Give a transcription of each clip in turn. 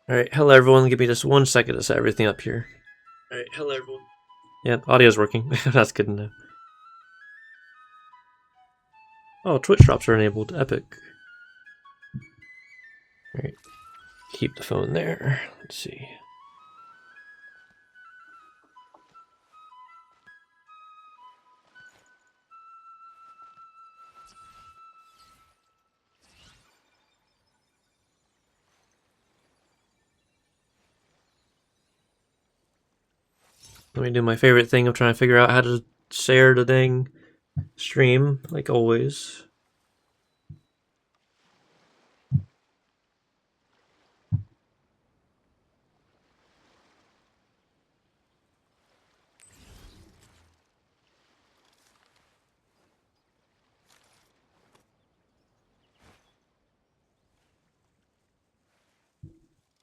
Alright, hello everyone, give me just 1 second to set everything up here. Alright, hello everyone. Yep, audio's working. That's good to know. Oh, Twitch drops are enabled. Epic. Alright, keep the phone there. Let's see. Let me do my favorite thing of trying to figure out how to share the dang stream, like always.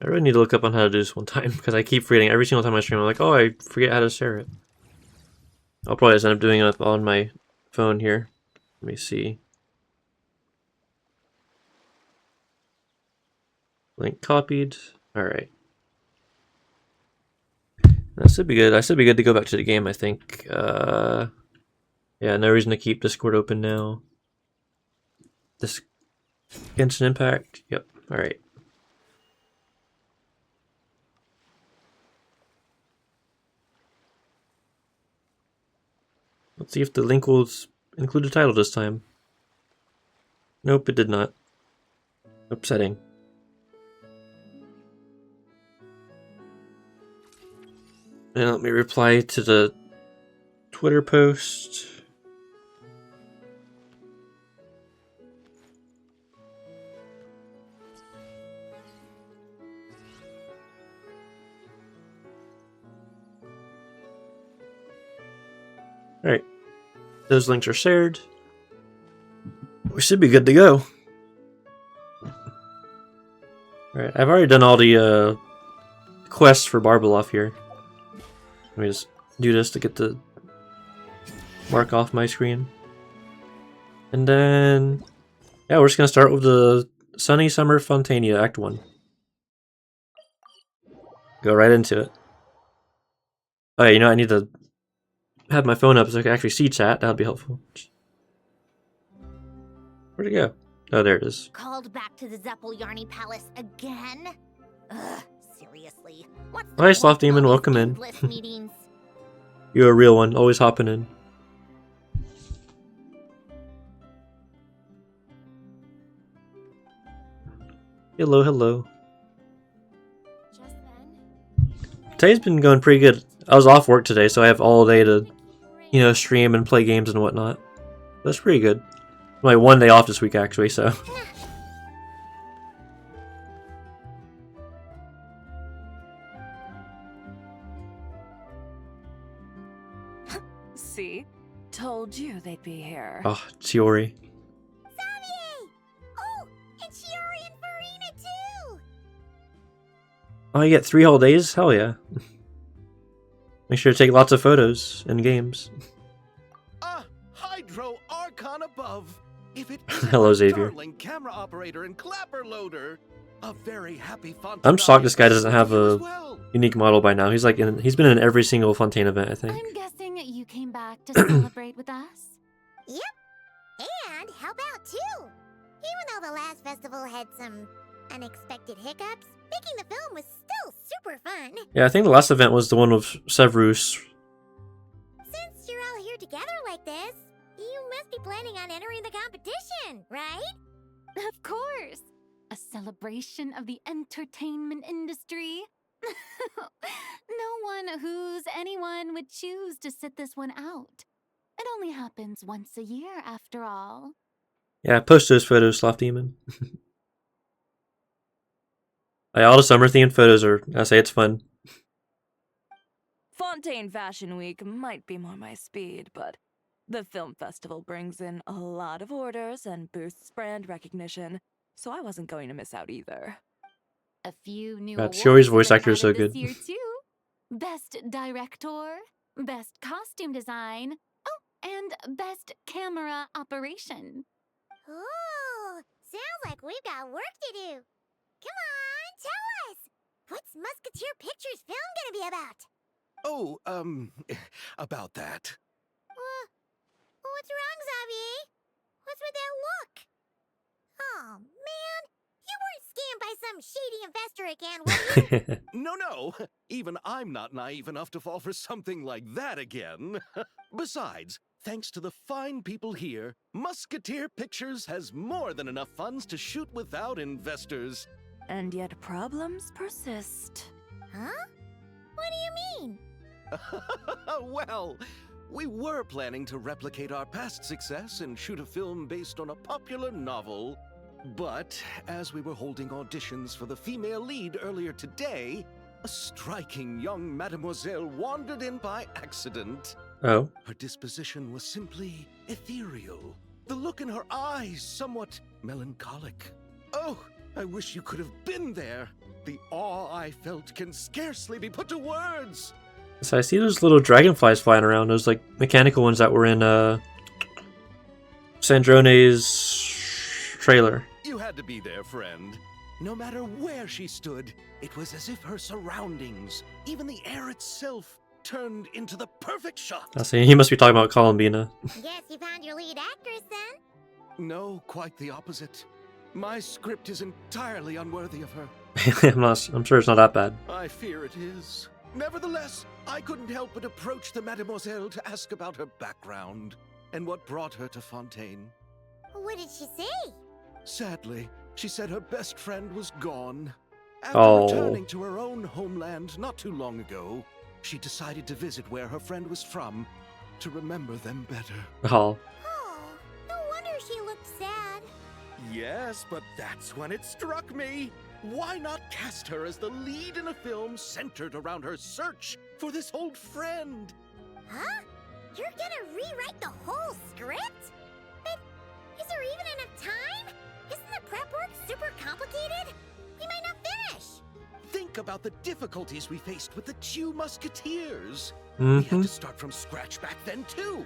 I really need to look up on how to do this one time, because I keep forgetting every single time I stream. I'm like, oh, I forget how to share it. I'll probably just end up doing it on my phone here. Let me see. Link copied. Alright. That should be good. I should be good to go back to the game, I think. Yeah, no reason to keep Discord open now. This Genshin Impact. Yep. Alright. Let's see if the link will include a title this time. Nope, it did not. Upsetting. And let me reply to the Twitter post. Alright. Those links are shared. We should be good to go. Alright, I've already done all the quests for Barbeloff here. Let me just do this to get the mark off my screen. And then, yeah, we're just gonna start with the Sunny Summer Fontania Act 1. Go right into it. Oh yeah, you know, I need to have my phone up so I can actually see chat. That would be helpful. Where'd it go? Oh, there it is. Called back to the Zeppeljärny Palace again? Ugh, seriously. What's the Hi, Sloth point of Demon, all welcome these in. endless meetings? You're a real one, always hopping in. Hello, hello. Just then, Today's been going pretty good. I was off work today, so I have all day to, you know, stream and play games and whatnot. That's pretty good. My 1 day off this week, actually, so. See? Told you they'd be here. Oh, Chiori. Xavier! Oh, and Shiori and Farina too! Oh, you get 3 whole days? Hell yeah. Make sure to take lots of photos and games. Ah, Hydro Archon above. If it Hello, isn't Xavier. our darling camera operator and clapper loader. A very happy Fontaine. I'm shocked this guy doesn't have as a well. unique model by now. He's like he's been in every single Fontaine event, I think. I'm guessing you came back to celebrate with us? Yep. And help out too. Even though the last festival had some unexpected hiccups, making the film was still super fun. Yeah, I think the last event was the one with Severus. Since you're all here together like this, you must be planning on entering the competition, right? Of course! A celebration of the entertainment industry. No one who's anyone would choose to sit this one out. It only happens once a year, after all. Yeah, post those photos, Sloth Demon. All the summer themed photos are, I say it's fun. Fontaine Fashion Week might be more my speed, but the film festival brings in a lot of orders and boosts brand recognition, so I wasn't going to miss out either. A few new God, awards Shiori's have voice been actor is so added good. this year too. Best Director, Best Costume Design, oh, and Best Camera Operation. Ooh, sounds like we've got work to do. Come on, tell us. What's Musketeer Pictures film gonna be about? Oh, about that. What's wrong, Xavier? What's with that look? Oh, man. You weren't scammed by some shady investor again, were you? No. Even I'm not naive enough to fall for something like that again. Besides, thanks to the fine people here, Musketeer Pictures has more than enough funds to shoot without investors. And yet problems persist. Huh? What do you mean? Well, we were planning to replicate our past success and shoot a film based on a popular novel. But as we were holding auditions for the female lead earlier today, a striking young mademoiselle wandered in by accident. Oh. Her disposition was simply ethereal. The look in her eyes somewhat melancholic. Oh, I wish you could have been there. The awe I felt can scarcely be put to words. So I see those little dragonflies flying around. Those like mechanical ones that were in Sandrone's trailer. You had to be there, friend. No matter where she stood, it was as if her surroundings, even the air itself, turned into the perfect shot. I see. He must be talking about Columbina. Guess you found your lead actress then? No, quite the opposite. My script is entirely unworthy of her. I'm sure it's not that bad. I fear it is. Nevertheless, I couldn't help but approach the mademoiselle to ask about her background and what brought her to Fontaine. What did she say? Sadly, she said her best friend was gone. After Oh. returning to her own homeland not too long ago, she decided to visit where her friend was from to remember them better. Oh. Oh, no wonder she looked sad. Yes, but that's when it struck me. Why not cast her as the lead in a film centered around her search for this old friend? Huh? You're gonna rewrite the whole script? But is there even enough time? Isn't the prep work super complicated? We might not finish. Think about the difficulties we faced with the two Musketeers. We had to start from scratch back then, too.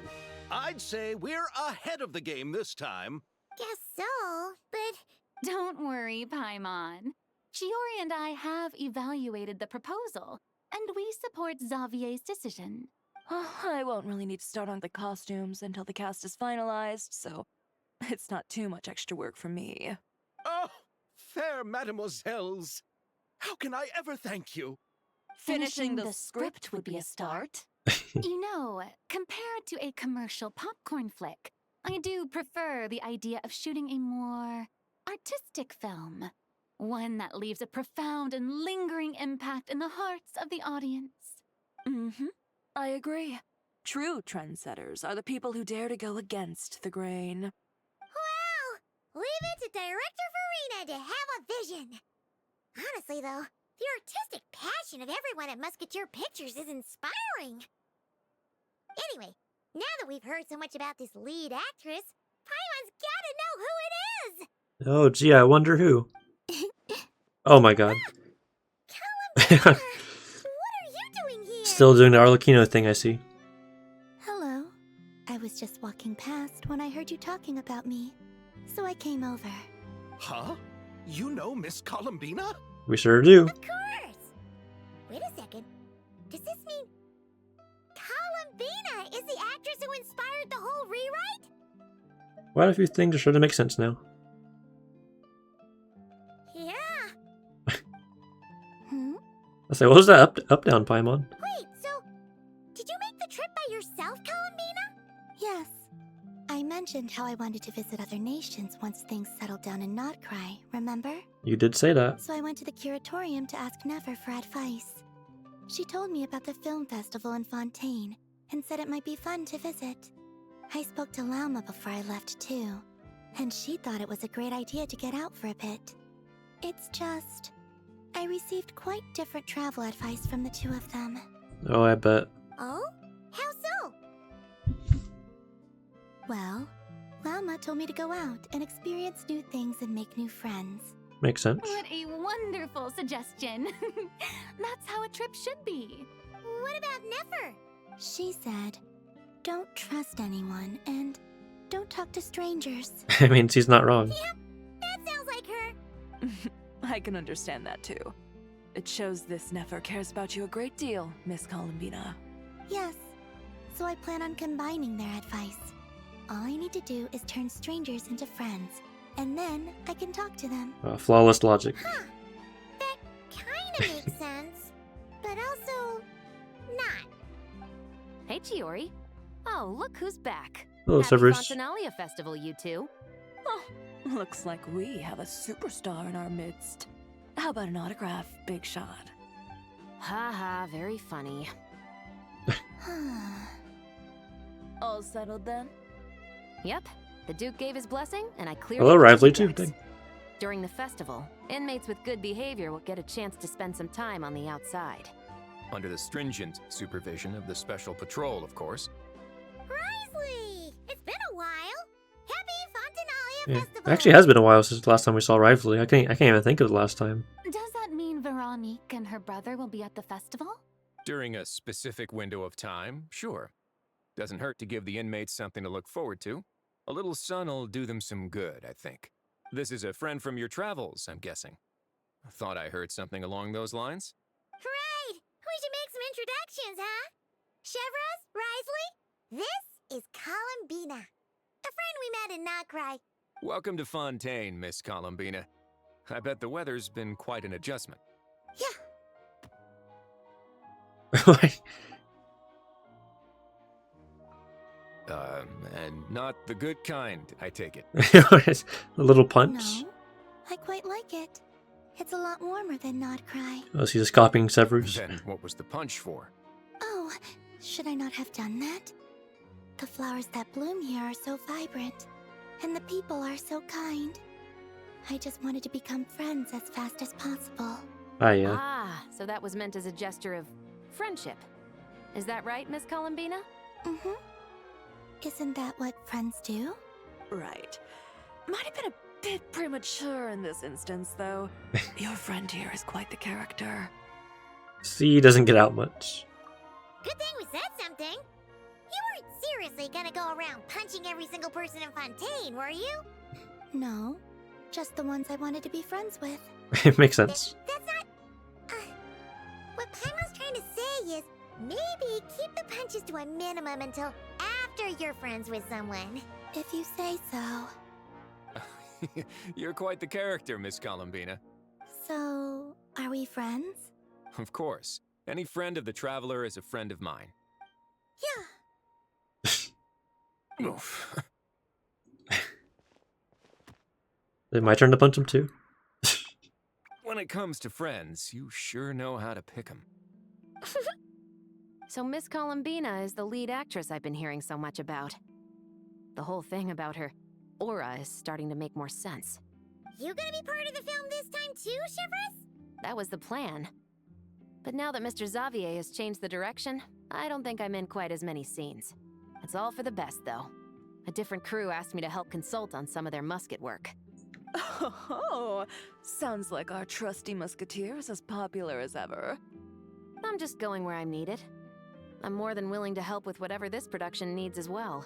I'd say we're ahead of the game this time. Guess so, but Don't worry, Paimon. Shiori and I have evaluated the proposal, and we support Xavier's decision. I won't really need to start on the costumes until the cast is finalized, so it's not too much extra work for me. Oh, fair mademoiselles. How can I ever thank you? Finishing the script would be a start. You know, compared to a commercial popcorn flick, I do prefer the idea of shooting a more artistic film. One that leaves a profound and lingering impact in the hearts of the audience. I agree. True trendsetters are the people who dare to go against the grain. wow! Leave it to Director Farina to have a vision. Honestly, though, the artistic passion of everyone at Musketeer Pictures is inspiring. Anyway, now that we've heard so much about this lead actress, Paimon's gotta know who it is! Oh, gee, I wonder who. Oh my god. Columbina! What are you doing here? Still doing the Arlecchino thing, I see. Hello. I was just walking past when I heard you talking about me, so I came over. Huh? You know Miss Columbina? We sure do. Of course! Wait a second. Does this mean Columbina is the actress who inspired the whole rewrite? Quite a few things are starting to make sense now. Yeah. I say, what was that up down, Paimon? Wait, so did you make the trip by yourself, Columbina? Yes. I mentioned how I wanted to visit other nations once things settled down in Nodcry, remember? You did say that. So I went to the curatorium to ask Never for advice. She told me about the film festival in Fontaine and said it might be fun to visit. I spoke to Lauma before I left too, and she thought it was a great idea to get out for a bit. It's just, I received quite different travel advice from the two of them. Oh, I bet. Oh? How so? Well, Lauma told me to go out and experience new things and make new friends. Makes sense. What a wonderful suggestion. That's how a trip should be. What about Nefer? She said, don't trust anyone and don't talk to strangers. I mean, she's not wrong. Yep, that sounds like her. I can understand that too. It shows this Nefer cares about you a great deal, Miss Columbina. Yes, so I plan on combining their advice. All I need to do is turn strangers into friends, and then I can talk to them. Flawless logic. Huh. That kinda makes sense, but also not. Hey, Chiori. Oh, look who's back. Hello, Happy Severus. Fontinalia Festival, you two. Oh, looks like we have a superstar in our midst. How about an autograph, Big Shot? Haha, very funny. All settled then? Yep, the Duke gave his blessing, and I cleared Hello, it with Rively the too. checks. Dang. During the festival, inmates with good behavior will get a chance to spend some time on the outside. Under the stringent supervision of the Special Patrol, of course. Risley! It's been a while. Happy Fontinalia Yeah. Festival! It actually has been a while since the last time we saw Rively. I can't even think of the last time. Does that mean Veronique and her brother will be at the festival? During a specific window of time, sure. Doesn't hurt to give the inmates something to look forward to. A little sun'll do them some good, I think. This is a friend from your travels, I'm guessing. Thought I heard something along those lines. Right! We should make some introductions, huh? Chevros, Risley, this is Columbina, a friend we met in Nocry. Welcome to Fontaine, Miss Columbina. I bet the weather's been quite an adjustment. Yeah, And not the good kind, I take it. A little punch. No, I quite like it. It's a lot warmer than Nod Cry. Oh, is he just copying Severus? Then what was the punch for? Oh, should I not have done that? The flowers that bloom here are so vibrant, and the people are so kind. I just wanted to become friends as fast as possible. Ah, yeah. Ah, so that was meant as a gesture of friendship. Is that right, Miss Columbina? Mm-hmm. Isn't that what friends do? Right. Might have been a bit premature in this instance, though. Your friend here is quite the character. C doesn't get out much. good thing we said something. You weren't seriously gonna go around punching every single person in Fontaine, were you? No, just the ones I wanted to be friends with. It makes sense. That's not... what Paimon's trying to say is, maybe keep the punches to a minimum until after you're friends with someone. If you say so. You're quite the character, Miss Columbina. So, are we friends? Of course. Any friend of the Traveler is a friend of mine. Yeah. Oof. Is it my turn to punch him too? When it comes to friends, you sure know how to pick 'em. So Miss Columbina is the lead actress I've been hearing so much about. The whole thing about her aura is starting to make more sense. You gonna be part of the film this time too, Chevros? That was the plan. But now that Mr. Xavier has changed the direction, I don't think I'm in quite as many scenes. It's all for the best, though. A different crew asked me to help consult on some of their musket work. Oh, sounds like our trusty musketeer is as popular as ever. I'm just going where I'm needed. I'm more than willing to help with whatever this production needs as well.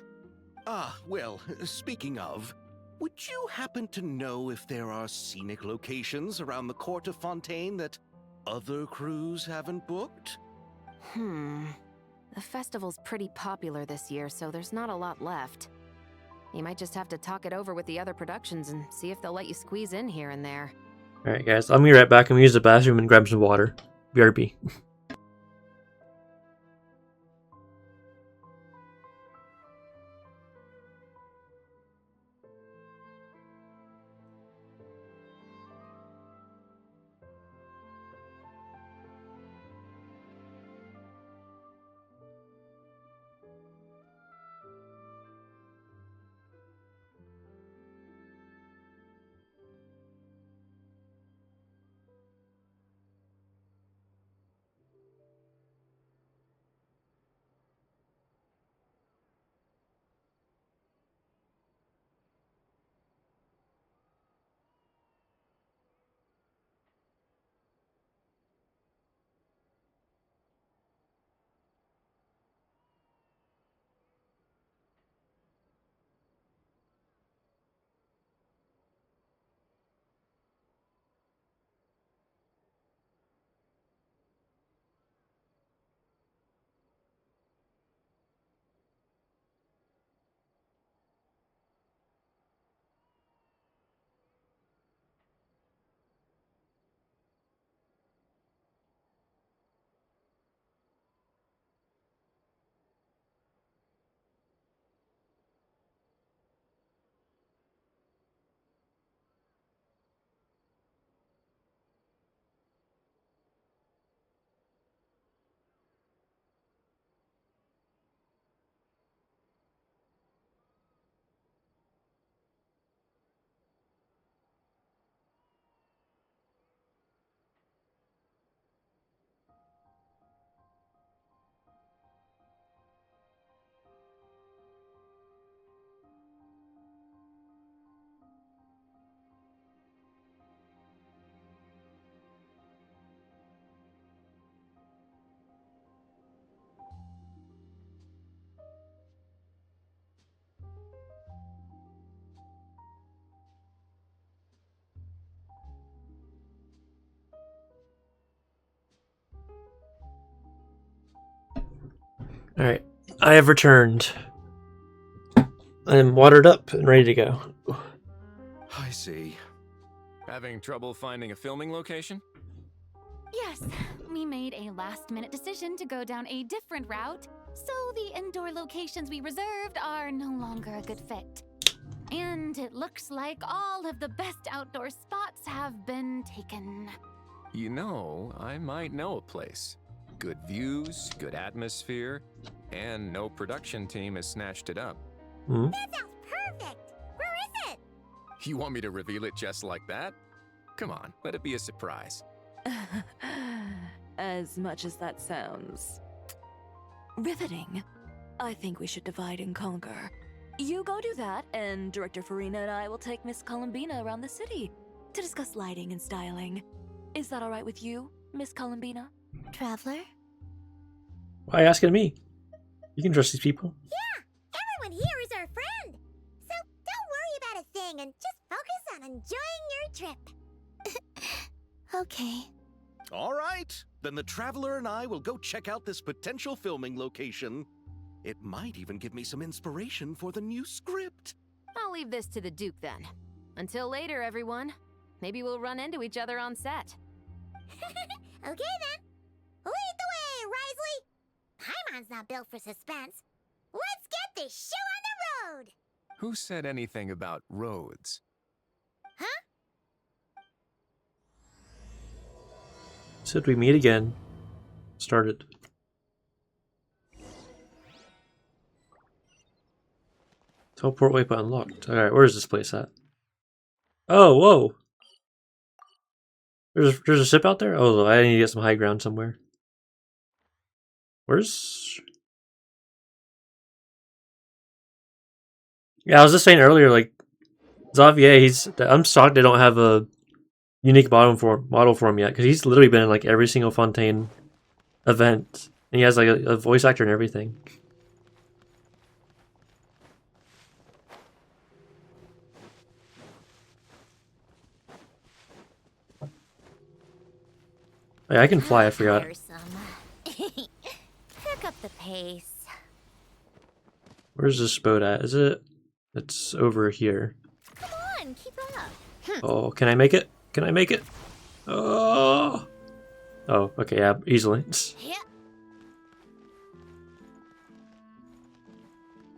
Well, speaking of, would you happen to know if there are scenic locations around the court of Fontaine that other crews haven't booked? The festival's pretty popular this year, so there's not a lot left. You might just have to talk it over with the other productions and see if they'll let you squeeze in here and there. Alright guys, I'll be right back. I'm gonna use the bathroom and grab some water. BRB. Alright, I have returned. I am watered up and ready to go. I see. Having trouble finding a filming location? Yes, we made a last-minute decision to go down a different route, so the indoor locations we reserved are no longer a good fit. And it looks like all of the best outdoor spots have been taken. You know, I might know a place. Good views, good atmosphere, and no production team has snatched it up. Hmm? That sounds perfect! Where is it? You want me to reveal it just like that? Come on, let it be a surprise. As much as that sounds riveting, I think we should divide and conquer. You go do that, and Director Farina and I will take Miss Columbina around the city to discuss lighting and styling. Is that all right with you, Miss Columbina? Traveler? Why are you asking me? You can trust these people. Yeah! Everyone here is our friend! So don't worry about a thing and just focus on enjoying your trip. Okay. All right, then the Traveler and I will go check out this potential filming location. It might even give me some inspiration for the new script. I'll leave this to the Duke then. Until later, everyone. Maybe we'll run into each other on set. Okay then. Lead the way, Risley! Paimon's not built for suspense. Let's get this show on the road! Who said anything about roads? Said we meet again. Started. Teleport waypoint unlocked. Alright, where's this place at? Oh, whoa! There's a ship out there? Oh, I need to get some high ground somewhere. Where's... Yeah, I was just saying earlier, like, Xavier, I'm shocked they don't have a unique model for him yet, because he's literally been in, like, every single Fontaine event. And he has, like, a voice actor and everything. Hey, I can fly, I forgot. Pick up the pace. Where's this boat at? Is it? It's over here. Come on, keep up. Oh, can I make it? Can I make it? Oh! Oh, okay, yeah, easily. Yeah.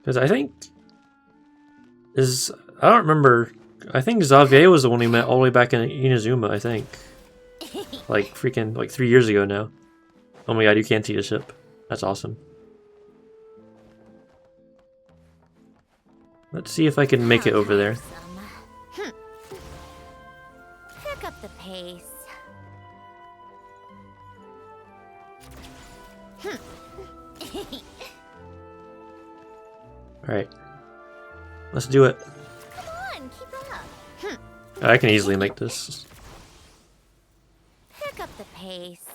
Because I think... I don't remember... I think Xavier was the one we met all the way back in Inazuma, I think. Like, freaking, like 3 years ago now. Oh my god, you can't see the ship. That's awesome. Let's see if I can make it over there. Pick up the pace. Alright. Let's do it. Come on, keep up. I can easily make this. Pick up the pace.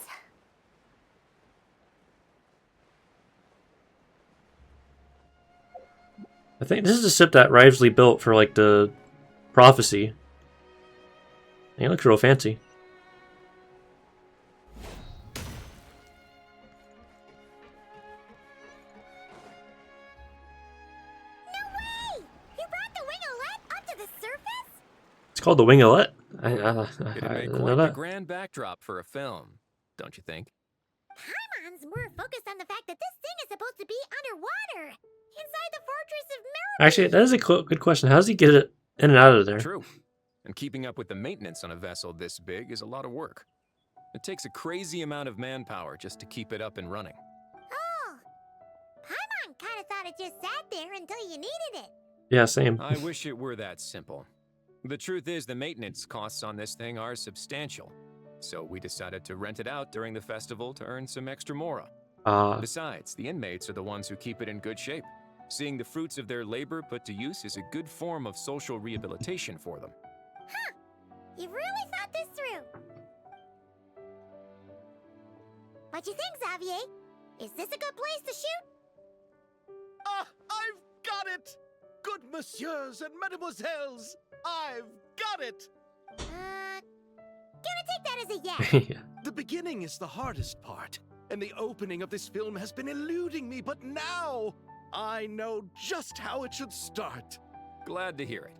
I think this is a ship that Rivesley built for, like, the Prophecy. And it looks real fancy. No way! You brought the winglet up to the surface? It's called the Winglet. I It'd didn't make know quite the that. grand backdrop for a film, don't you think? Paimon's more focused on the fact that this thing is supposed to be underwater, inside the Fortress of Mirror. Actually, that is a good question. How does he get it in and out of there? True. And keeping up with the maintenance on a vessel this big is a lot of work. It takes a crazy amount of manpower just to keep it up and running. Oh, Paimon kind of thought it just sat there until you needed it. Yeah, same. I wish it were that simple. The truth is the maintenance costs on this thing are substantial. So we decided to rent it out during the festival to earn some extra mora. Besides, the inmates are the ones who keep it in good shape. Seeing the fruits of their labor put to use is a good form of social rehabilitation for them. Huh, you really thought this through. What you think, Xavier? Is this a good place to shoot? Ah, I've got it! Good messieurs and mademoiselles, I've got it! Gonna take that as a yes. Yeah. The beginning is the hardest part. and the opening of this film has been eluding me, but now I know just how it should start. Glad to hear it.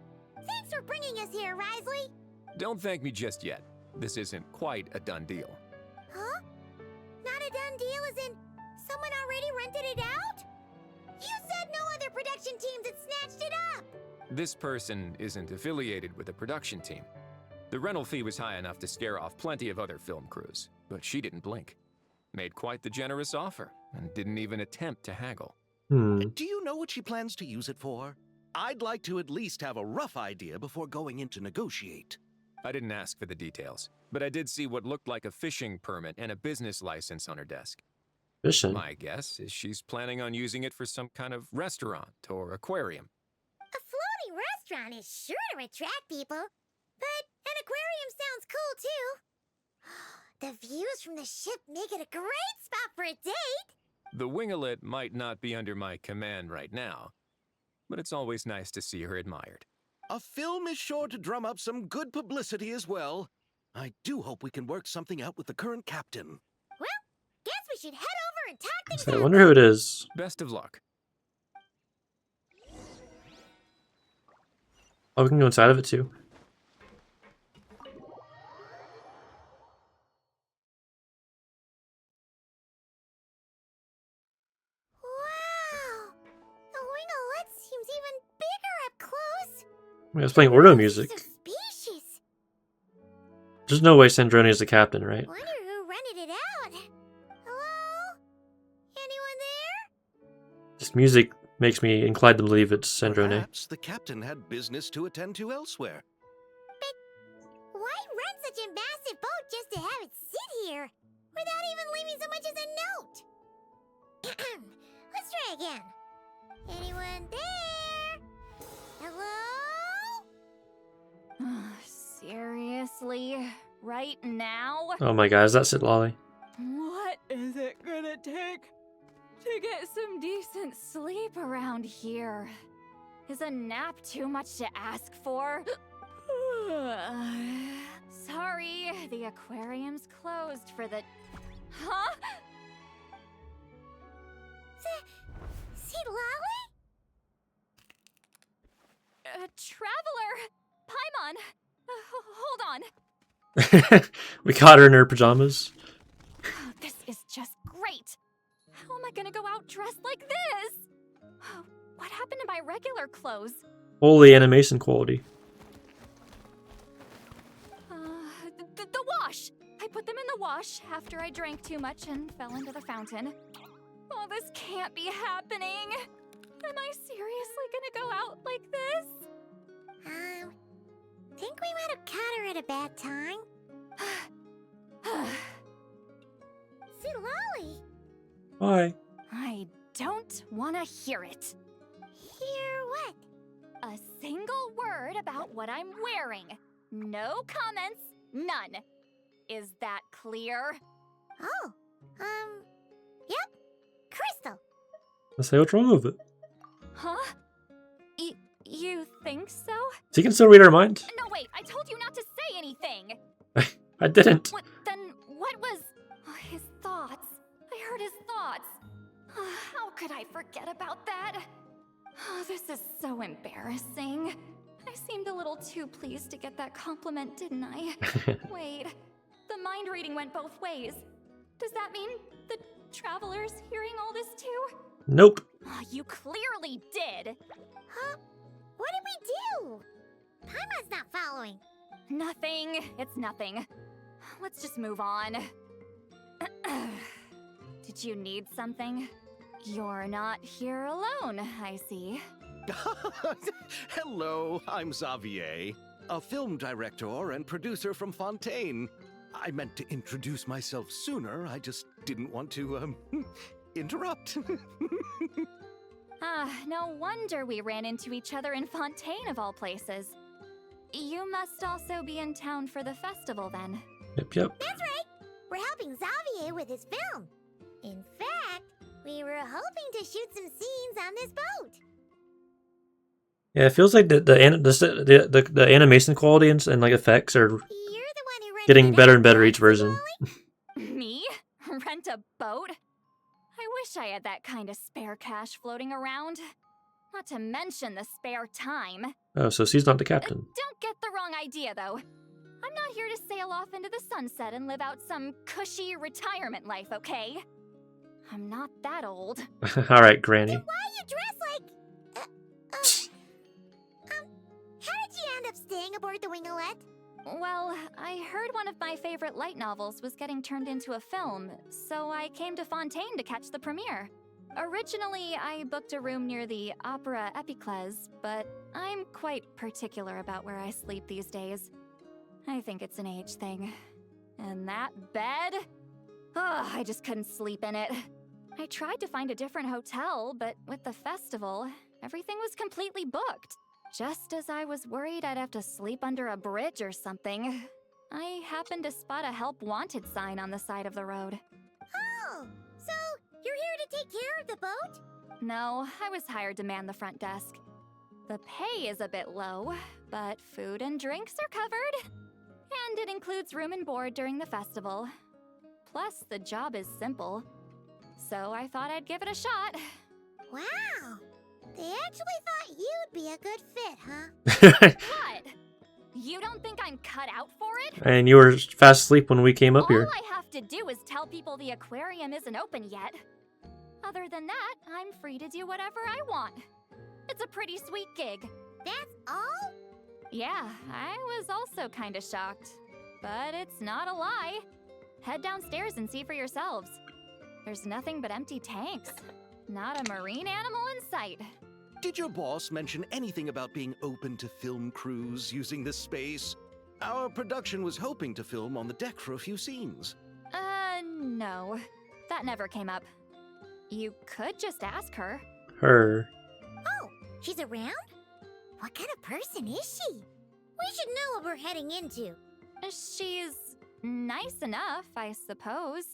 Thanks for bringing us here, Risley. Don't thank me just yet. This isn't quite a done deal. Huh? Not a done deal as in someone already rented it out? You said no other production teams had snatched it up! This person isn't affiliated with a production team. The rental fee was high enough to scare off plenty of other film crews, but she didn't blink. Made quite the generous offer, and didn't even attempt to haggle. Do you know what she plans to use it for? I'd like to at least have a rough idea before going in to negotiate. I didn't ask for the details, but I did see what looked like a fishing permit and a business license on her desk. Fishing? My guess is she's planning on using it for some kind of restaurant or aquarium. A floating restaurant is sure to attract people, but an aquarium sounds cool too. The views from the ship make it a great spot for a date. The winglet might not be under my command right now, but it's always nice to see her admired. A film is sure to drum up some good publicity as well. I do hope we can work something out with the current captain. Well, guess we should head over and talk things So I out. wonder who it is. Best of luck. Oh, we can go inside of it too. Wow! The winglet seems even bigger up close. I was playing Ordo music. Suspicious. There's no way Sandrone is the captain, right? Wonder who rented it out. Hello? Anyone there? This music makes me inclined to believe it's Sandrone. Perhaps the captain had business to attend to elsewhere. Why rent such a massive boat just to have it sit here without even leaving so much as a note? Let's try again. Anyone there? Hello? Seriously? Right now? Oh my god, is that Sid Lolly? What is it gonna take to get some decent sleep around here? Is a nap too much to ask for? Sorry, the aquarium's closed for the... Huh? See Lolly? Traveler! Paimon! Hold on. We caught her in her pajamas. This is just great. How am I gonna go out dressed like this? What happened to my regular clothes? Holy animation quality. The wash! I put them in the wash after I drank too much and fell into the fountain. Oh, this can't be happening. Am I seriously gonna go out like this? Think we might have caught her at a bad time. See Lolly? Why? I don't want to hear it. Hear what? A single word about what I'm wearing. No comments, none. Is that clear? Oh, yep. Crystal. Let's say what's wrong with it. Huh? You think so? So you can still read her mind? No, wait, I told you not to say anything. I didn't. Then what was his thoughts? I heard his thoughts. How could I forget about that? This is so embarrassing. I seemed a little too pleased to get that compliment, didn't I? Wait, the mind reading went both ways. Does that mean the traveler's hearing all this too? Nope. You clearly did. Huh? What did we do? Paimon's not following. Nothing. It's nothing. Let's just move on. Did you need something? You're not here alone, I see. Hello, I'm Xavier, a film director and producer from Fontaine. I meant to introduce myself sooner, I just didn't want to, interrupt. No wonder we ran into each other in Fontaine of all places. You must also be in town for the festival then. Yep. That's right. We're helping Xavier with his film. In fact, we were hoping to shoot some scenes on this boat. Yeah, it feels like the animation quality and like effects are You're the one who rented getting it better out, and better right, each version. Lolly? Me? rent a boat? I wish I had that kind of spare cash floating around. Not to mention the spare time. Oh, so she's not the captain. Don't get the wrong idea, though. I'm not here to sail off into the sunset and live out some cushy retirement life, okay? I'm not that old. Alright, Granny. Why you dress like... how did you end up staying aboard the Winglet? Well, I heard one of my favorite light novels was getting turned into a film, so I came to Fontaine to catch the premiere. Originally, I booked a room near the Opera Epicles, but I'm quite particular about where I sleep these days. I think it's an age thing. And that bed? Oh, I just couldn't sleep in it. I tried to find a different hotel, but with the festival, everything was completely booked. Just as I was worried I'd have to sleep under a bridge or something, I happened to spot a help wanted sign on the side of the road. Oh, so you're here to take care of the boat? No, I was hired to man the front desk. The pay is a bit low, but food and drinks are covered. And it includes room and board during the festival. Plus, the job is simple. So I thought I'd give it a shot. Wow, they actually thought you'd be a good fit, huh? What? You don't think I'm cut out for it? And you were fast asleep when we came up here. All I have to do is tell people the aquarium isn't open yet. Other than that, I'm free to do whatever I want. It's a pretty sweet gig. That's all? Yeah, I was also kinda shocked. But it's not a lie. Head downstairs and see for yourselves. There's nothing but empty tanks. Not a marine animal in sight. Did your boss mention anything about being open to film crews using this space? Our production was hoping to film on the deck for a few scenes. No. That never came up. You could just ask her. Her. Oh, she's around? What kind of person is she? We should know what we're heading into. She's nice enough, I suppose.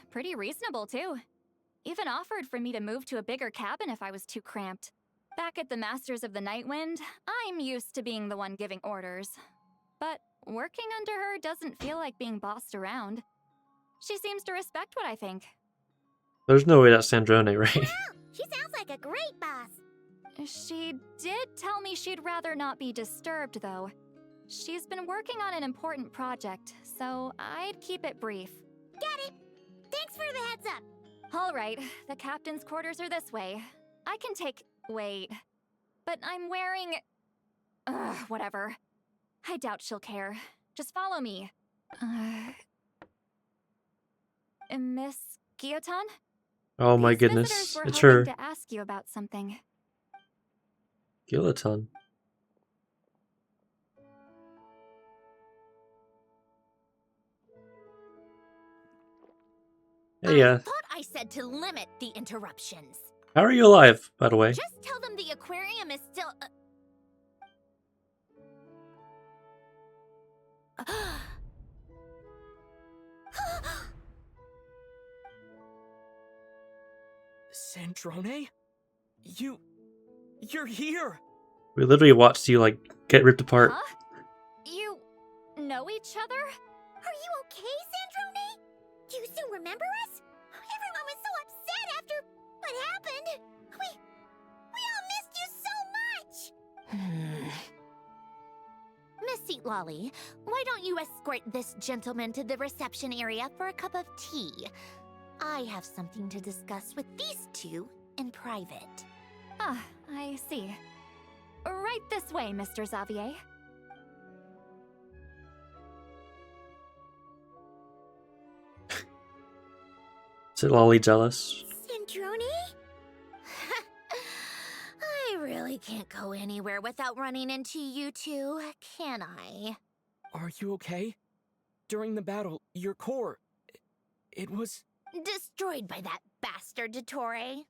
Pretty reasonable, too. Even offered for me to move to a bigger cabin if I was too cramped. Back at the Masters of the Nightwind, I'm used to being the one giving orders. But working under her doesn't feel like being bossed around. She seems to respect what I think. There's no way that's Sandrone, right? Wow, she sounds like a great boss. She did tell me she'd rather not be disturbed, though. She's been working on an important project, so I'd keep it brief. Got it. Thanks for the heads up. All right, the captain's quarters are this way. I can take... wait. But I'm wearing... whatever. I doubt she'll care. Just follow me. Miss Guillotin? Oh my These goodness, visitors were it's hoping her. to ask you about something. Guillotin. Hey, I thought I said to limit the interruptions. how are you alive, by the way? Just tell them the aquarium is still... Sandrone? You're here! We literally watched you, like, get ripped apart. Huh? You know each other? Are you okay, Sandrone? Do you still remember us? Everyone was so upset after what happened. We all missed you so much. Miss Seat Lolly, why don't you escort this gentleman to the reception area for a cup of tea? I have something to discuss with these two in private. Ah, I see. Right this way, Mr. Xavier. Is it Lolly jealous? Sandrone? I really can't go anywhere without running into you two, can I? Are you okay? During the battle, your core... it was... Destroyed by that bastard Dottore.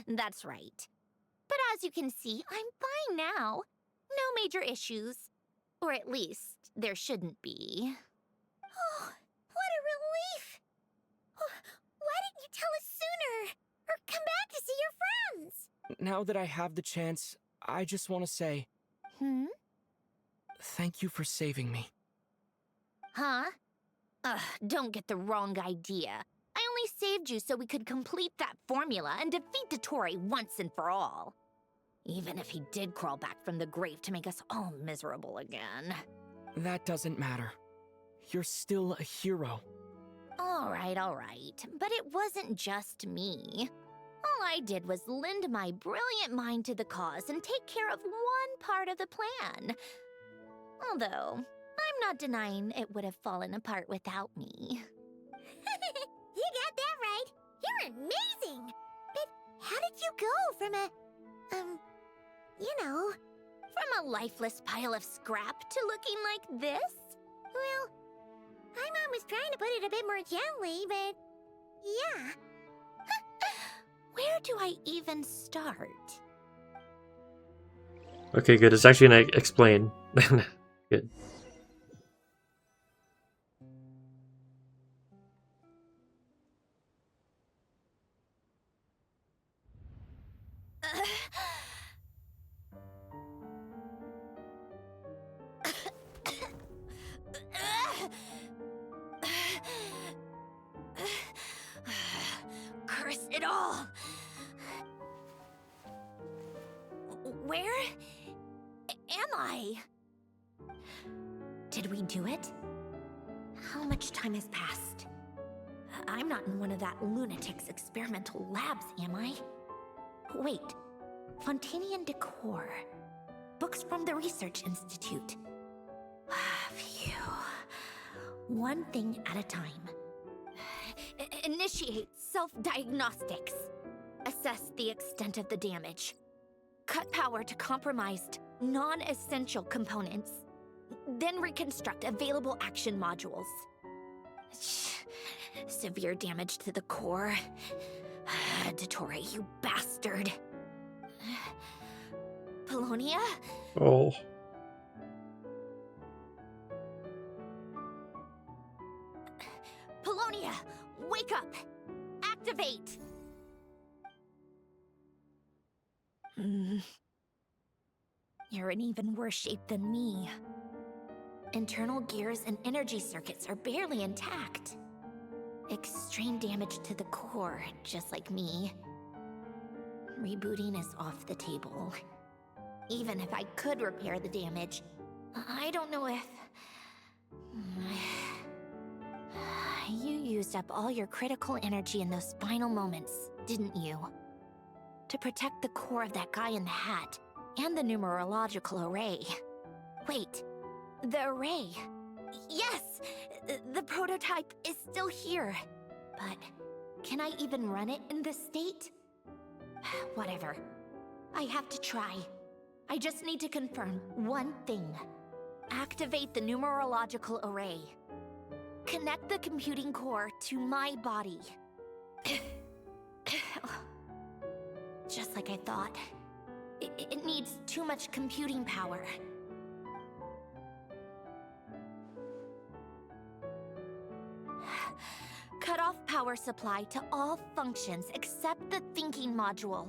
That's right. But as you can see, I'm fine now. No major issues. Or at least, there shouldn't be. Oh, what a relief. Why didn't you tell us sooner? Or come back to see your friends? Now that I have the chance, I just want to say... Hmm? Thank you for saving me. Huh? Ugh, don't get the wrong idea. I only saved you so we could complete that formula and defeat Dottore once and for all. Even if he did crawl back from the grave to make us all miserable again. That doesn't matter. You're still a hero. All right, but it wasn't just me. All I did was lend my brilliant mind to the cause and take care of one part of the plan. Although, I'm not denying it would have fallen apart without me. You got that right. You're amazing. But how did you go from from a lifeless pile of scrap to looking like this? Well, my mom was trying to put it a bit more gently, but yeah. Where do I even start? Okay, good. It's actually gonna explain. Good. Curse it all! Where am I? Did we do it? How much time has passed? I'm not in one of that lunatic's experimental labs, am I? Wait, Fontanian decor. Books from the Research Institute. Phew. One thing at a time. Initiate self-diagnostics. Assess the extent of the damage. Cut power to compromised, non-essential components. Then reconstruct available action modules. Severe damage to the core. Dottore, you bastard. Polonia? Oh. Polonia, wake up! Activate! You're in even worse shape than me. Internal gears and energy circuits are barely intact. Extreme damage to the core, just like me. Rebooting is off the table. Even if I could repair the damage, I don't know if... You used up all your critical energy in those final moments, didn't you? To protect the core of that guy in the hat, and the numerological array. Wait, the array. Yes! The prototype is still here. But can I even run it in this state? Whatever. I have to try. I just need to confirm one thing. Activate the numerological array. Connect the computing core to my body. Just like I thought. It needs too much computing power. Cut off power supply to all functions except the thinking module.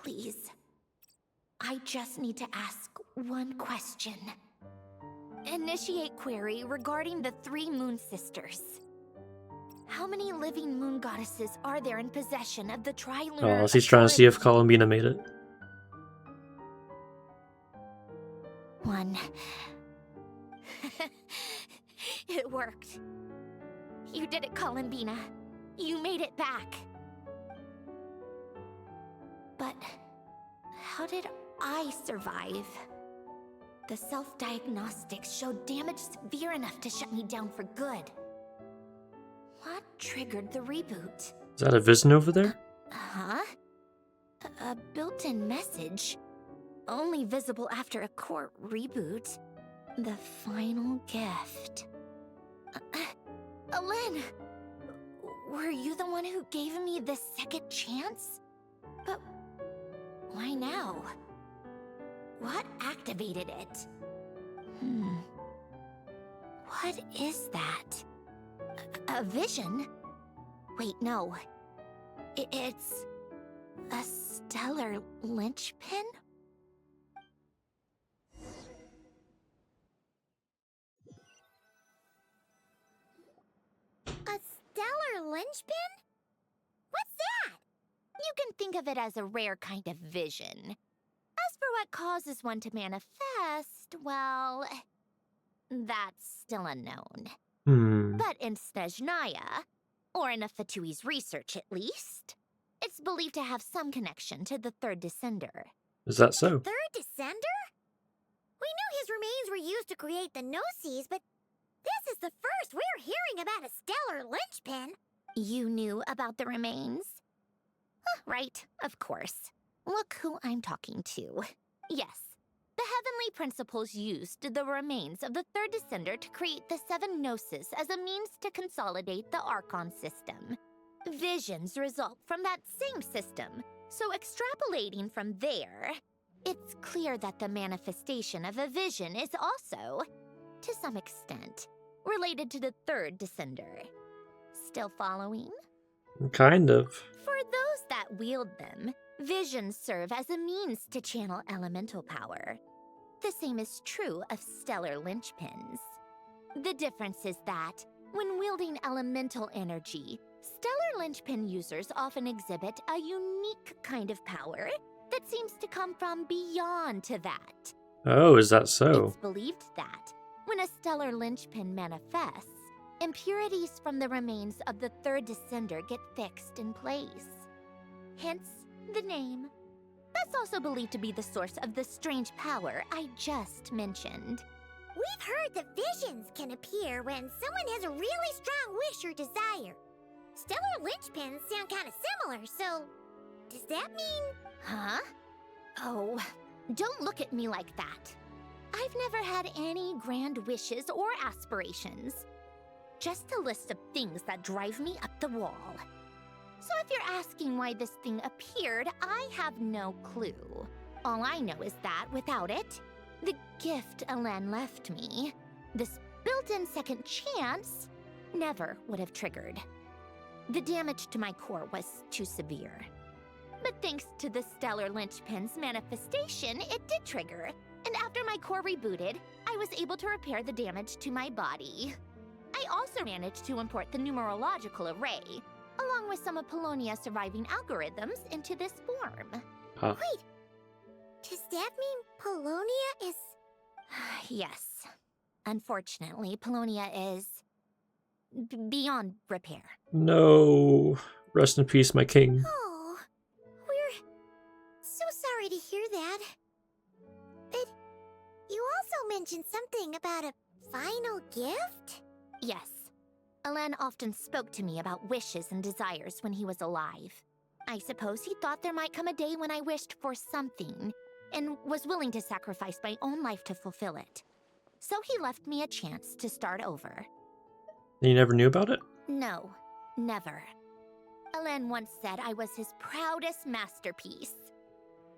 Please. I just need to ask one question. Initiate query regarding the 3 Moon Sisters. How many living moon goddesses are there in possession of the trilunar Oh, she's trying to see if Columbina made it. 1. It worked. You did it, Columbina. You made it back. But how did I survive? The self-diagnostics showed damage severe enough to shut me down for good. What triggered the reboot? Is that a Vision over there? Huh? A built-in message. Only visible after a core reboot. The final gift. Alin! Were you the one who gave me this second chance? But why now? What activated it? What is that? A vision? Wait, no. It's a stellar linchpin? stellar linchpin? What's that? You can think of it as a rare kind of vision. As for what causes one to manifest, well, that's still unknown. But in Snezhnaya, or in Afatui's research at least, it's believed to have some connection to the third descender. Is that so? Third descender? We knew his remains were used to create the Gnosis, but this is the first we're hearing about a stellar linchpin. You knew about the remains? Right, of course. Look who I'm talking to. Yes, the heavenly principles used the remains of the third descender to create the seven Gnosis as a means to consolidate the Archon system. Visions result from that same system, so extrapolating from there, it's clear that the manifestation of a vision is also, to some extent, related to the third descender. Still following? Kind of. For those that wield them, visions serve as a means to channel elemental power. The same is true of stellar linchpins. The difference is that, when wielding elemental energy, stellar linchpin users often exhibit a unique kind of power that seems to come from beyond to that. Oh, is that so? It's believed that, when a stellar linchpin manifests, impurities from the remains of the third descender get fixed in place. Hence, the name. That's also believed to be the source of the strange power I just mentioned. We've heard that visions can appear when someone has a really strong wish or desire. Stellar linchpins sound kind of similar, so does that mean... Huh? Oh, don't look at me like that. I've never had any grand wishes or aspirations. Just a list of things that drive me up the wall. So if you're asking why this thing appeared, I have no clue. All I know is that without it, the gift Alen left me, this built-in second chance, never would have triggered. The damage to my core was too severe. But thanks to the stellar linchpin's manifestation, it did trigger. And after my core rebooted, I was able to repair the damage to my body. I also managed to import the numerological array, along with some of Polonia's surviving algorithms, into this form. Huh. Wait, does that mean Polonia is... Yes. Unfortunately, Polonia is... beyond repair. No. Rest in peace, my king. Oh, we're so sorry to hear that. But you also mentioned something about a final gift? Yes. Alen often spoke to me about wishes and desires when he was alive. I suppose he thought there might come a day when I wished for something, and was willing to sacrifice my own life to fulfill it. So he left me a chance to start over. You never knew about it? No, never. Alen once said I was his proudest masterpiece.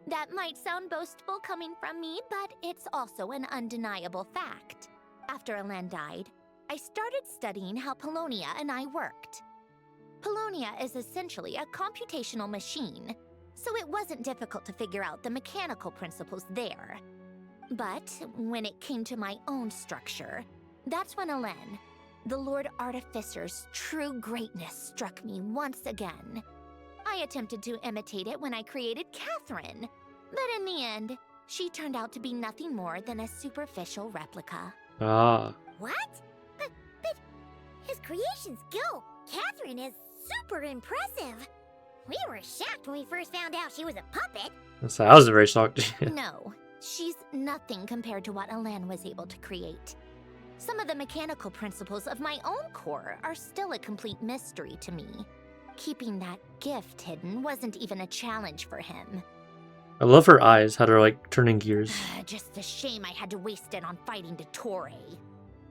That might sound boastful coming from me, but it's also an undeniable fact. After Alen died, I started studying how Polonia and I worked. Polonia is essentially a computational machine, so it wasn't difficult to figure out the mechanical principles there. But when it came to my own structure, that's when Alen, the Lord Artificer's true greatness, struck me once again. I attempted to imitate it when I created Catherine, but in the end, she turned out to be nothing more than a superficial replica. Ah. What? But his creation skill, Catherine, is super impressive. We were shocked when we first found out she was a puppet. So I was very shocked. No, she's nothing compared to what Alen was able to create. Some of the mechanical principles of my own core are still a complete mystery to me. Keeping that gift hidden wasn't even a challenge for him. I love her eyes, how they're like turning gears. Just a shame I had to waste it on fighting Dottore.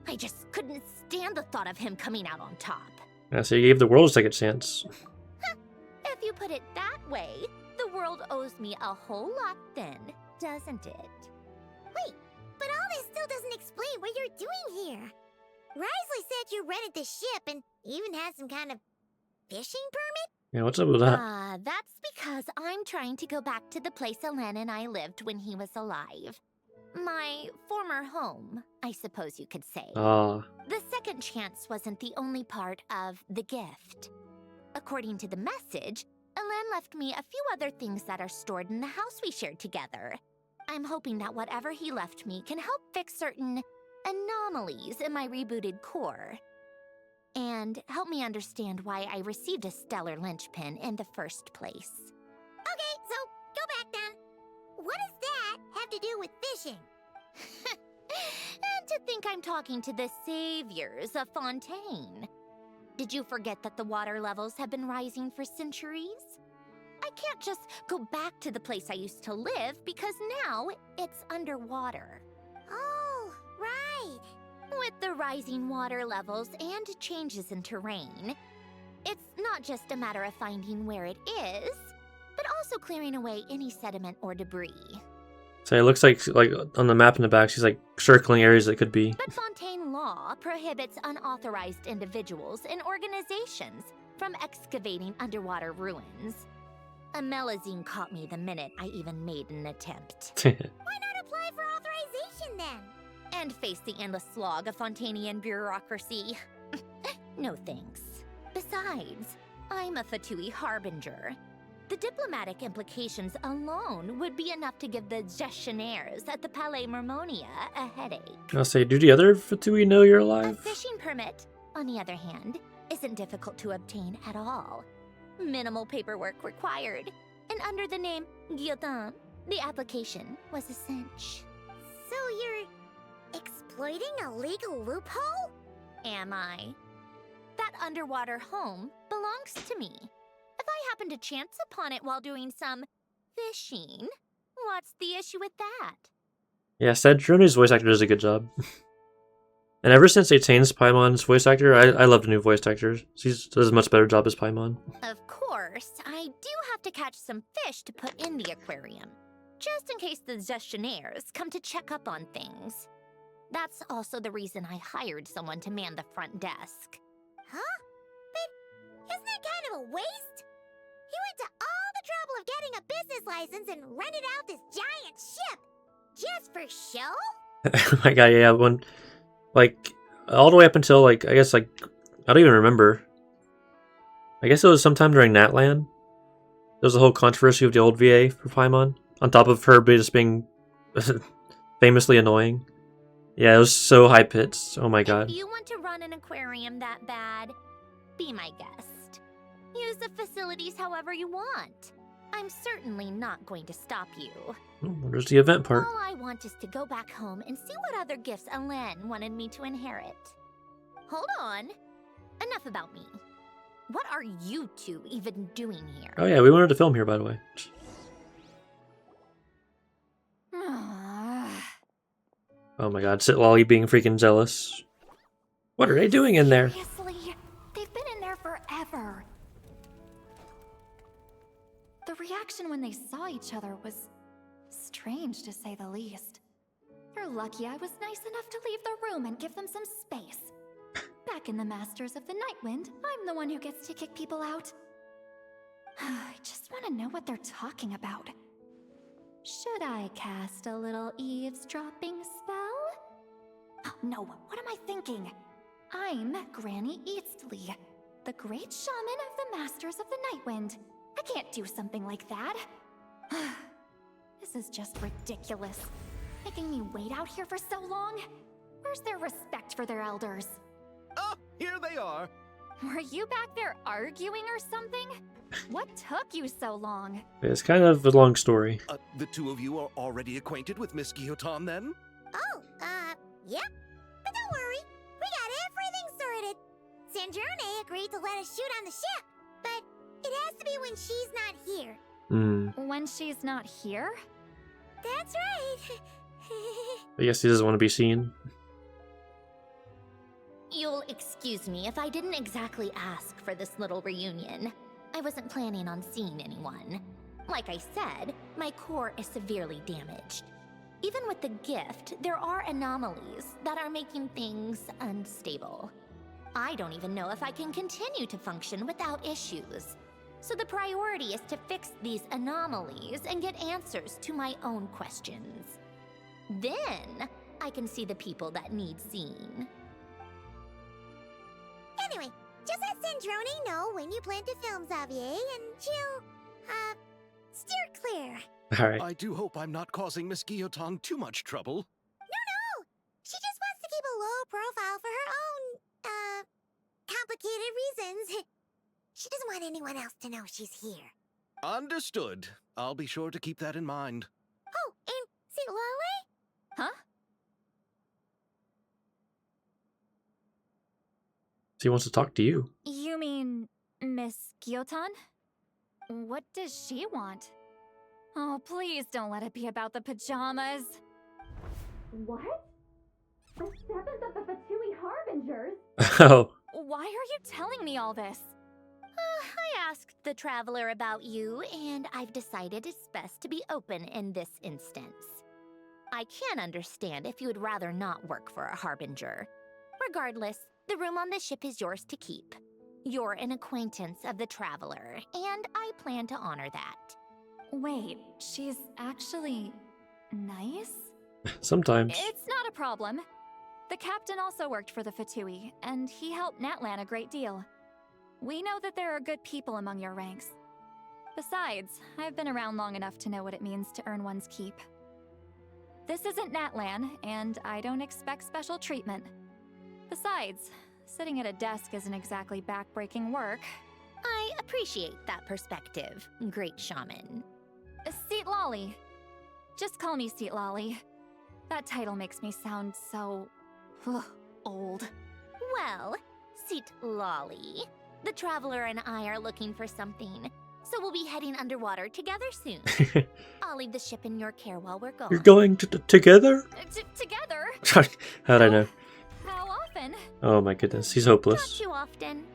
I just couldn't stand the thought of him coming out on top. Yeah, so you gave the world a second chance. If you put it that way, the world owes me a whole lot then, doesn't it? Wait, but all this still doesn't explain what you're doing here. Risley said you rented the ship and even had some kind of fishing permit? Yeah, what's up with that? That's because I'm trying to go back to the place Alen and I lived when he was alive. My former home, I suppose you could say. Ah. The second chance wasn't the only part of the gift. According to the message, Alain left me a few other things that are stored in the house we shared together. I'm hoping that whatever he left me can help fix certain anomalies in my rebooted core. And help me understand why I received a stellar linchpin in the first place. Okay, so go back then. What does that have to do with fishing? And to think I'm talking to the saviors of Fontaine. Did you forget that the water levels have been rising for centuries? I can't just go back to the place I used to live because now it's underwater. Oh, right. With the rising water levels and changes in terrain, it's not just a matter of finding where it is, but also clearing away any sediment or debris. So it looks like on the map in the back, she's like circling areas that could be. But Fontaine law prohibits unauthorized individuals and organizations from excavating underwater ruins. A Melazine caught me the minute I even made an attempt. Why not apply for authorization then? And face the endless slog of Fontainian bureaucracy. No thanks. Besides, I'm a Fatui harbinger. The diplomatic implications alone would be enough to give the gestionnaires at the Palais Mermonia a headache. I'll say, do the other Fatui know you're A alive? fishing permit, on the other hand, isn't difficult to obtain at all. Minimal paperwork required. And under the name Guillotin, the application was a cinch. So you're exploiting a legal loophole? Am I? That underwater home belongs to me. If I happen to chance upon it while doing some fishing, what's the issue with that? Yeah, Cedrone's voice actor does a good job. And ever since they changed Paimon's voice actor, I love the new voice actor. He does a much better job as Paimon. Of course, I do have to catch some fish to put in the aquarium, just in case the gestionnaires come to check up on things. That's also the reason I hired someone to man the front desk. Huh? But isn't that kind of a waste? He went to all the trouble of getting a business license and rented out this giant ship. Just for show? Oh my god, yeah, when, like, all the way up until, like, I guess, like, I don't even remember. I guess it was sometime during Natland. There was a whole controversy of the old VA for Paimon, on top of her just being famously annoying. Yeah, it was so high-pitched. Oh my god. If you want to run an aquarium that bad, be my guest. Use the facilities however you want. I'm certainly not going to stop you. Oh, there's the event part. All I want is to go back home and see what other gifts Alain wanted me to inherit. Hold on. Enough about me. What are you two even doing here? Oh yeah, we wanted to film here, by the way. Oh my god, Sitlolly being freaking jealous. What are they doing in there? Seriously, they've been in there forever. The reaction when they saw each other was strange, to say the least. You're lucky I was nice enough to leave the room and give them some space. Back in the Masters of the Nightwind, I'm the one who gets to kick people out. I just want to know what they're talking about. Should I cast a little eavesdropping spell? Oh, no, what am I thinking? I'm Granny Eastley, the great shaman of the Masters of the Nightwind. I can't do something like that. This is just ridiculous. Making me wait out here for so long? Where's their respect for their elders? Oh, here they are. Were you back there arguing or something? What took you so long? It's kind of a long story. The two of you are already acquainted with Miss Guillotin, then? Oh, yep. But don't worry, we got everything sorted. Sanjurne agreed to let us shoot on the ship, but it has to be when she's not here. When she's not here? That's right. I guess he doesn't want to be seen. You'll excuse me if I didn't exactly ask for this little reunion. I wasn't planning on seeing anyone. Like I said, my core is severely damaged. Even with the gift, there are anomalies that are making things unstable. I don't even know if I can continue to function without issues. So the priority is to fix these anomalies and get answers to my own questions. Then, I can see the people that need seeing. Sandrone know when you plan to film Xavier, and she'll, steer clear. Alright. I do hope I'm not causing Miss Guillotin too much trouble. No! She just wants to keep a low profile for her own, complicated reasons. She doesn't want anyone else to know she's here. Understood. I'll be sure to keep that in mind. Oh, and see Lale? Huh? She wants to talk to you. You mean Miss Guillotin? What does she want? Oh, please don't let it be about the pajamas. What? The 7th of the Fatui Harbingers? Oh. Why are you telling me all this? I asked the Traveler about you, and I've decided it's best to be open in this instance. I can understand if you would rather not work for a Harbinger. Regardless, the room on the ship is yours to keep. You're an acquaintance of the Traveler, and I plan to honor that. Wait, she's actually nice? Sometimes. It's not a problem. The captain also worked for the Fatui, and he helped Natlan a great deal. We know that there are good people among your ranks. Besides, I've been around long enough to know what it means to earn one's keep. This isn't Natlan, and I don't expect special treatment. Besides, sitting at a desk isn't exactly backbreaking work. I appreciate that perspective, great shaman. Seat Lolly. Just call me Seat Lolly. That title makes me sound so... old. Well, Seat Lolly, the Traveler and I are looking for something, so we'll be heading underwater together soon. I'll leave the ship in your care while we're gone. You're going together? Together? How'd I know? How often? Oh my goodness, he's Not hopeless. too often.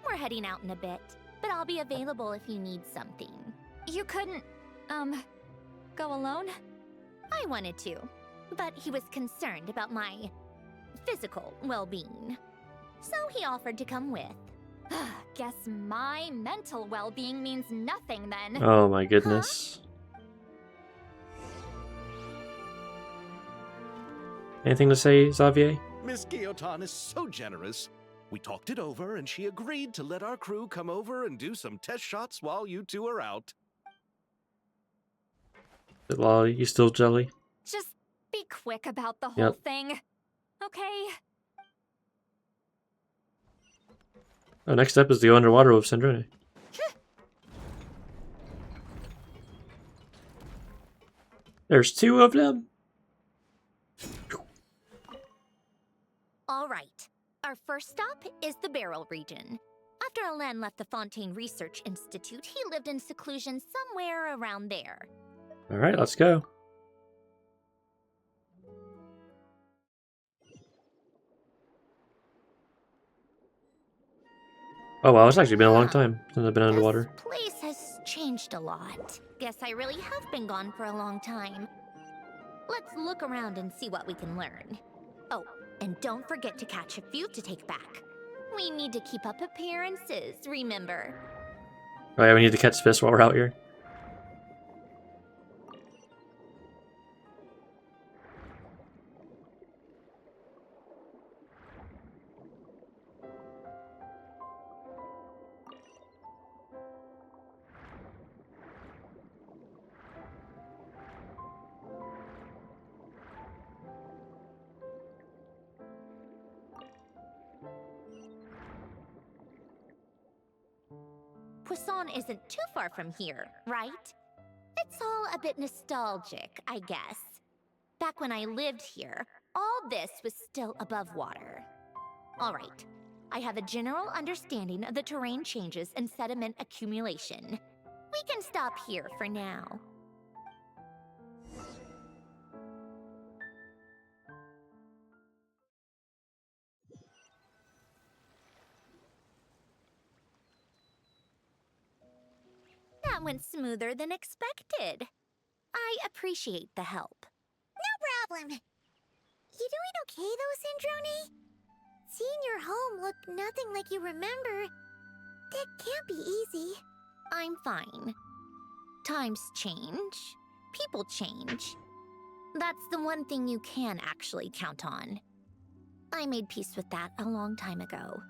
We're heading out in a bit, but I'll be available if you need something. You couldn't, go alone? I wanted to, but he was concerned about my physical well-being. So he offered to come with. Guess my mental well-being means nothing then. Oh my goodness. Anything to say, Xavier? Miss Guillotin is so generous. We talked it over, and she agreed to let our crew come over and do some test shots while you two are out. Lolly, you still jelly? Just be quick about the whole Yep. thing. Okay? Oh, next up is the underwater of Sandrone. There's 2 of them? All right. Our first stop is the Barrel region. After Alain left the Fontaine Research Institute, he lived in seclusion somewhere around there. Alright, let's go. Oh wow, it's actually been a long time since I've been underwater. This place has changed a lot. Guess I really have been gone for a long time. Let's look around and see what we can learn. Oh, and don't forget to catch a few to take back. We need to keep up appearances, remember? Oh yeah, we need to catch fish while we're out here. Poisson isn't too far from here, right? It's all a bit nostalgic, I guess. Back when I lived here, all this was still above water. All right, I have a general understanding of the terrain changes and sediment accumulation. We can stop here for now. That went smoother than expected. I appreciate the help. No problem. You doing okay though, Sandrone? Seeing your home look nothing like you remember, that can't be easy. I'm fine. Times change. People change. That's the one thing you can actually count on. I made peace with that a long time ago.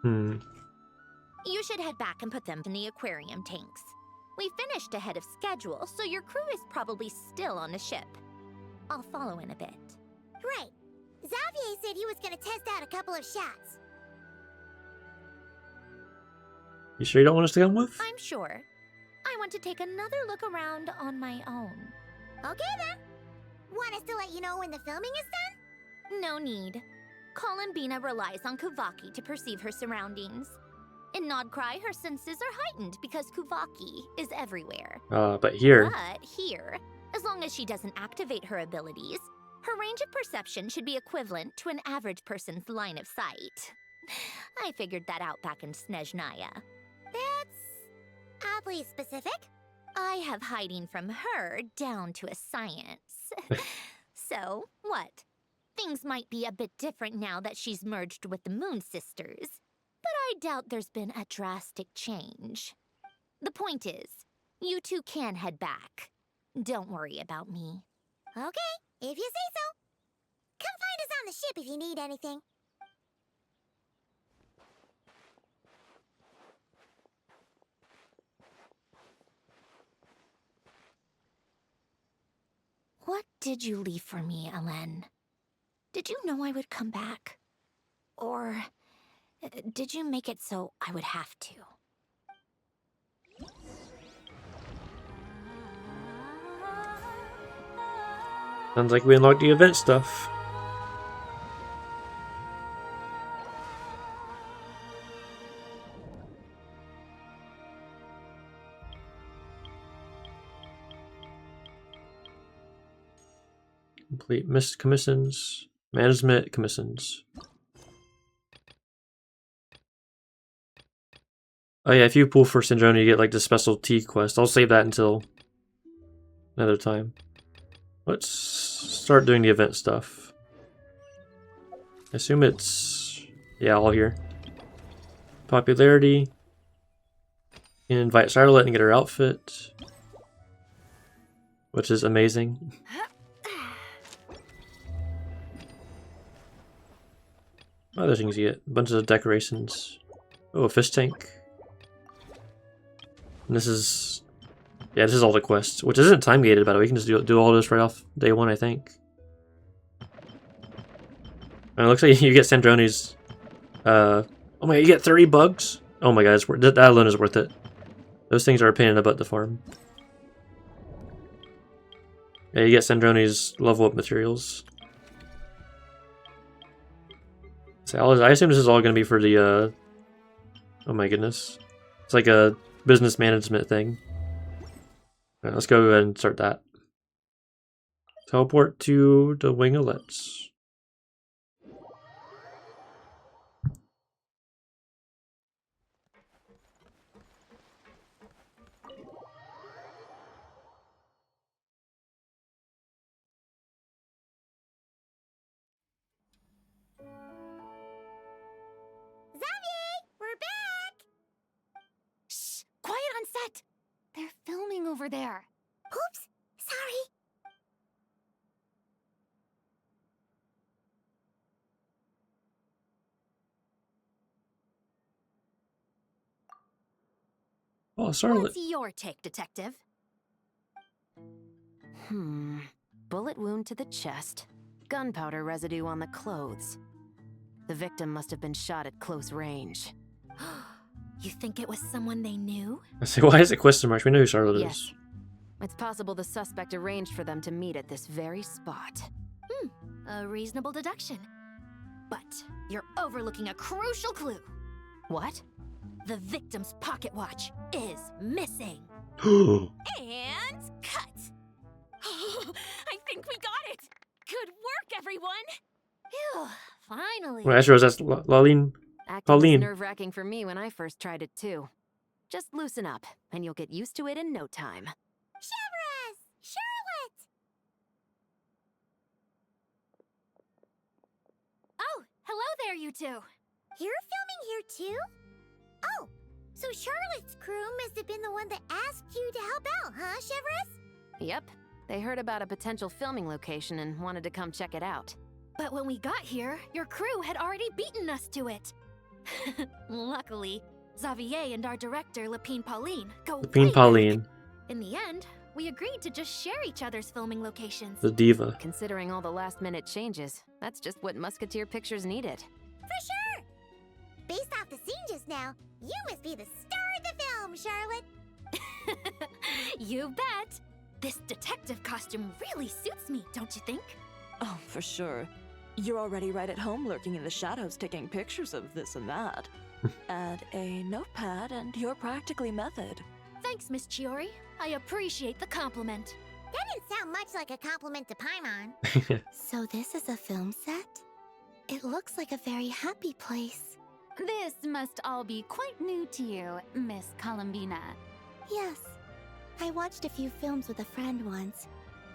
You should head back and put them in the aquarium tanks. We finished ahead of schedule, so your crew is probably still on the ship. I'll follow in a bit. Right. Xavier said he was gonna test out a couple of shots. You sure you don't want us to come with? I'm sure. I want to take another look around on my own. Okay then. Want us to let you know when the filming is done? No need. Columbina relies on Kuvaki to perceive her surroundings. In Nodcry, her senses are heightened because Kuvaki is everywhere. But here... But here, as long as she doesn't activate her abilities, her range of perception should be equivalent to an average person's line of sight. I figured that out back in Snezhnaya. That's oddly specific. I have hiding from her down to a science. So, what? Things might be a bit different now that she's merged with the Moon Sisters, but I doubt there's been a drastic change. The point is, you two can head back. Don't worry about me. Okay, if you say so. Come find us on the ship if you need anything. What did you leave for me, Alen? Did you know I would come back? Or did you make it so I would have to? Sounds like we unlocked the event stuff. Complete commissions. Management commissions. Oh yeah, if you pull for Syndrome, you get like the specialty quest. I'll save that until another time. Let's start doing the event stuff. I assume it's... yeah, all here. Popularity. Invite Charlotte and get her outfit. Which is amazing. Other things you get. A bunch of decorations. Oh, a fish tank. And this is... yeah, this is all the quests, which isn't time gated, by the way. We can just do all this right off day one, I think. And it looks like you get Sandroni's. Oh my god, you get 30 bugs? Oh my god, that alone is worth it. Those things are a pain in the butt to farm. Yeah, you get Sandroni's level up materials. So I assume this is all going to be for the. Oh my goodness, it's like a business management thing. Alright, let's go ahead and start that. Teleport to the winglets. Xavier, we're back! Shh! Quiet on set! They're filming over there. Oops, sorry. Oh, Charlotte. What's your take, Detective? Bullet wound to the chest. Gunpowder residue on the clothes. The victim must have been shot at close range. You think it was someone they knew? I say, why is it question mark? We know who Charlotte Yes. is. It's possible the suspect arranged for them to meet at this very spot. A reasonable deduction. But you're overlooking a crucial clue. What? The victim's pocket watch is missing. Oh, And cut. I think we got it. Good work, everyone. Phew, finally. well, Astros, that's Laline. Acting Pauline. was nerve-wracking for me when I first tried it too. Just loosen up, and you'll get used to it in no time. Chevres! Charlotte! Oh, hello there, you two. You're filming here too? Oh, so Charlotte's crew must have been the one that asked you to help out, huh, Chevres? Yep. They heard about a potential filming location and wanted to come check it out. But when we got here, your crew had already beaten us to it. Luckily, Xavier and our director, Lapine Pauline, go Lapine way Pauline, back. In the end, we agreed to just share each other's filming locations. the diva. Considering all the last-minute changes, that's just what Musketeer Pictures needed. For sure! Based off the scene just now, you must be the star of the film, Charlotte! You bet! This detective costume really suits me, don't you think? Oh, for sure. You're already right at home lurking in the shadows taking pictures of this and that. Add a notepad and you're practically method. Thanks, Miss Chiori. I appreciate the compliment. That didn't sound much like a compliment to Paimon. So this is a film set? It looks like a very happy place. This must all be quite new to you, Miss Columbina. Yes. I watched a few films with a friend once,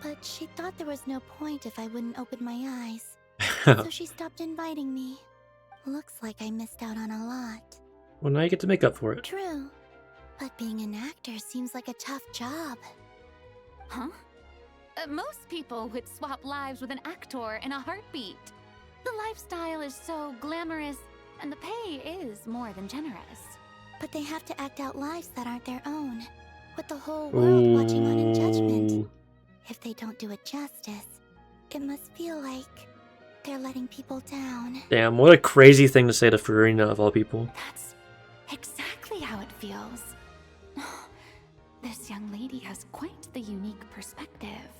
but she thought there was no point if I wouldn't open my eyes. So she stopped inviting me. Looks like I missed out on a lot. Well, now you get to make up for it. True. But being an actor seems like a tough job. Huh? Most people would swap lives with an actor in a heartbeat. The lifestyle is so glamorous, and the pay is more than generous. But they have to act out lives that aren't their own, with the whole world watching on in judgment. Ooh. If they don't do it justice, it must feel like they're letting people down. Damn, what a crazy thing to say to Farina of all people. That's exactly how it feels. This young lady has quite the unique perspective.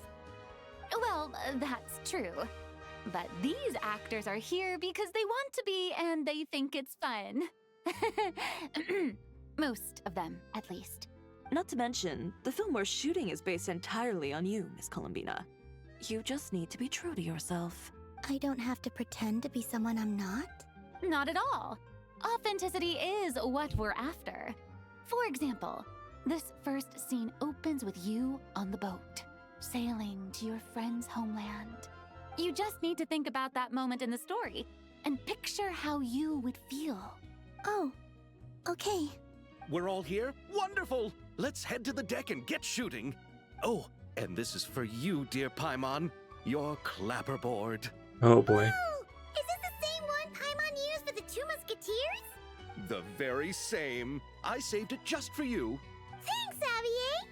Well, that's true. But these actors are here because they want to be and they think it's fun. Most of them, at least. Not to mention, the film we're shooting is based entirely on you, Miss Columbina. You just need to be true to yourself. I don't have to pretend to be someone I'm not? Not at all. Authenticity is what we're after. For example, this first scene opens with you on the boat, sailing to your friend's homeland. You just need to think about that moment in the story and picture how you would feel. Oh, okay. We're all here? Wonderful! Let's head to the deck and get shooting. Oh, and this is for you, dear Paimon. Your clapperboard. Oh boy. Oh, is this the same one Paimon used for the Two Musketeers? The very same. I saved it just for you. Thanks, Xavier!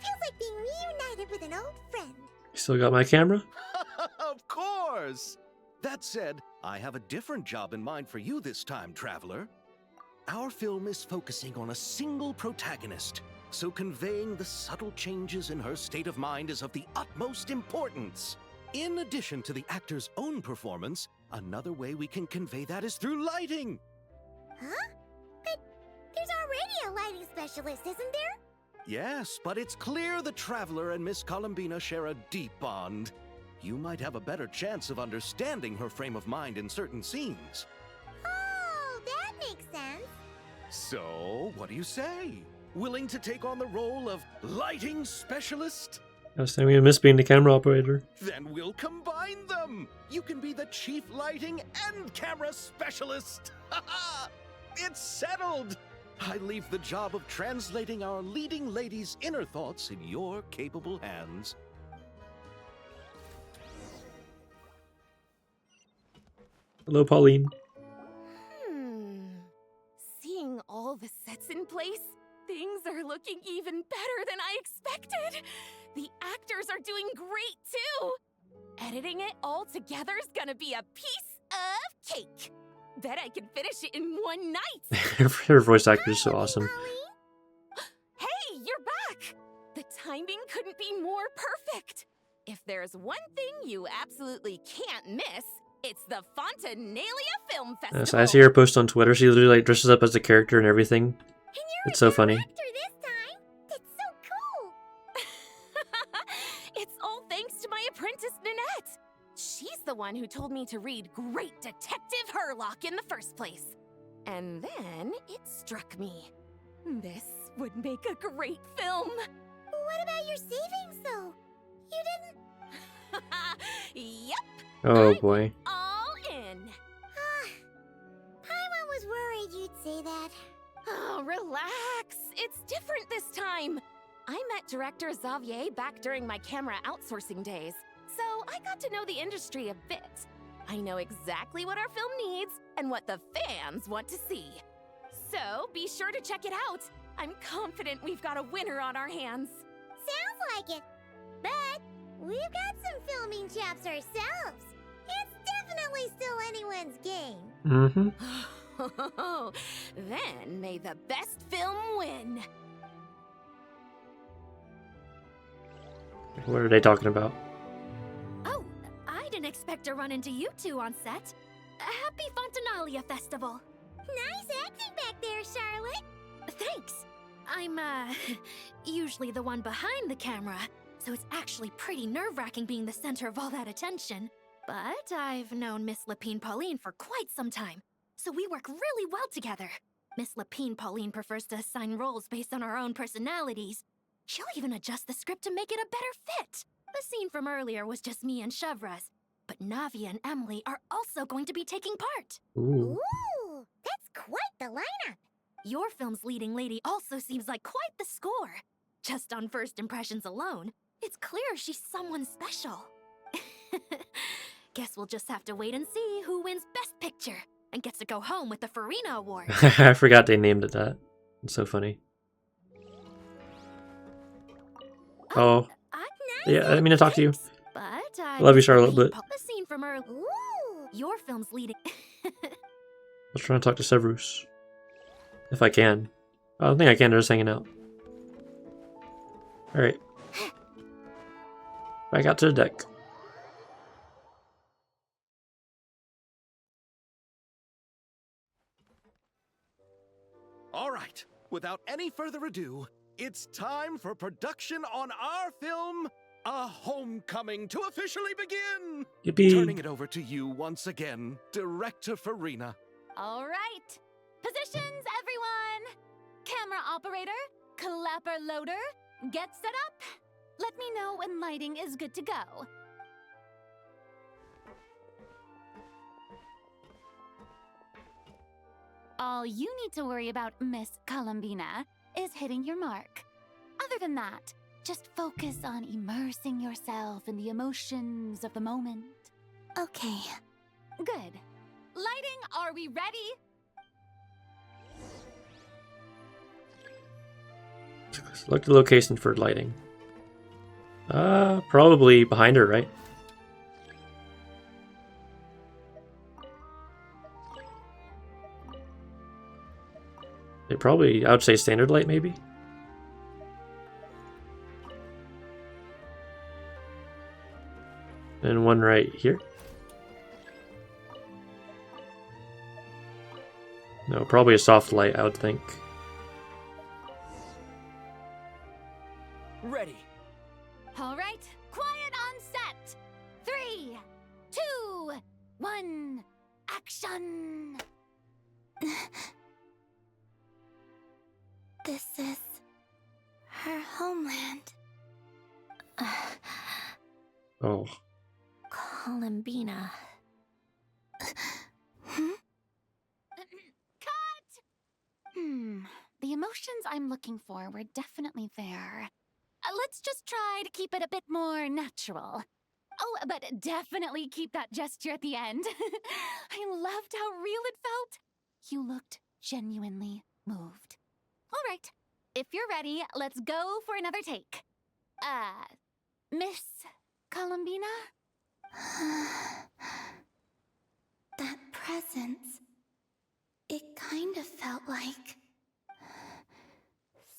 Feels like being reunited with an old friend. Still got my camera? Of course! That said, I have a different job in mind for you this time, traveler. Our film is focusing on a single protagonist, so conveying the subtle changes in her state of mind is of the utmost importance. In addition to the actor's own performance, another way we can convey that is through lighting. Huh? But there's already a lighting specialist, isn't there? Yes, but it's clear the traveler and Miss Columbina share a deep bond. You might have a better chance of understanding her frame of mind in certain scenes. Oh, that makes sense. So, what do you say? Willing to take on the role of lighting specialist? I was saying we miss being the camera operator. Then we'll combine them! You can be the chief lighting and camera specialist! It's settled! I leave the job of translating our leading lady's inner thoughts in your capable hands. Hello, Pauline. Seeing all the sets in place, things are looking even better than I expected. The actors are doing great too. Editing it all together is gonna be a piece of cake. Bet I can finish it in one night. Her voice actor is so awesome. Hey, you're back! The timing couldn't be more perfect. If there's one thing you absolutely can't miss, it's the Fontanalia Film Festival. So I see her post on Twitter. She literally like dresses up as the character and everything. And you're It's so funny. Actor this time. That's so cool. It's all thanks to my apprentice, Nanette. She's the one who told me to read Great Detective Herlock in the first place. And then it struck me. This would make a great film. What about your savings, though? You didn't... Yep. Oh boy. All in. Paimon was worried you'd say that. Oh, relax. It's different this time. I met director Xavier back during my camera outsourcing days, so I got to know the industry a bit. I know exactly what our film needs and what the fans fans want to see. So be sure to check it out. I'm confident we've got a winner on our hands. Sounds like it. But we've got some filming chops ourselves. It's definitely still anyone's game. Mm-hmm. Then may the best film win. What are they talking about? Oh, I didn't expect to run into you two on set. Happy Fontanalia Festival. Nice acting back there, Charlotte. Thanks. I'm, usually the one behind the camera, so it's actually pretty nerve-wracking being the center of all that attention. But I've known Miss Lapine Pauline for quite some time, so we work really well together. Miss Lapine Pauline prefers to assign roles based on our own personalities. She'll even adjust the script to make it a better fit. The scene from earlier was just me and Chevraz, but Navia and Emily are also going to be taking part. Ooh. Ooh, that's quite the lineup. Your film's leading lady also seems like quite the score. Just on first impressions alone, it's clear she's someone special. Guess we'll just have to wait and see who wins Best Picture and gets to go home with the Farina Award. I forgot they named it that. It's so funny. Oh. Yeah, I didn't mean to talk to you. But I love you, Charlotte, but the scene from earlier. Ooh. Your film's leading. I was trying to talk to Severus. If I can. I don't think I can, they're just hanging out. Alright. Back out to the deck. All right, without any further ado, it's time for production on our film, A Homecoming, to officially begin. Yippee. Turning it over to you once again, Director Farina. All right. Positions, everyone. Camera operator, clapper loader, get set up. Let me know when lighting is good to go. All you need to worry about, Miss Columbina, is hitting your mark. Other than that, just focus on immersing yourself in the emotions of the moment. Okay. Good. Lighting, are we ready? Select the location for lighting. Probably behind her, right? They probably, I would say standard light, maybe? And one right here? No, probably a soft light, I would think. Ready. All right, quiet on set. 3, 2, 1, action. This is her homeland. Oh. Columbina. Cut! The emotions I'm looking for were definitely there. Let's just try to keep it a bit more natural. Oh, but definitely keep that gesture at the end. I loved how real it felt. You looked genuinely moved. All right, if you're ready, let's go for another take. Miss Columbina? That presence. It kind of felt like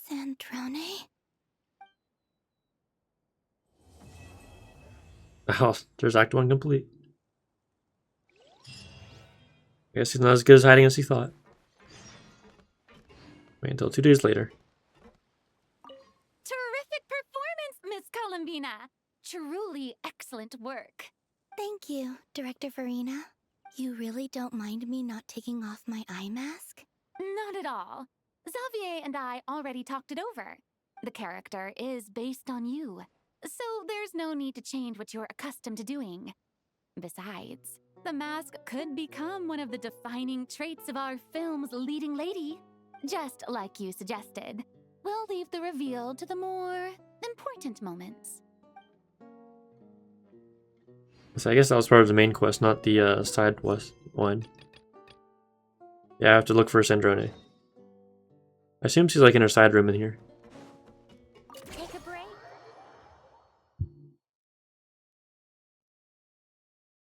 Sandrone. Oh, there's Act 1 complete. I guess he's not as good as hiding as he thought. Wait until 2 days later. Terrific performance, Miss Columbina. Truly excellent work. Thank you, Director Farina. You really don't mind me not taking off my eye mask? Not at all. Xavier and I already talked it over. The character is based on you, so there's no need to change what you're accustomed to doing. Besides, the mask could become one of the defining traits of our film's leading lady. Just like you suggested, we'll leave the reveal to the more important moments. So I guess that was part of the main quest, not the side quest one. Yeah, I have to look for Sandrone. I assume she's like in her side room in here. Take a break.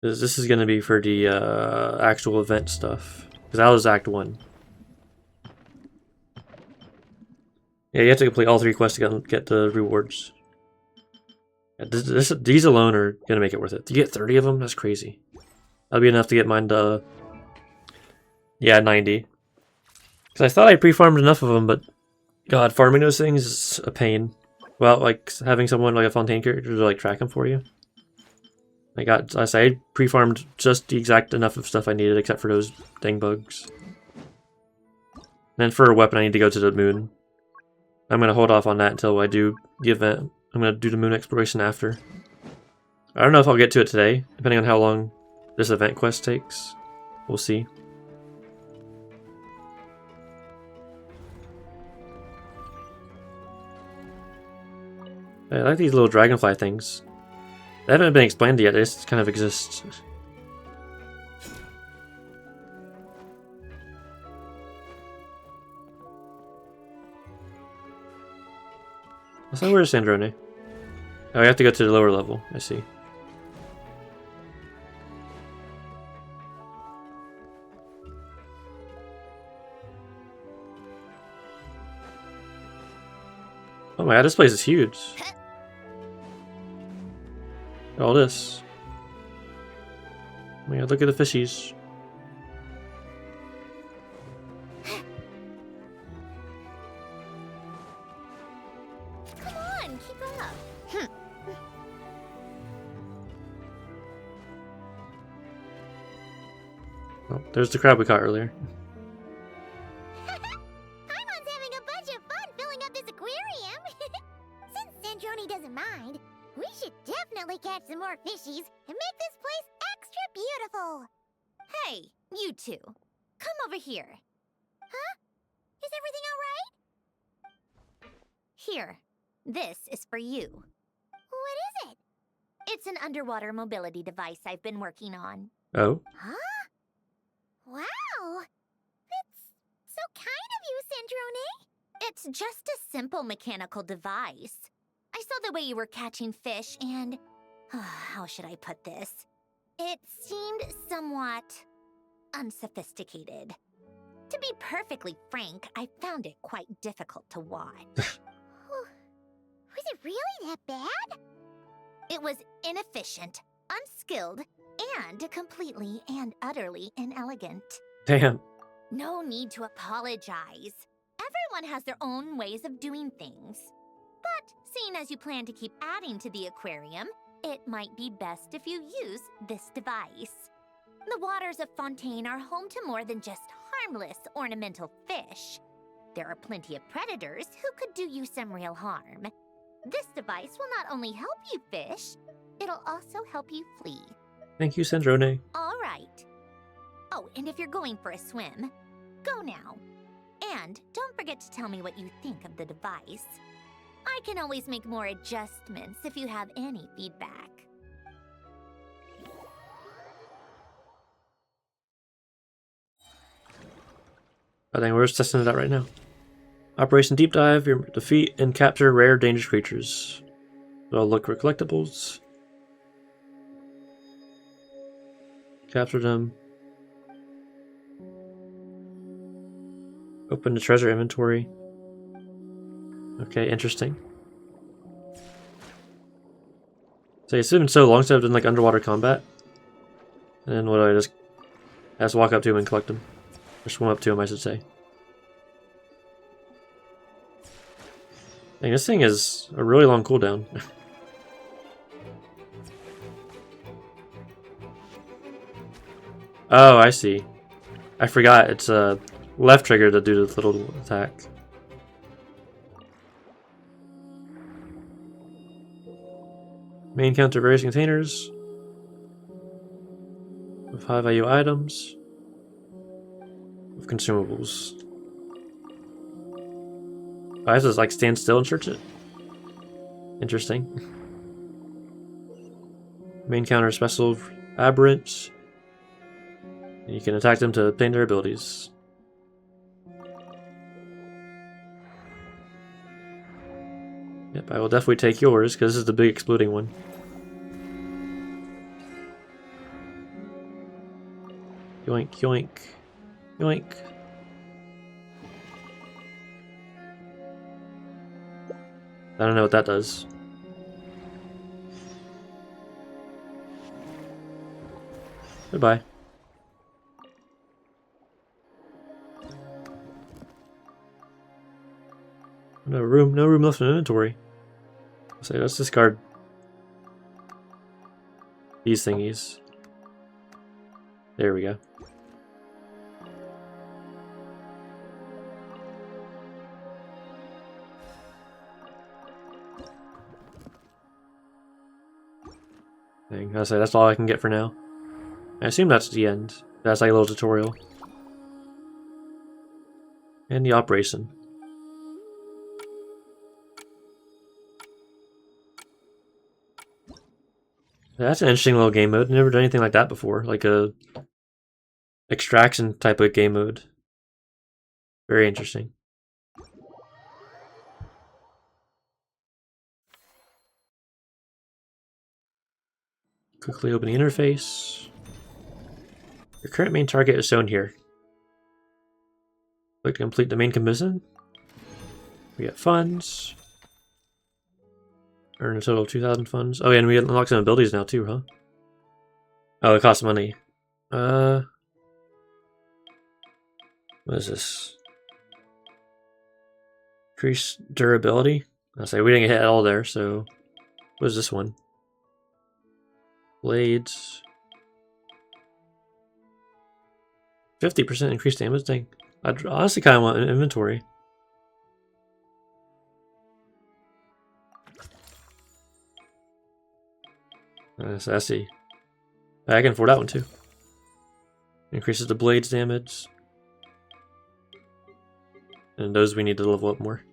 This is gonna be for the actual event stuff. Because that was Act 1. Yeah, you have to complete all 3 quests to get the rewards. Yeah, these alone are gonna make it worth it. You get 30 of them? That's crazy. That'll be enough to get mine to... yeah, 90. Because I thought I pre-farmed enough of them, but... God, farming those things is a pain. Well, like, having someone like a Fontaine character to like track them for you. I pre-farmed just the exact enough of stuff I needed, except for those dang bugs. Then for a weapon, I need to go to the moon. I'm going to hold off on that until I do the event. I'm going to do the moon exploration after. I don't know if I'll get to it today, depending on how long this event quest takes. We'll see. I like these little dragonfly things. They haven't been explained yet, they just kind of exist. So where's Sandrone? Oh, I have to go to the lower level, I see. Oh my god, this place is huge. All this. Oh my god, look at the fishies. Come on, keep up. Oh, there's the crab we caught earlier. Paimon's having a bunch of fun filling up this aquarium. Since Sandrone doesn't mind, we should definitely catch some more fishies and make this place extra beautiful. Hey, you two. Come over here. Huh? Is everything all right? Here. This is for you. What is it? It's an underwater mobility device I've been working on. Oh? Huh? Wow! That's so kind of you, Sandrone. It's just a simple mechanical device. I saw the way you were catching fish and... how should I put this? It seemed somewhat... unsophisticated. To be perfectly frank, I found it quite difficult to watch. Was it really that bad? It was inefficient, unskilled, and completely and utterly inelegant. Damn. No need to apologize. Everyone has their own ways of doing things. But seeing as you plan to keep adding to the aquarium, it might be best if you use this device. The waters of Fontaine are home to more than just harmless ornamental fish. There are plenty of predators who could do you some real harm. This device will not only help you fish, it'll also help you flee. Thank you, Sandrone. All right. Oh, and if you're going for a swim, go now. And don't forget to tell me what you think of the device. I can always make more adjustments if you have any feedback. I think we're just testing it out right now. Operation Deep Dive, you defeat and capture rare dangerous creatures. So I'll look for collectibles. Capture them. Open the treasure inventory. Okay, interesting. So it's been so long since I've done like underwater combat. And then what do I just have to walk up to him and collect them? Or swim up to him, I should say. Dang, this thing is a really long cooldown. Oh, I see. I forgot, it's a left trigger to do the little attack. Main counter various containers with high value items with consumables. I have to like stand still and search it. Interesting. Main counter special aberrants. You can attack them to obtain their abilities. Yep, I will definitely take yours, because this is the big exploding one. Yoink, yoink, yoink. I don't know what that does. Goodbye. No room left in inventory. So let's discard these thingies. There we go. Dang, I say that's all I can get for now. I assume that's the end. That's like a little tutorial. And the operation. That's an interesting little game mode. Never done anything like that before. Like a extraction type of game mode. Very interesting. Quickly open the interface. Your current main target is shown here. Click to complete the main commission. We get funds. Earn a total of 2,000 funds. Oh yeah, and we unlock some abilities now too, huh? Oh, it costs money. What is this? Increase durability? I'll say we didn't hit all there, so what is this one? Blades. 50% increased damage thing. I honestly kind of want an inventory. So I see. I can afford that one too. Increases the blades damage. And those we need to level up more.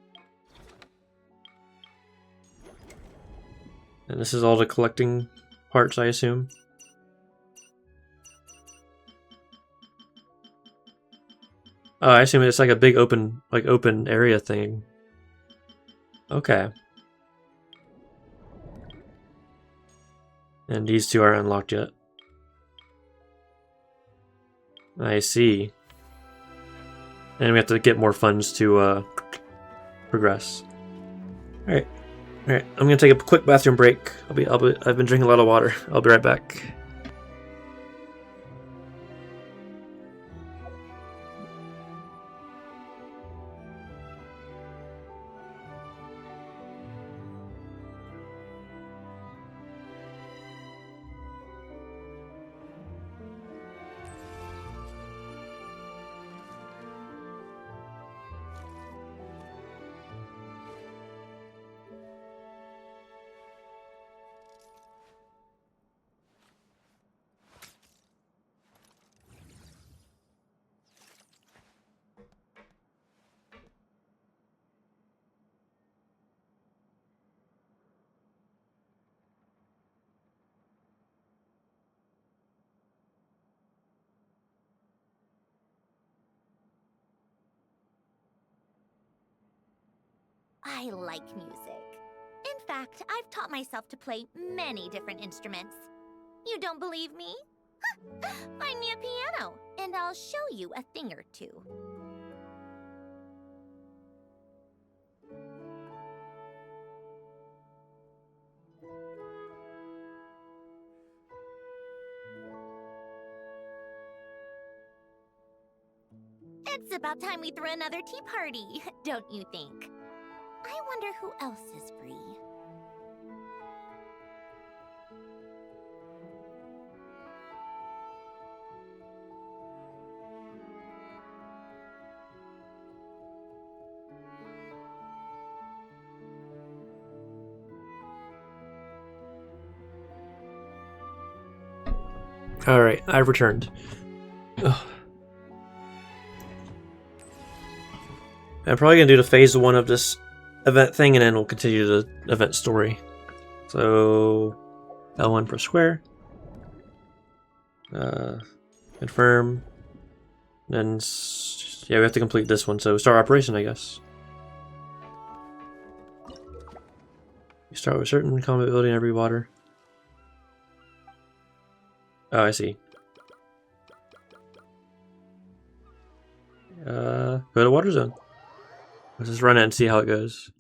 And this is all the collecting parts, I assume. Oh, I assume it's like a big open area thing. Okay. And these two aren't unlocked yet. I see. And we have to get more funds to progress. All right. I'm gonna take a quick bathroom break. I've been drinking a lot of water. I'll be right back. I like music. In fact, I've taught myself to play many different instruments. You don't believe me? Find me a piano, and I'll show you a thing or two. It's about time we threw another tea party, don't you think? I wonder who else is free. Alright, I've returned. Ugh. I'm probably gonna do the phase 1 of this event thing, and then we'll continue the event story. So, L1 per square. Confirm. Then, yeah, we have to complete this one, so start operation, I guess. Start with certain combat ability in every water. Oh, I see. Go to water zone. Let's just run it and see how it goes.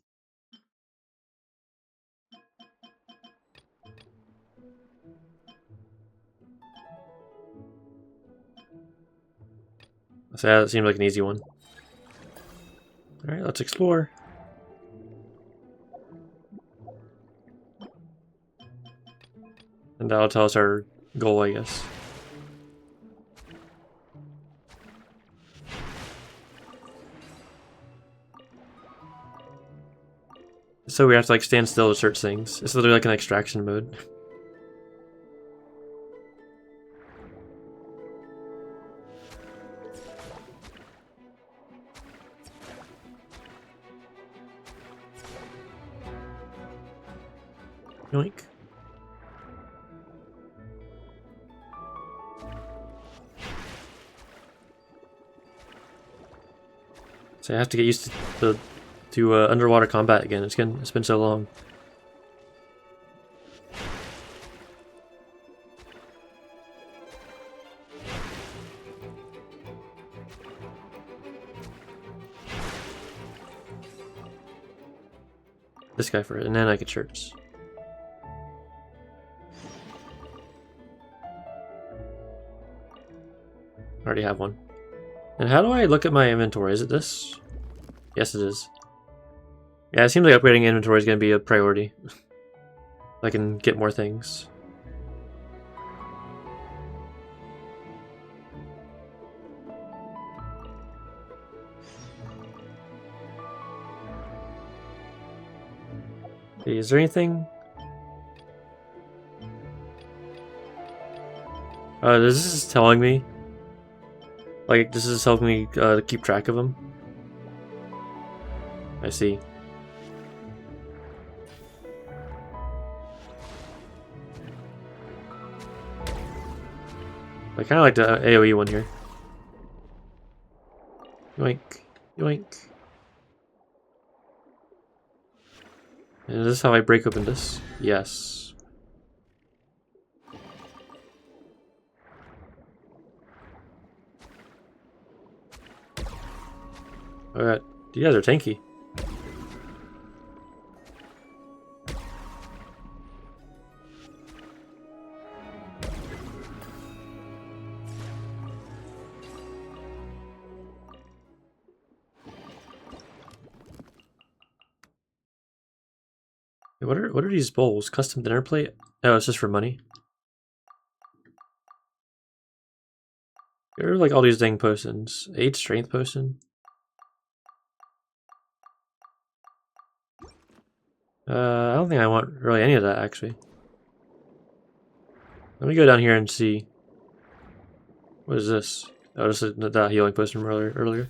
So yeah, that seemed like an easy one. Alright, let's explore. And that'll tell us our goal, I guess. So we have to like stand still to search things. It's literally like an extraction mode. Yoink. So I have to get used to underwater combat again. It's been so long. This guy for it, and then I get shirts. I already have one. And how do I look at my inventory? Is it this? Yes, it is. Yeah, it seems like upgrading inventory is going to be a priority. I can get more things. Okay, is there anything? This is telling me. Like, this is helping me keep track of them. I see. I kind of like the AoE one here. Yoink. Yoink. And is this how I break open this? Yes. Alright. You guys are tanky. What are these bowls? Custom dinner plate? Oh, it's just for money. There are like all these dang potions. 8 strength potion. I don't think I want really any of that actually. Let me go down here and see. What is this? Oh, this is that healing potion from earlier.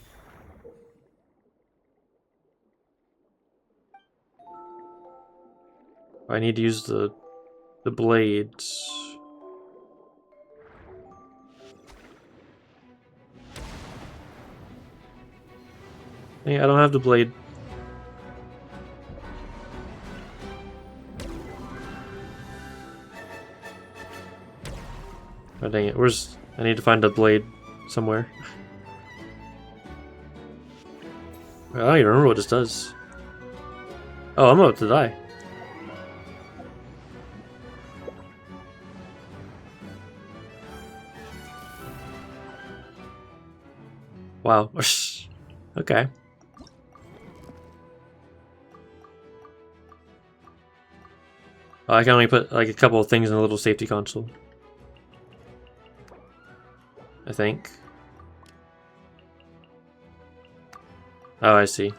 I need to use the blades. Hey, I don't have the blade. Oh dang it, I need to find a blade somewhere. I don't even remember what this does. Oh, I'm about to die. Wow. Okay. Oh, I can only put like a couple of things in a little safety console. I think. Oh, I see.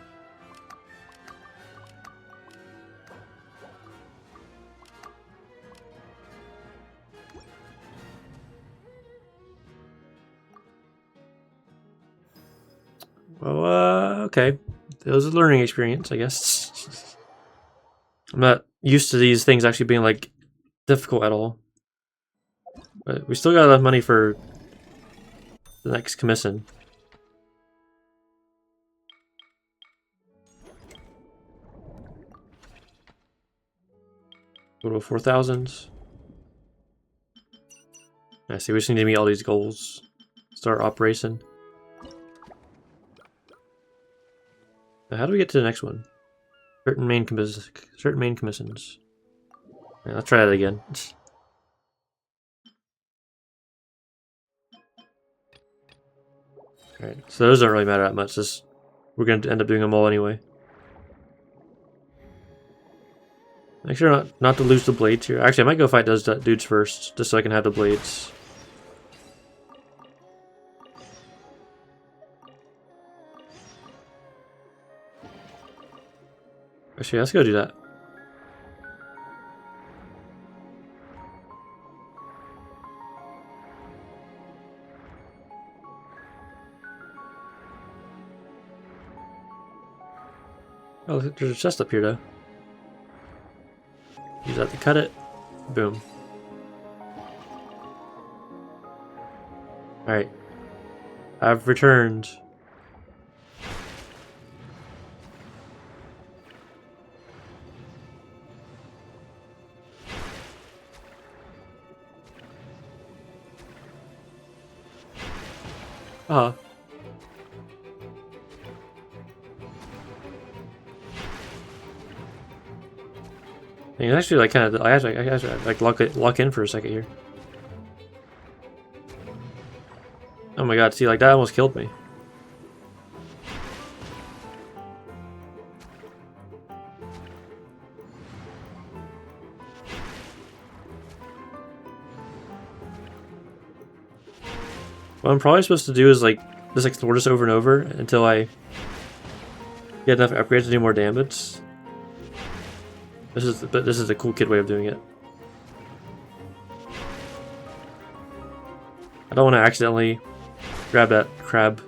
Well, okay. It was a learning experience, I guess. I'm not used to these things actually being, like, difficult at all. But we still got enough money for the next commission. Total of 4,000. I see, we just need to meet all these goals. Start operation. Now, how do we get to the next one? Certain main commissions. Yeah, let's try that again. Alright, so those don't really matter that much. We're going to end up doing them all anyway. Make sure not to lose the blades here. Actually, I might go fight those dudes first, just so I can have the blades. Actually, let's go do that. Oh, there's a chest up here, though. Use that to cut it. Boom. Alright. I've returned. Uh-huh. I can actually like kind of I have to like lock in for a second here. Oh my god, see, like that almost killed me. What I'm probably supposed to do is like just explore this over and over until I get enough upgrades to do more damage. This is the cool kid way of doing it. I don't want to accidentally grab that crab.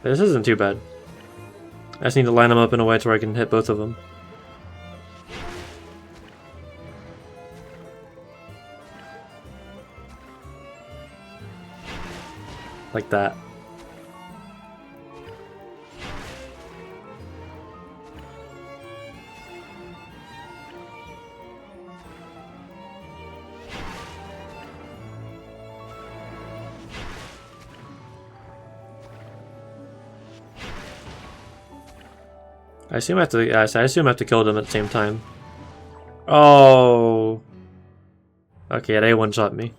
This isn't too bad. I just need to line them up in a way to where I can hit both of them. Like that. I assume I have to. I assume I have to kill them at the same time. Oh. Okay, they one-shot me.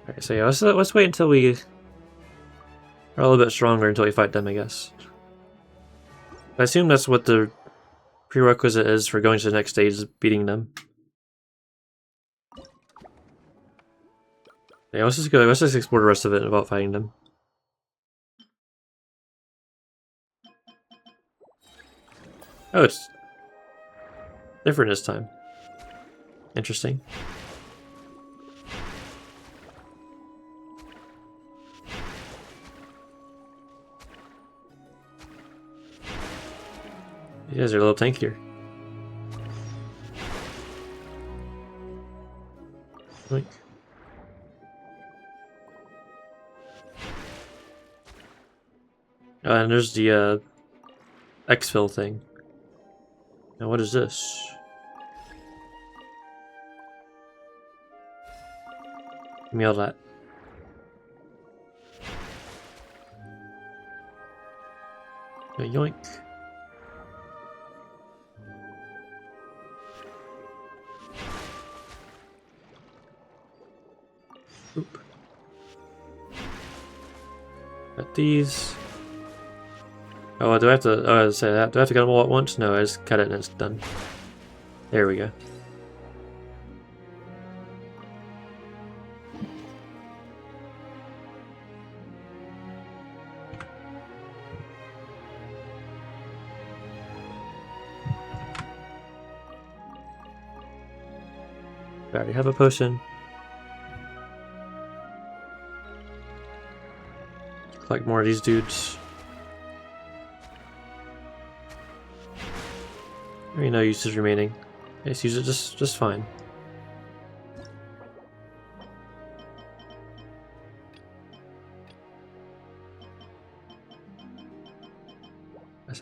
Alright, so yeah, let's wait until we are a little bit stronger until we fight them, I guess. I assume that's what the prerequisite is for going to the next stage, is beating them. Yeah, let's just explore the rest of it without fighting them. Oh, it's different this time. Interesting. You guys are a little tankier. Like. And there's the exfil thing. Now what is this? Give me all that. Yoink. Oop. Got these. Oh, do I have to? Oh, I was say that. Do I have to get them all at once? No, I just cut it and it's done. There we go. I already have a potion. Collect more of these dudes. There ain't no usage remaining. Just use it just fine.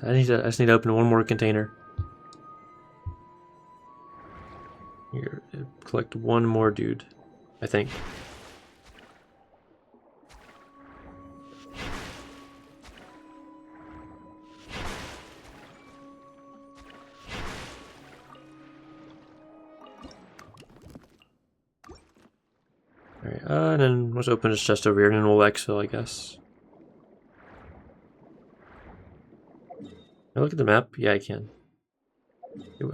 I just need to open one more container. Here, collect one more dude, I think. Alright, and then let's open this chest over here and then we'll exfil, I guess. Can I look at the map? Yeah, I can.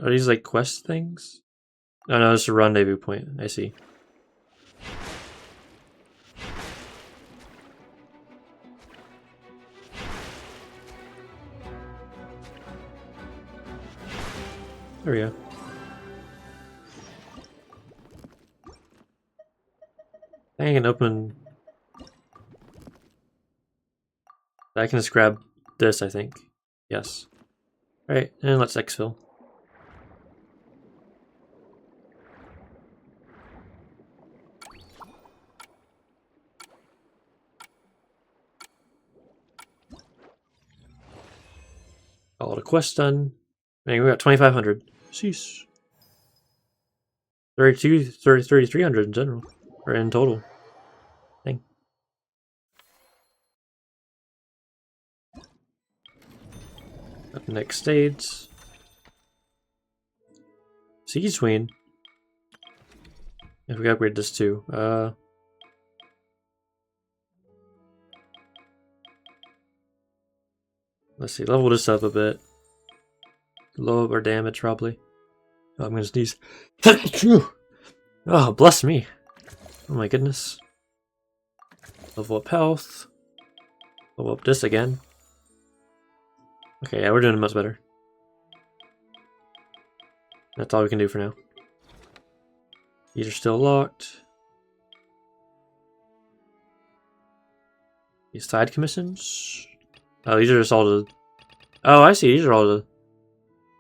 Are these like quest things? Oh no, it's a rendezvous point. I see. There we go. I can open... I can just grab this, I think. Yes. Alright, and let's exfil. All the quests done. I we got 2,500. Sheesh. 3,300 in general. Or in total. Dang. Up next stage. Siege Queen. If we upgrade this too. Let's see, level this up a bit. Lower our damage probably. Oh, I'm gonna sneeze. Oh, bless me. Oh my goodness. Level up health. Level up this again. Okay, yeah, we're doing much better. That's all we can do for now. These are still locked. These side commissions? Oh, these are just all the... Oh, I see. These are all the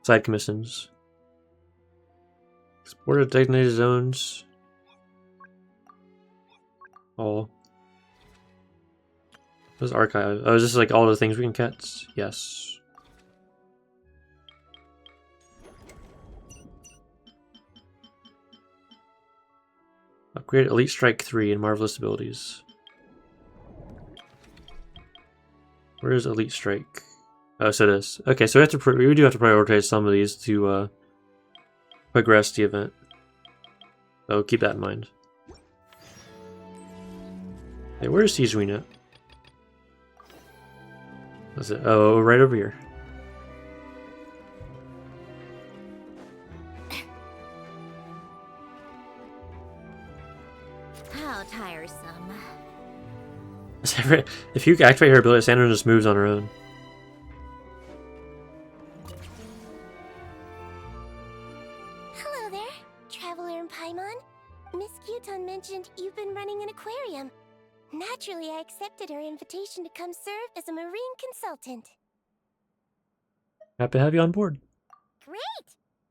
side commissions. Explore the designated zones. All. What's archive? Oh, is this like all the things we can catch? Yes. Upgrade Elite Strike 3 and Marvelous Abilities. Where is Elite Strike? Oh, so it is. Okay, so we do have to prioritize some of these to progress the event. So keep that in mind. Hey, where's Siege Queen at? That's it. Oh, right over here. How tiresome. If you activate her ability, Sandra just moves on her own. Hello there, Traveler in Paimon. Miss Kyuton mentioned you've been running an aquarium. Naturally, I accepted her invitation to come serve as a marine consultant. Happy to have you on board. Great!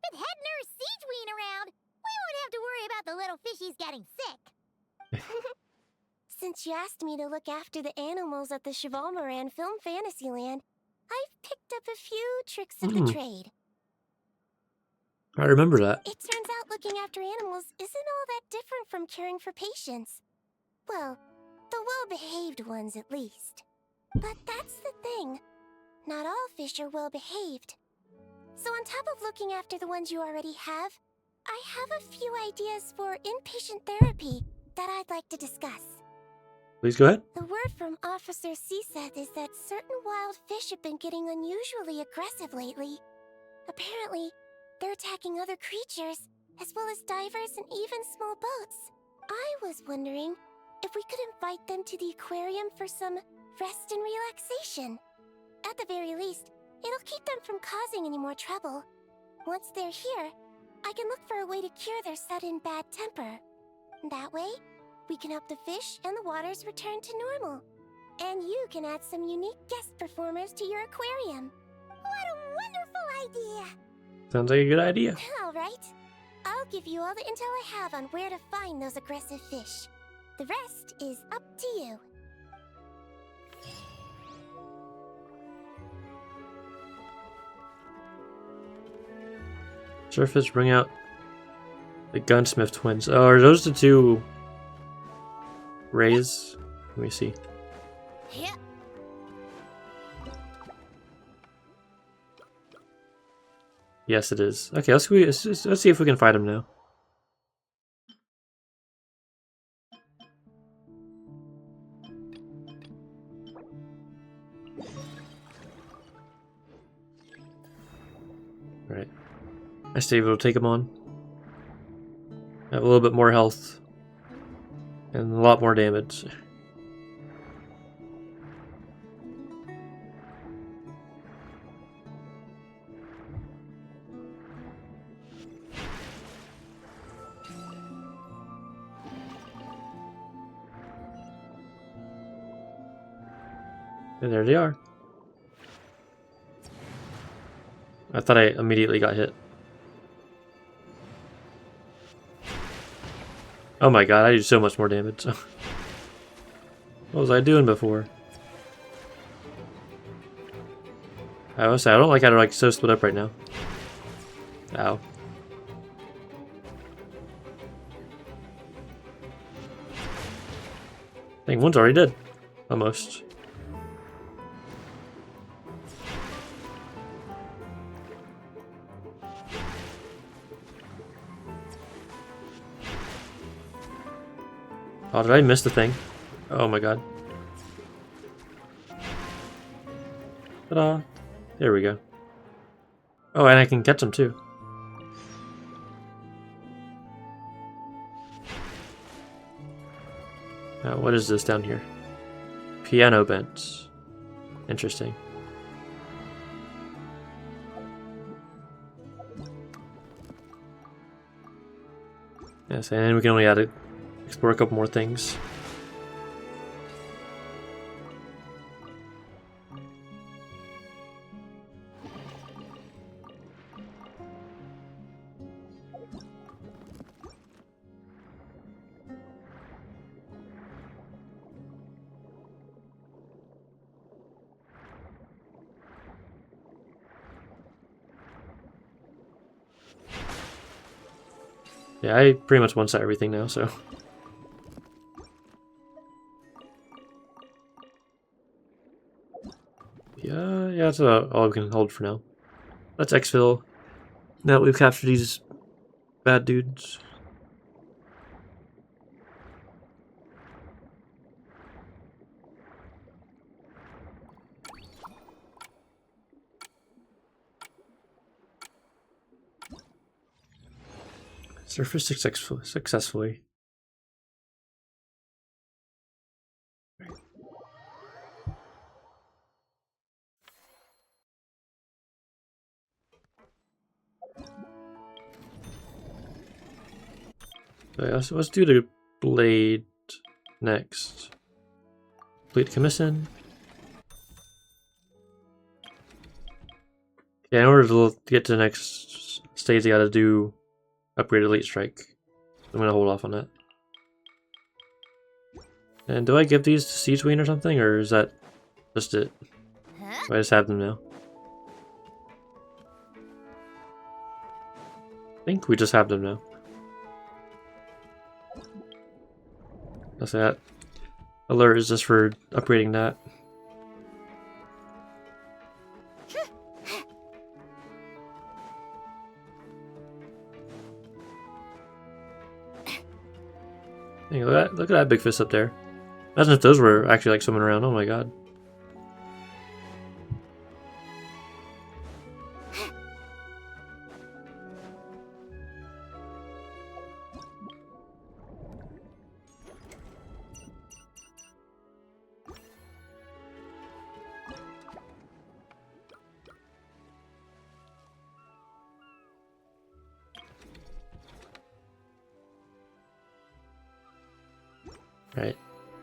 With head nurse Siegeween around, we won't have to worry about the little fishies getting sick. Since you asked me to look after the animals at the Chevalmoran Film Fantasyland, I've picked up a few tricks of the trade. I remember that. It turns out looking after animals isn't all that different from caring for patients. Well, the well-behaved ones at least. But that's the thing. Not all fish are well-behaved. So on top of looking after the ones you already have, I have a few ideas for inpatient therapy that I'd like to discuss. Please go ahead. The word from Officer Seaseth is that certain wild fish have been getting unusually aggressive lately. Apparently, they're attacking other creatures, as well as divers and even small boats. I was wondering if we could invite them to the aquarium for some rest and relaxation. At the very least, it'll keep them from causing any more trouble. Once they're here, I can look for a way to cure their sudden bad temper. That way, we can help the fish and the waters return to normal. And you can add some unique guest performers to your aquarium. What a wonderful idea! Sounds like a good idea. All right. I'll give you all the intel I have on where to find those aggressive fish. The rest is up to you. Surface, bring out the gunsmith twins. Oh, are those the two rays? Let me see. Yeah. Yes, it is. Okay, let's see if we can find them now. Alright. I stay able to take them on. Have a little bit more health. And a lot more damage. And there they are. I thought I immediately got hit. Oh my god, I did so much more damage. What was I doing before? I was saying, I don't like how they're like so split up right now. Ow. I think one's already dead. Almost. Oh, did I miss the thing? Oh my god. Ta-da! There we go. Oh, and I can catch them too. Now, what is this down here? Piano bench. Interesting. Yes, and we can only add it. Explore a couple more things. Yeah, I pretty much one-shot everything now, so. Yeah, that's all we can hold for now. Let's exfil. Now that we've captured these bad dudes. Surface successfully. Okay, let's do the blade next. Complete commission. Yeah, in order to get to the next stage, I gotta do upgrade Elite Strike. I'm gonna hold off on that. And do I give these to Siege Queen or something, or is that just it? Do I just have them now? I think we just have them now. That's that. Alert is just for upgrading that. Hey, look at that big fist up there. Imagine if those were actually like swimming around. Oh my god. Right.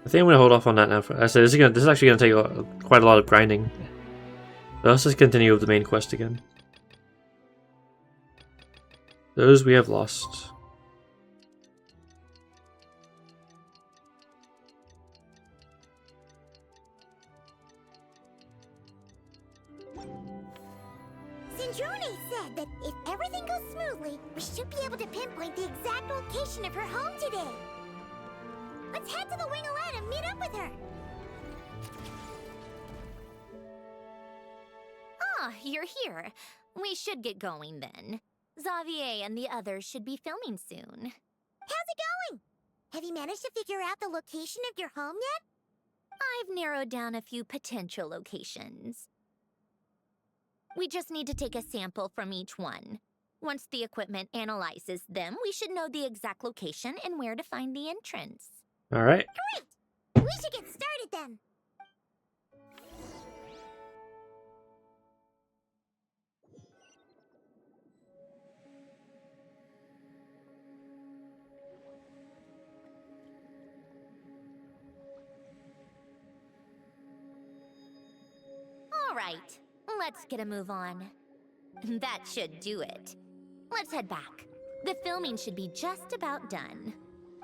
I think I'm gonna hold off on that now. I said this is actually gonna take quite a lot of grinding. But let's just continue with the main quest again. Those we have lost. Zindrone said that if everything goes smoothly, we should be able to pinpoint the exact location of her home today. Let's head to the Wing-A-Lat and meet up with her. Ah, you're here. We should get going then. Xavier and the others should be filming soon. How's it going? Have you managed to figure out the location of your home yet? I've narrowed down a few potential locations. We just need to take a sample from each one. Once the equipment analyzes them, we should know the exact location and where to find the entrance. All right. Great! We should get started then. All right, let's get a move on. That should do it. Let's head back. The filming should be just about done.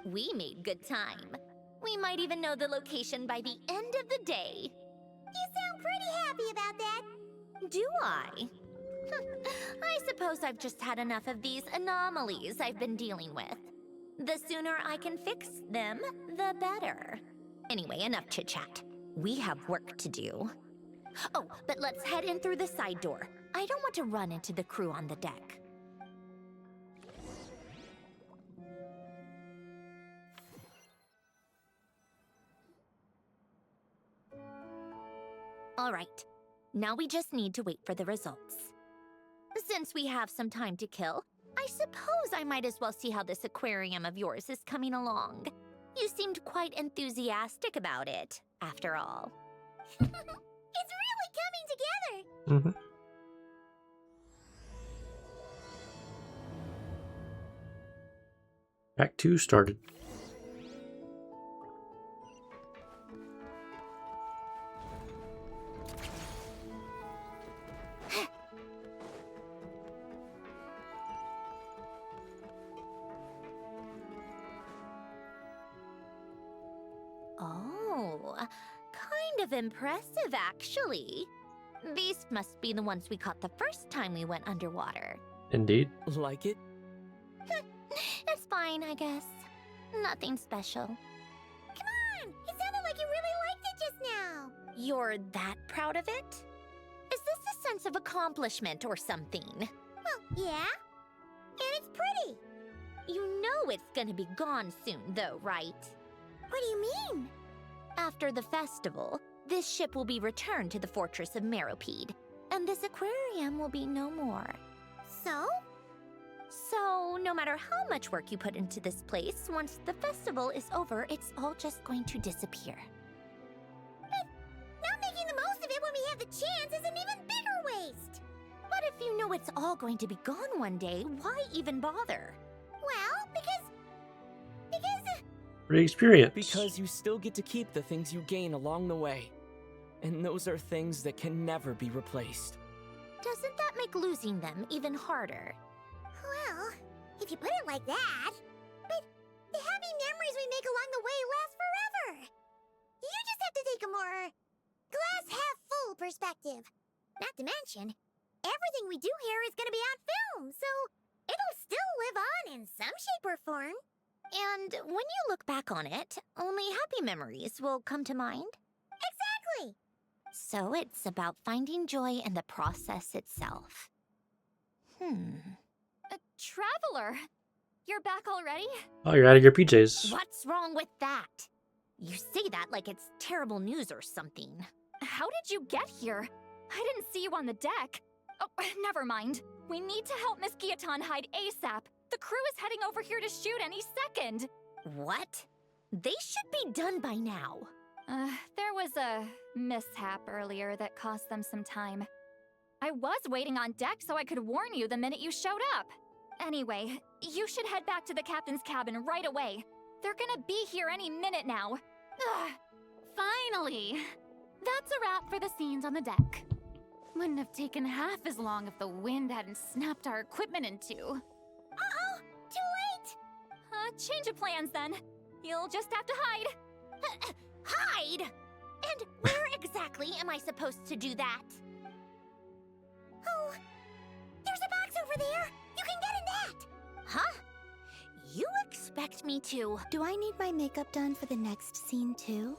We made good time. We might even know the location by the end of the day. You sound pretty happy about that. Do I? I suppose I've just had enough of these anomalies I've been dealing with. The sooner I can fix them, the better. Anyway, enough chit-chat. We have work to do. Oh, but let's head in through the side door. I don't want to run into the crew on the deck. All right, now we just need to wait for the results. Since we have some time to kill, I suppose I might as well see how this aquarium of yours is coming along. You seemed quite enthusiastic about it, after all. It's really coming together. Mm-hmm. Act 2 started. Oh, kind of impressive, actually. These must be the ones we caught the first time we went underwater. Indeed. Like it? It's fine, I guess. Nothing special. Come on! It sounded like you really liked it just now. You're that proud of it? Is this a sense of accomplishment or something? Well, yeah. And it's pretty. You know it's gonna be gone soon, though, right? What do you mean? After the festival, this ship will be returned to the fortress of Meropede, and this aquarium will be no more. So? So, no matter how much work you put into this place, once the festival is over, it's all just going to disappear. But not making the most of it when we have the chance is an even bigger waste. But if you know it's all going to be gone one day, why even bother? Well, because For the experience. Because you still get to keep the things you gain along the way. And those are things that can never be replaced. Doesn't that make losing them even harder? well, if you put it like that. But the happy memories we make along the way last forever. You just have to take a more glass half full perspective. Not to mention, everything we do here is going to be on film, so it'll still live on in some shape or form. And when you look back on it, only happy memories will come to mind? Exactly! So it's about finding joy in the process itself. Traveler, you're back already? Oh, you're out of your PJs. What's wrong with that? You say that like it's terrible news or something. How did you get here? I didn't see you on the deck. Oh, never mind. We need to help Miss Guillotin hide ASAP. The crew is heading over here to shoot any second. What? They should be done by now. There was a mishap earlier that cost them some time. I was waiting on deck so I could warn you the minute you showed up. Anyway, you should head back to the captain's cabin right away. They're gonna be here any minute now. Finally! That's a wrap for the scenes on the deck. Wouldn't have taken half as long if the wind hadn't snapped our equipment in two. change of plans then. You'll just have to hide. Hide? And where exactly am I supposed to do that? Oh, there's a box over there. You can get in that. Huh? You expect me to... Do I need my makeup done for the next scene too?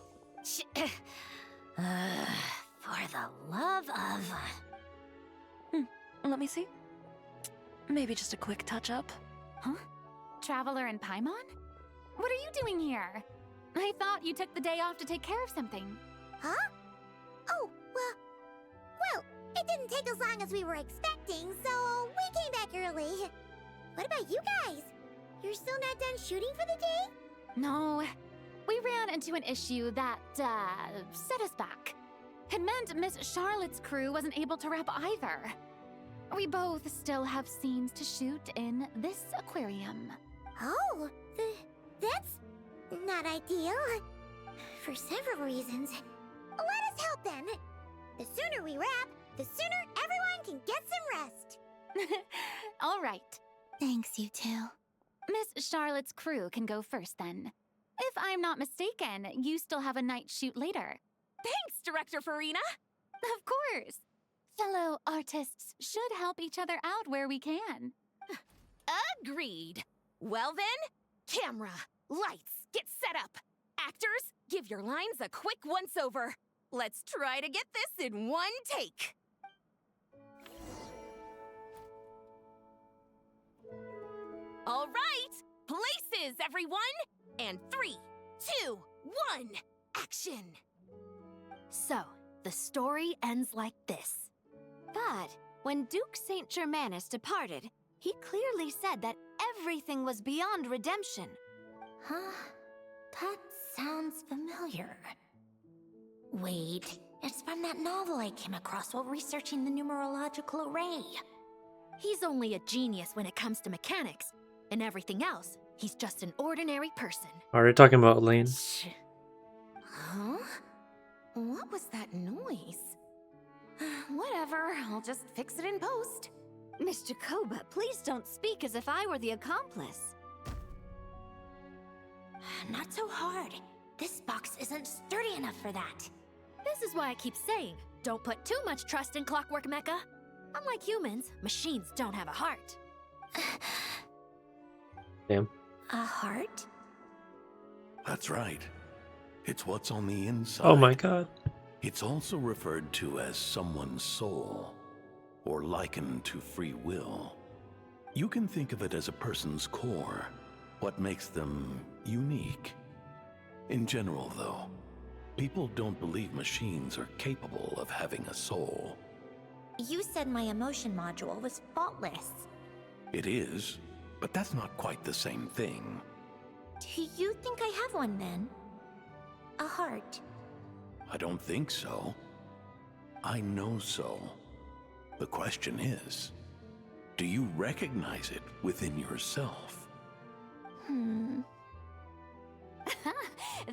For the love of... Let me see. Maybe just a quick touch-up. Huh? Traveler and Paimon? What are you doing here? I thought you took the day off to take care of something. Huh? Oh, well, it didn't take as long as we were expecting, so we came back early. What about you guys? You're still not done shooting for the day? No, we ran into an issue that, set us back. It meant Miss Charlotte's crew wasn't able to wrap either. We both still have scenes to shoot in this aquarium. Oh, that's not ideal. For several reasons. Let us help then. The sooner we wrap, the sooner everyone can get some rest. All right. Thanks, you two. Miss Charlotte's crew can go first then. If I'm not mistaken, you still have a night shoot later. Thanks, Director Farina! Of course. Fellow artists should help each other out where we can. Agreed. Well then, camera, lights, get set up. Actors, give your lines a quick once-over. Let's try to get this in one take. All right, places, everyone! And 3, 2, 1, action! So, the story ends like this. But when Duke Saint Germanus departed, he clearly said that everything was beyond redemption. Huh? That sounds familiar. Wait, it's from that novel I came across while researching the numerological array. He's only a genius when it comes to mechanics, and everything else, he's just an ordinary person. Are you talking about Lane? Huh? What was that noise? Whatever, I'll just fix it in post. Miss Jacoba, please don't speak as if I were the accomplice. Not so hard. This box isn't sturdy enough for that. This is why I keep saying, don't put too much trust in Clockwork Mecha. Unlike humans, machines don't have a heart. Damn. A heart? That's right. It's what's on the inside. Oh my god. It's also referred to as someone's soul, or likened to free will. You can think of it as a person's core, what makes them unique. In general, though, people don't believe machines are capable of having a soul. You said my emotion module was faultless. It is, but that's not quite the same thing. Do you think I have one then? A heart? I don't think so. I know so. The question is, do you recognize it within yourself?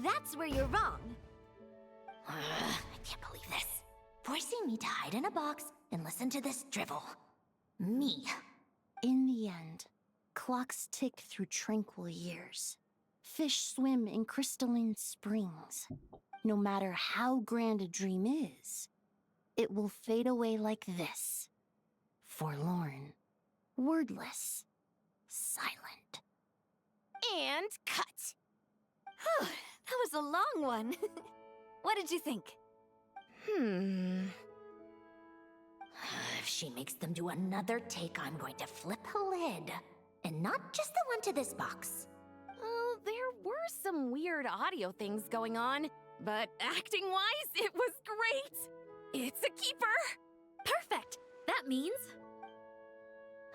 That's where you're wrong. I can't believe this. Forcing me to hide in a box and listen to this drivel. Me. In the end, clocks tick through tranquil years. Fish swim in crystalline springs. No matter how grand a dream is, it will fade away like this. Forlorn, wordless, silent. And cut. Whew, that was a long one. What did you think? If she makes them do another take, I'm going to flip a lid. And not just the one to this box. Oh, there were some weird audio things going on, but acting-wise, it was great. It's a keeper. Perfect. That means...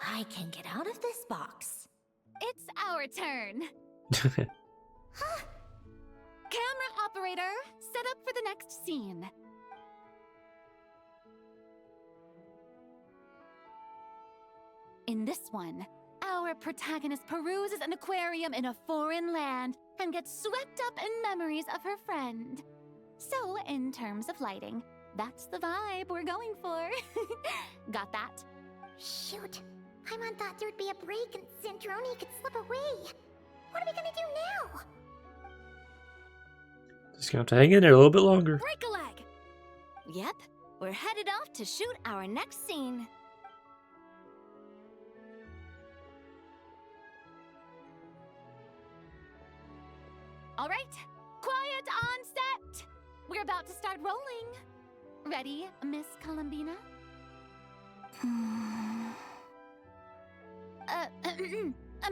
I can get out of this box. It's our turn. Camera operator, set up for the next scene. In this one, our protagonist peruses an aquarium in a foreign land and gets swept up in memories of her friend. So, in terms of lighting, that's the vibe we're going for. Got that? Shoot. Paimon thought there'd be a break and Centroni could slip away. What are we gonna do now? Just gonna have to hang in there a little bit longer. Break a leg! Yep, we're headed off to shoot our next scene. All right, quiet on set. We're about to start rolling. Ready, Miss Columbina?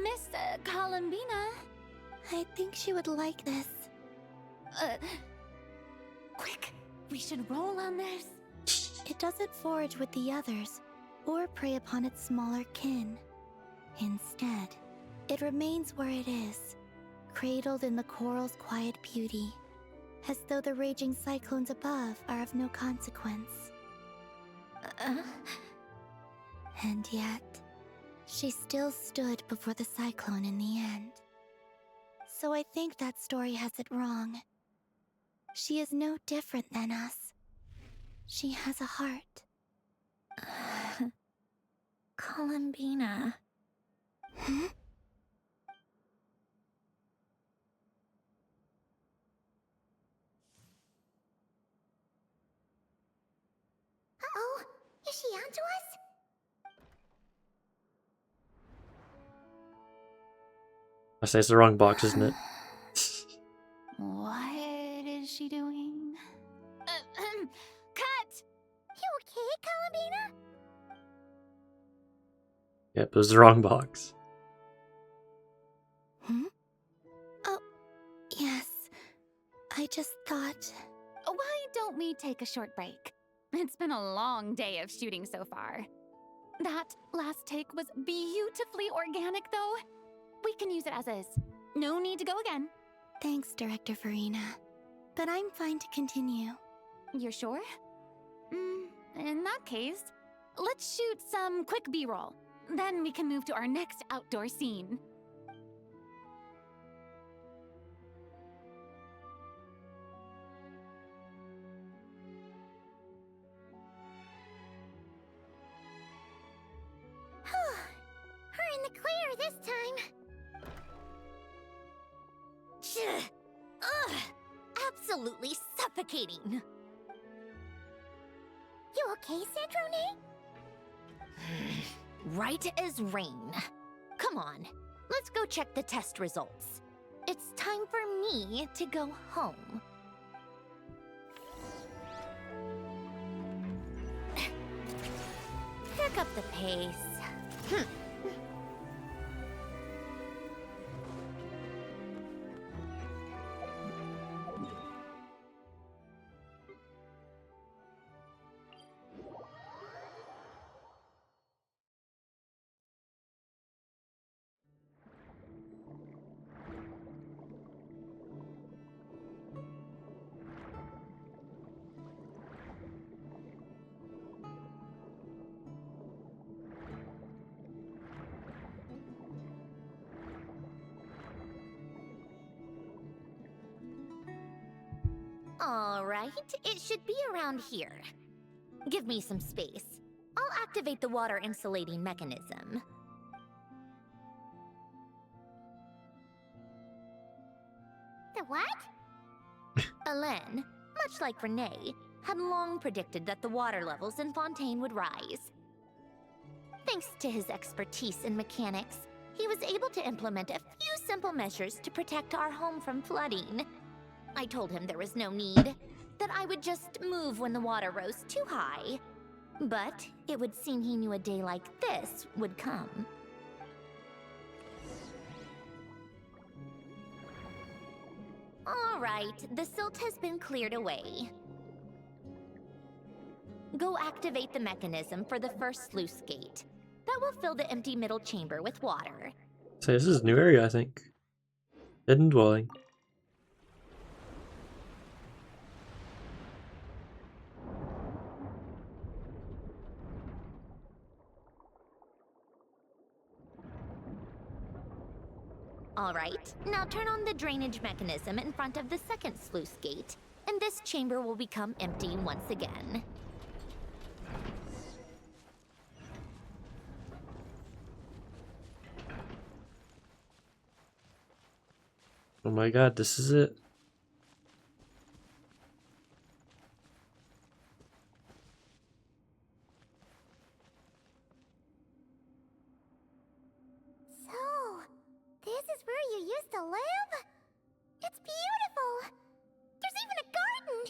Miss Columbina? I think she would like this. Quick, we should roll on this. It doesn't forage with the others, or prey upon its smaller kin. Instead, it remains where it is, cradled in the coral's quiet beauty, as though the raging cyclones above are of no consequence. And yet, she still stood before the cyclone in the end. So I think that story has it wrong. She is no different than us. She has a heart. Columbina. Hmm? Uh-oh, is she onto us? I say it's the wrong box, isn't it? What is she doing? Cut! You okay, Columbina? Yep, it was the wrong box. Hmm? Oh, yes. I just thought... Why don't we take a short break? It's been a long day of shooting so far. That last take was beautifully organic, though. We can use it as is. No need to go again. Thanks, Director Farina. But I'm fine to continue. You're sure? In that case, let's shoot some quick B-roll. Then we can move to our next outdoor scene. We're in the clear this time. Ugh! Absolutely suffocating. You okay, Sandrone? Right as rain. Come on, let's go check the test results. It's time for me to go home. Pick up the pace. All right, it should be around here. Give me some space. I'll activate the water insulating mechanism. The what? Alain, much like Renee, had long predicted that the water levels in Fontaine would rise. Thanks to his expertise in mechanics, he was able to implement a few simple measures to protect our home from flooding. I told him there was no need, that I would just move when the water rose too high. But it would seem he knew a day like this would come. All right, the silt has been cleared away. Go activate the mechanism for the first sluice gate. That will fill the empty middle chamber with water. So this is a new area, I think. Hidden dwelling. All right, now turn on the drainage mechanism in front of the second sluice gate, and this chamber will become empty once again. Oh my god, this is it. So, this is where you used to live? It's beautiful! There's even a garden!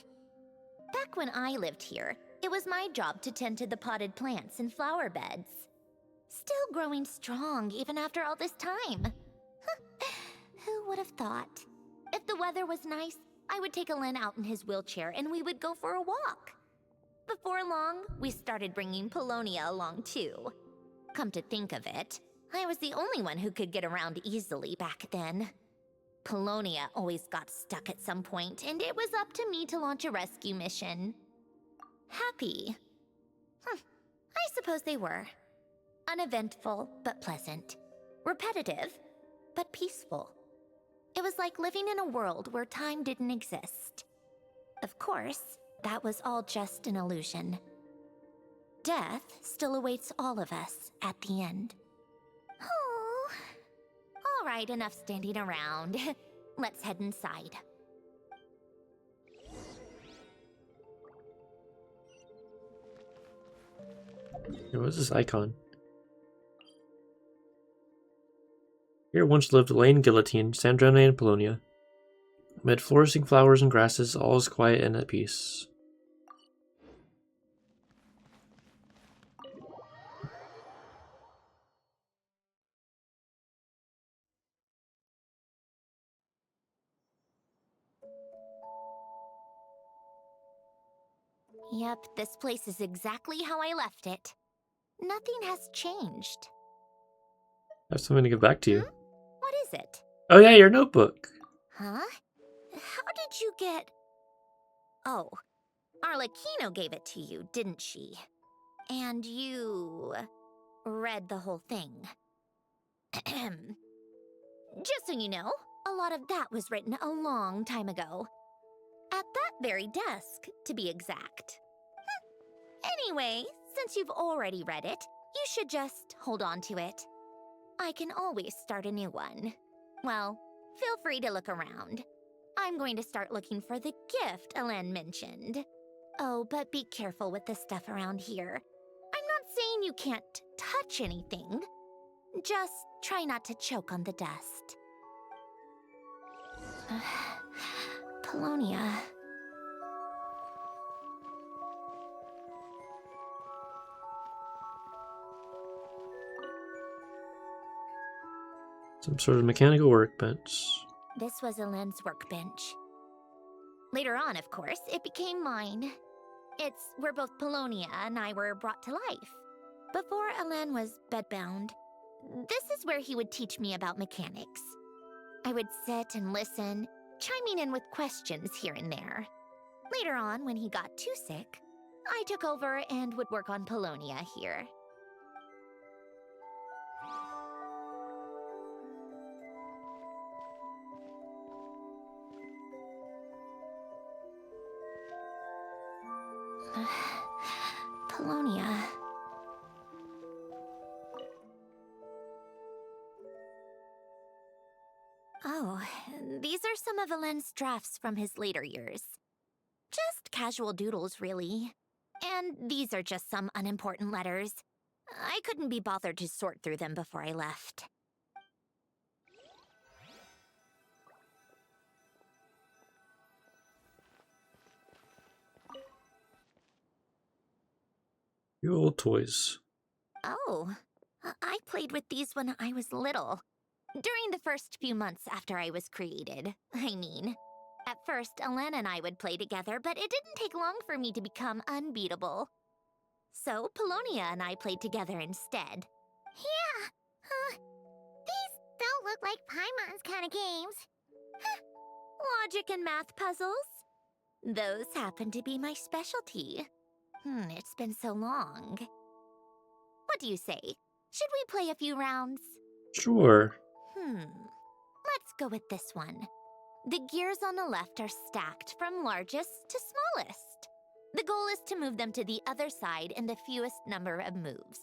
Back when I lived here, it was my job to tend to the potted plants and flower beds. Still growing strong even after all this time. Who would have thought? If the weather was nice, I would take Alen out in his wheelchair and we would go for a walk. Before long, we started bringing Polonia along too. Come to think of it, I was the only one who could get around easily back then. Polonia always got stuck at some point, and it was up to me to launch a rescue mission. Happy? I suppose they were. Uneventful, but pleasant. Repetitive, but peaceful. It was like living in a world where time didn't exist. Of course, that was all just an illusion. Death still awaits all of us at the end. Oh. All right, enough standing around. Let's head inside. Hey, what's this icon? Here once lived Elaine Guillotine, Sandrone, and Polonia. Amid flourishing flowers and grasses, all is quiet and at peace. Yep, this place is exactly how I left it. Nothing has changed. I have something to give back to you. What is it? Oh yeah, your notebook. Huh? How did you get... Oh, Arlecchino gave it to you, didn't she? And you... read the whole thing. Just so you know, a lot of that was written a long time ago. At that very desk, to be exact. Anyway, since you've already read it, you should just hold on to it. I can always start a new one. Well, feel free to look around. I'm going to start looking for the gift Alen mentioned. Oh, but be careful with the stuff around here. I'm not saying you can't touch anything. Just try not to choke on the dust. Polonia. Some sort of mechanical workbench. This was Alen's workbench. Later on, of course, it became mine. It's where both Polonia and I were brought to life. Before Alen was bedbound, this is where he would teach me about mechanics. I would sit and listen, chiming in with questions here and there. Later on, when he got too sick, I took over and would work on Polonia here. Polonia. Oh, these are some of Alen's drafts from his later years. Just casual doodles, really. And these are just some unimportant letters. I couldn't be bothered to sort through them before I left. Your old toys. Oh, I played with these when I was little. During the first few months after I was created, I mean. At first, Alen and I would play together, but it didn't take long for me to become unbeatable. So, Polonia and I played together instead. Yeah, these don't look like Paimon's kind of games. Logic and math puzzles? Those happen to be my specialty. It's been so long. What do you say? Should we play a few rounds? Sure. Let's go with this one. The gears on the left are stacked from largest to smallest. The goal is to move them to the other side in the fewest number of moves.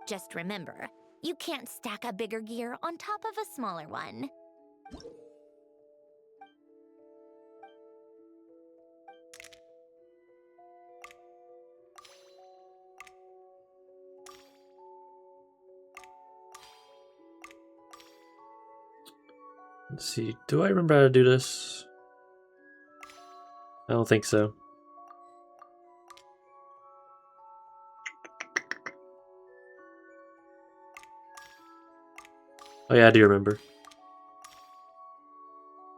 Just remember, you can't stack a bigger gear on top of a smaller one. Let's see. Do I remember how to do this? I don't think so. Oh yeah, I do remember.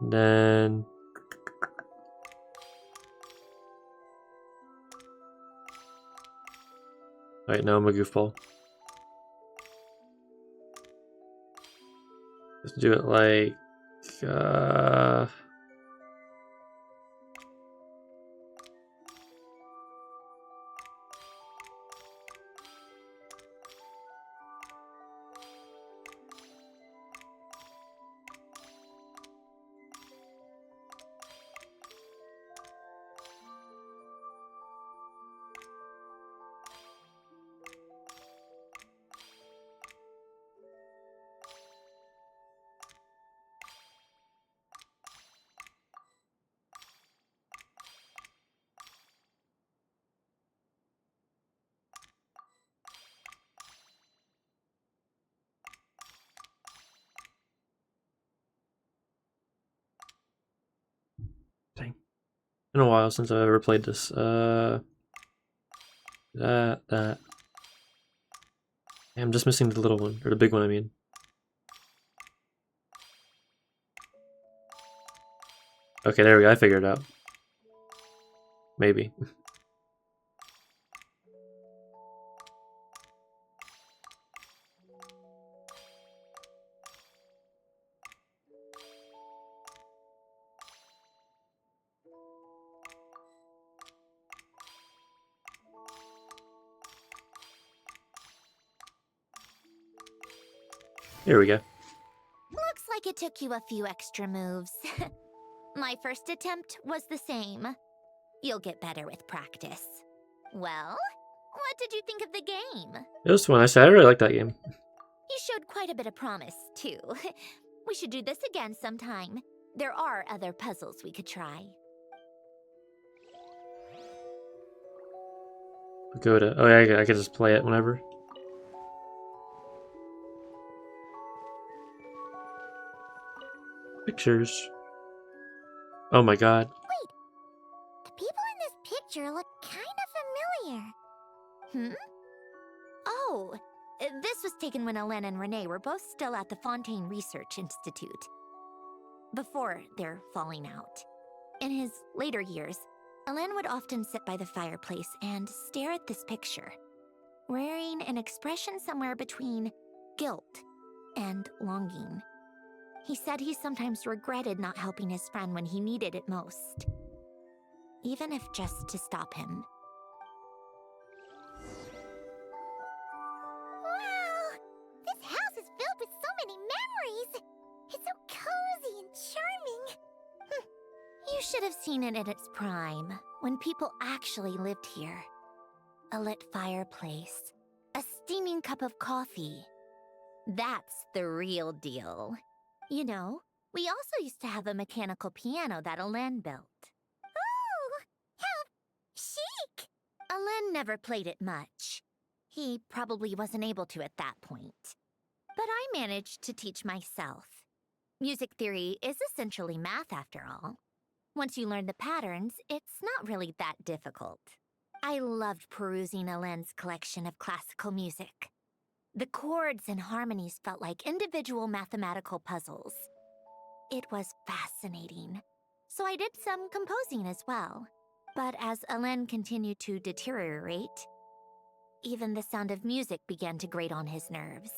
And then wait, no, I'm a goofball. Let's do it like dang. Been a while since I've ever played this. That. I'm just missing the little one, or the big one, I mean. Okay, there we go. I figured it out. Maybe. Here we go. Looks like it took you a few extra moves. My first attempt was the same. You'll get better with practice. Well, what did you think of the game? It was fun. I said I really like that game. You showed quite a bit of promise, too. We should do this again sometime. There are other puzzles we could try. Go to. Oh yeah, I can just play it whenever. Pictures. Oh my god. Wait, the people in this picture look kind of familiar. Hmm? Oh, this was taken when Hélène and Renee were both still at the Fontaine Research Institute. Before their falling out. In his later years, Hélène would often sit by the fireplace and stare at this picture, wearing an expression somewhere between guilt and longing. He said he sometimes regretted not helping his friend when he needed it most, even if just to stop him. Wow! This house is filled with so many memories! It's so cozy and charming! You should have seen it in its prime, when people actually lived here. A lit fireplace, a steaming cup of coffee. That's the real deal. You know, we also used to have a mechanical piano that Hélène built. Oh! How chic! Hélène never played it much. He probably wasn't able to at that point. But I managed to teach myself. Music theory is essentially math after all. Once you learn the patterns, it's not really that difficult. I loved perusing Hélène's collection of classical music. The chords and harmonies felt like individual mathematical puzzles. It was fascinating. So I did some composing as well. But as Hélène continued to deteriorate, even the sound of music began to grate on his nerves.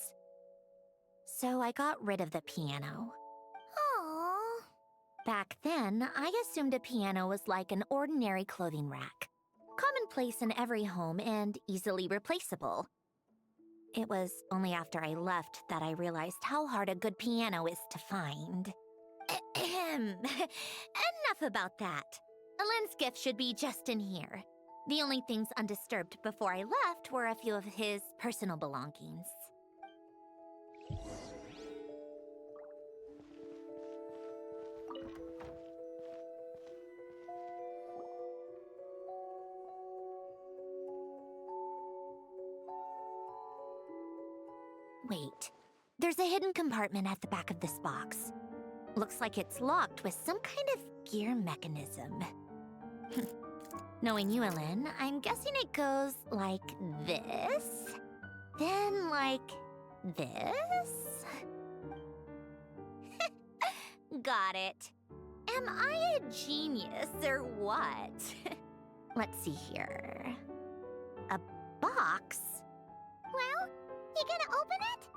So I got rid of the piano. Aww. Back then, I assumed a piano was like an ordinary clothing rack, commonplace in every home and easily replaceable. It was only after I left that I realized how hard a good piano is to find. Enough about that. Hélène's gift should be just in here. The only things undisturbed before I left were a few of his personal belongings. Wait, there's a hidden compartment at the back of this box. Looks like it's locked with some kind of gear mechanism. Knowing you, Ellen, I'm guessing it goes like this, then like this. Got it. Am I a genius or what? Let's see here. A box? Well, you gonna open it?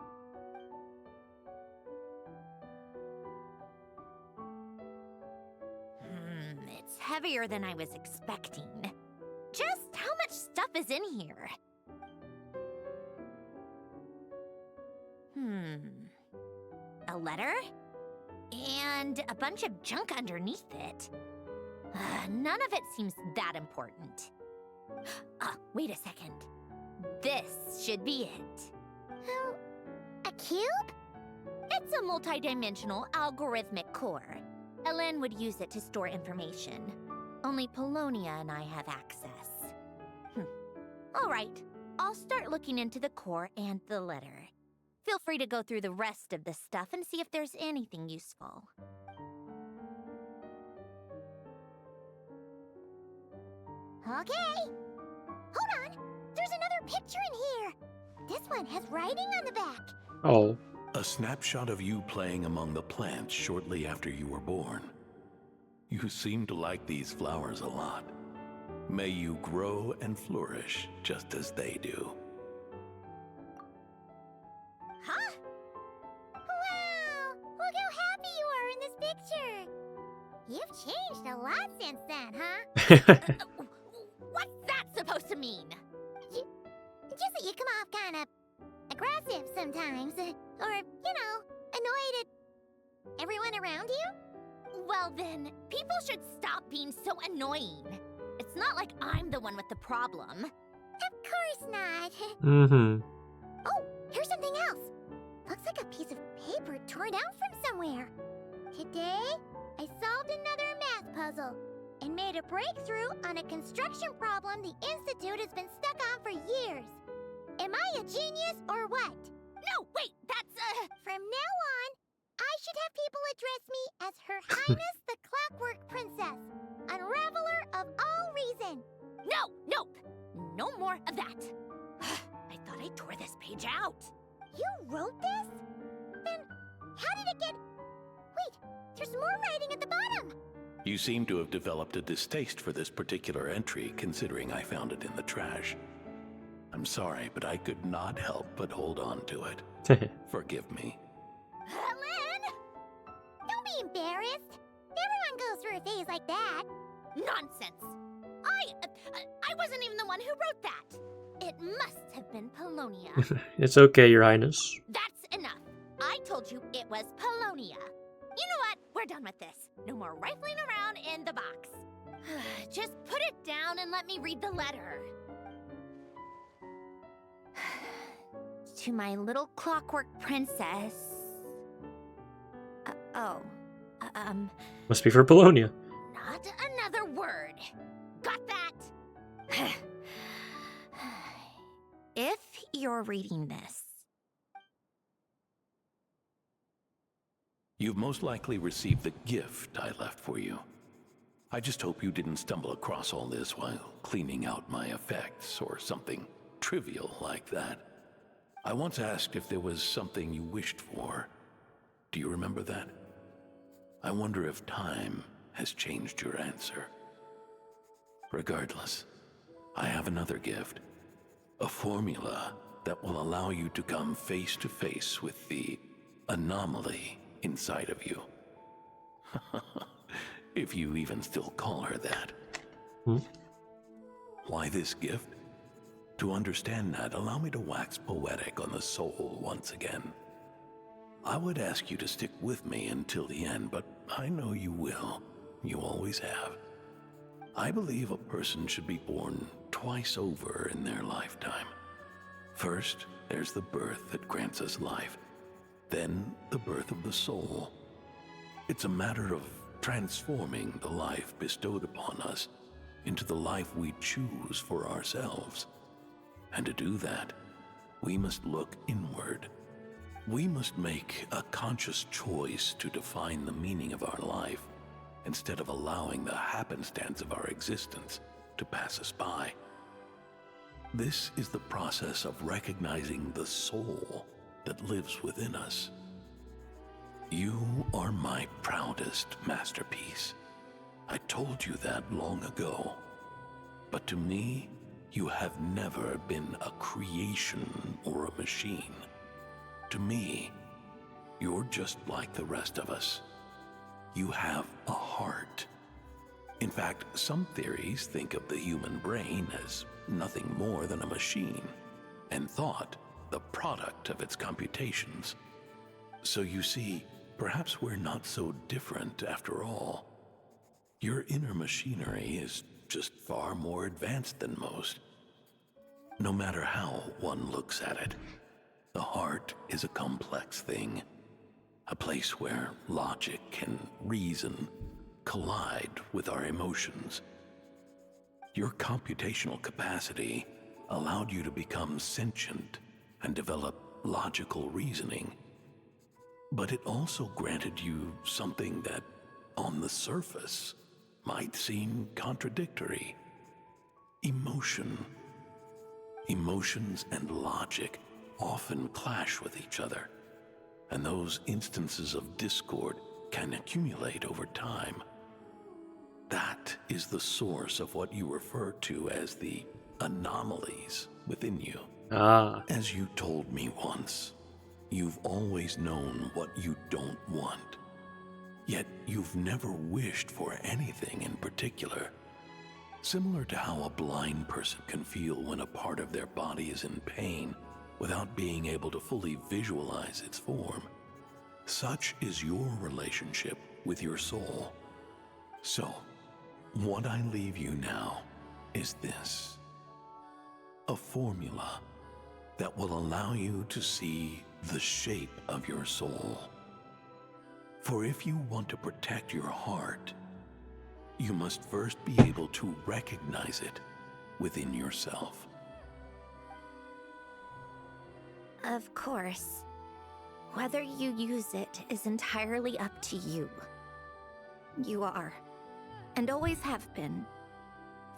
It's heavier than I was expecting. Just how much stuff is in here? A letter? And a bunch of junk underneath it. None of it seems that important. Wait a second. This should be it. A cube? It's a multi-dimensional algorithmic core. Ellen would use it to store information. Only Polonia and I have access. All right, I'll start looking into the core and the letter. Feel free to go through the rest of the stuff and see if there's anything useful. Okay. Hold on. There's another picture in here. This one has writing on the back. Oh. A snapshot of you playing among the plants shortly after you were born. You seem to like these flowers a lot. May you grow and flourish just as they do. Huh? Wow! Look how happy you are in this picture. You've changed a lot since then, huh? What's that supposed to mean? Just that you come off kind of aggressive sometimes. Or, annoyed at everyone around you? Well then, people should stop being so annoying. It's not like I'm the one with the problem. Of course not. Mm-hmm. Oh, here's something else. Looks like a piece of paper torn out from somewhere. Today, I solved another math puzzle and made a breakthrough on a construction problem the Institute has been stuck on for years. Am I a genius or what? No, wait, that's From now on, I should have people address me as Her Highness the Clockwork Princess, Unraveler of all reason. Nope. No more of that. I thought I tore this page out. You wrote this? Then, how did it get... Wait, there's more writing at the bottom. You seem to have developed a distaste for this particular entry, considering I found it in the trash. I'm sorry, but I could not help but hold on to it. Forgive me. Ellen! Don't be embarrassed. Everyone goes through a phase like that. Nonsense. I wasn't even the one who wrote that. It must have been Polonia. It's okay, Your Highness. That's enough. I told you it was Polonia. You know what? We're done with this. No more rifling around in the box. Just put it down and let me read the letter. To my little clockwork princess. Must be for Polonia. Not another word. Got that? If you're reading this. You've most likely received the gift I left for you. I just hope you didn't stumble across all this while cleaning out my effects or something trivial like that. I once asked if there was something you wished for. Do you remember that? I wonder if time has changed your answer. Regardless, I have another gift. A formula that will allow you to come face to face with the anomaly inside of you. If you even still call her that. Why this gift? To understand that, allow me to wax poetic on the soul once again. I would ask you to stick with me until the end, but I know you will. You always have. I believe a person should be born twice over in their lifetime. First, there's the birth that grants us life. Then, the birth of the soul. It's a matter of transforming the life bestowed upon us into the life we choose for ourselves. And to do that, we must look inward. We must make a conscious choice to define the meaning of our life instead of allowing the happenstance of our existence to pass us by. This is the process of recognizing the soul that lives within us. You are my proudest masterpiece. I told you that long ago. But to me, you have never been a creation or a machine. To me, you're just like the rest of us. You have a heart. In fact, some theories think of the human brain as nothing more than a machine, and thought the product of its computations. So you see, perhaps we're not so different after all. Your inner machinery is just far more advanced than most. No matter how one looks at it, the heart is a complex thing, a place where logic and reason collide with our emotions. Your computational capacity allowed you to become sentient and develop logical reasoning. But it also granted you something that, on the surface, might seem contradictory. Emotion. Emotions and logic often clash with each other, and those instances of discord can accumulate over time. That is the source of what you refer to as the anomalies within you. Ah. As you told me once, you've always known what you don't want. Yet you've never wished for anything in particular. Similar to how a blind person can feel when a part of their body is in pain without being able to fully visualize its form. Such is your relationship with your soul. So, what I leave you now is this: a formula that will allow you to see the shape of your soul. For if you want to protect your heart, you must first be able to recognize it within yourself. Of course. Whether you use it is entirely up to you. You are, and always have been,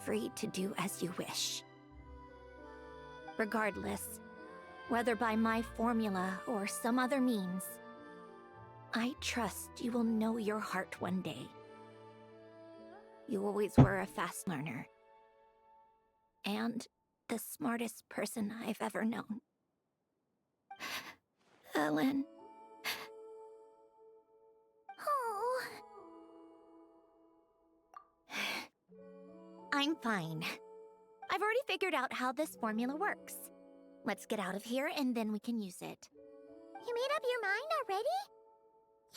free to do as you wish. Regardless, whether by my formula or some other means, I trust you will know your heart one day. You always were a fast learner, and the smartest person I've ever known. Ellen. Oh. I'm fine. I've already figured out how this formula works. Let's get out of here and then we can use it. You made up your mind already?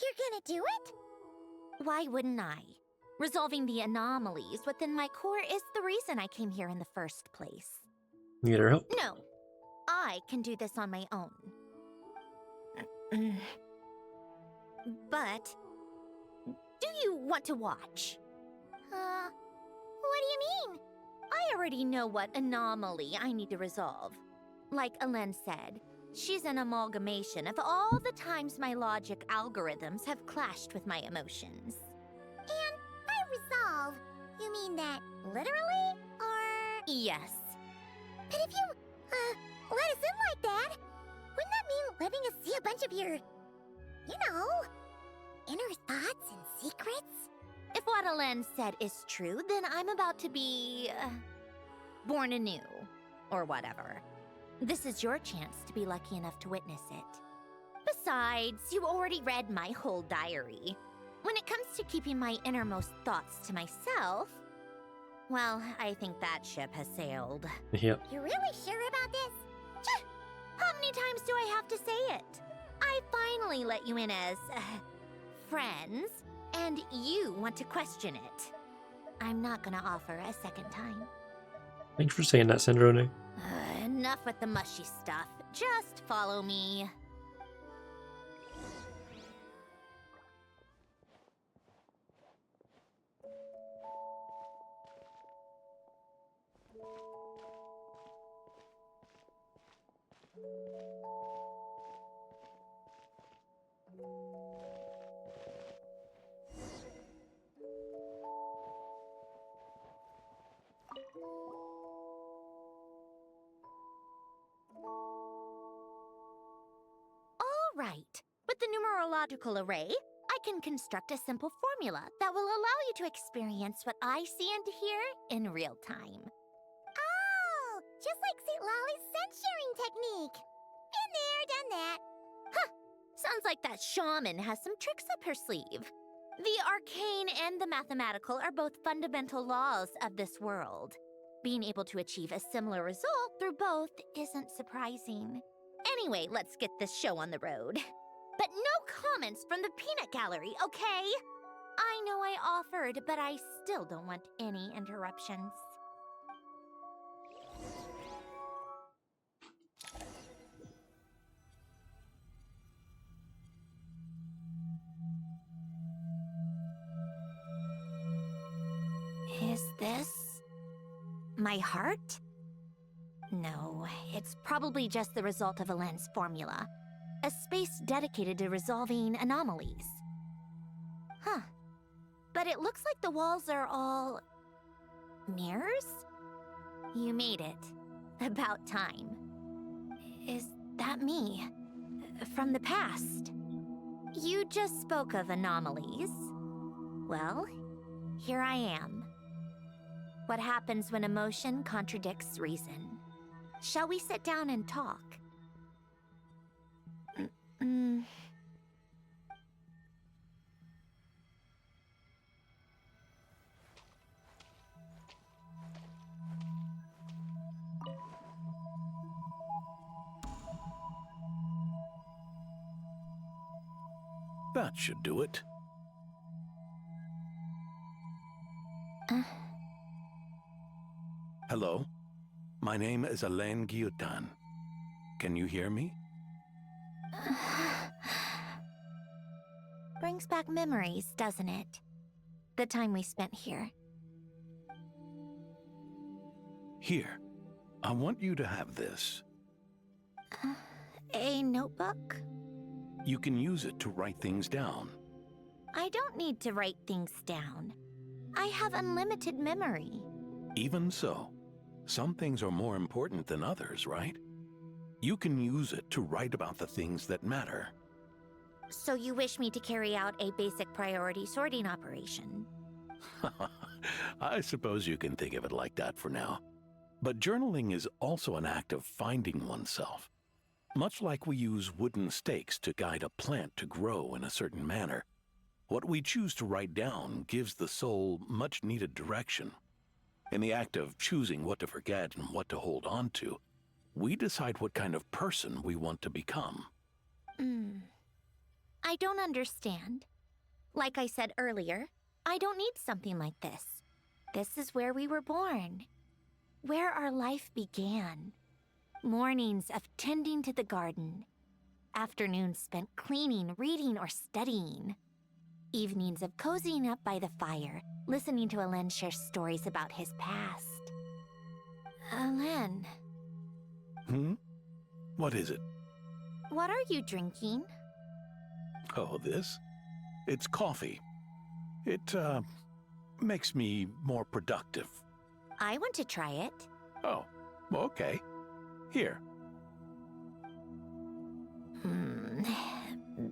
You're gonna do it? Why wouldn't I? Resolving the anomalies within my core is the reason I came here in the first place. Need our help? No, I can do this on my own. But, do you want to watch? What do you mean? I already know what anomaly I need to resolve. Like Alen said, she's an amalgamation of all the times my logic algorithms have clashed with my emotions. And by resolve, you mean that literally, or...? Yes. But if you, let us in like that, wouldn't that mean letting us see a bunch of your, inner thoughts and secrets? If what Alen said is true, then I'm about to be... born anew, or whatever. This is your chance to be lucky enough to witness it. Besides, you already read my whole diary. When it comes to keeping my innermost thoughts to myself, well, I think that ship has sailed. Yep. You're really sure about this? How many times do I have to say it? I finally let you in as... friends, and you want to question it. I'm not gonna offer a second time. Thanks for saying that, Sandrone. Enough with the mushy stuff. Just follow me. right. With the numerological array, I can construct a simple formula that will allow you to experience what I see and hear in real time. Oh, just like St. Lolly's scent-sharing technique. Been there, done that. Huh. Sounds like that shaman has some tricks up her sleeve. The arcane and the mathematical are both fundamental laws of this world. Being able to achieve a similar result through both isn't surprising. Anyway, let's get this show on the road. But no comments from the peanut gallery, okay? I know I offered, but I still don't want any interruptions. Is this my heart? No, it's probably just the result of a lens formula. A space dedicated to resolving anomalies. Huh. But it looks like the walls are all... mirrors? You made it. About time. Is that me? From the past? You just spoke of anomalies. Well, here I am. What happens when emotion contradicts reason? Shall we sit down and talk? That should do it. Hello? My name is Alain Guillotin. Can you hear me? Brings back memories, doesn't it? The time we spent here. Here. I want you to have this. A notebook? You can use it to write things down. I don't need to write things down. I have unlimited memory. Even so, some things are more important than others, right? You can use it to write about the things that matter. So you wish me to carry out a basic priority sorting operation? I suppose you can think of it like that for now. But journaling is also an act of finding oneself. Much like we use wooden stakes to guide a plant to grow in a certain manner, what we choose to write down gives the soul much-needed direction. In the act of choosing what to forget and what to hold on to, we decide what kind of person we want to become. I don't understand. Like I said earlier, I don't need something like this. This is where we were born. Where our life began. Mornings of tending to the garden. Afternoons spent cleaning, reading, or studying. Evenings of cozying up by the fire, listening to Alain share stories about his past. Alain. What is it? What are you drinking? Oh, this? It's coffee. It, makes me more productive. I want to try it. Oh, okay. Here.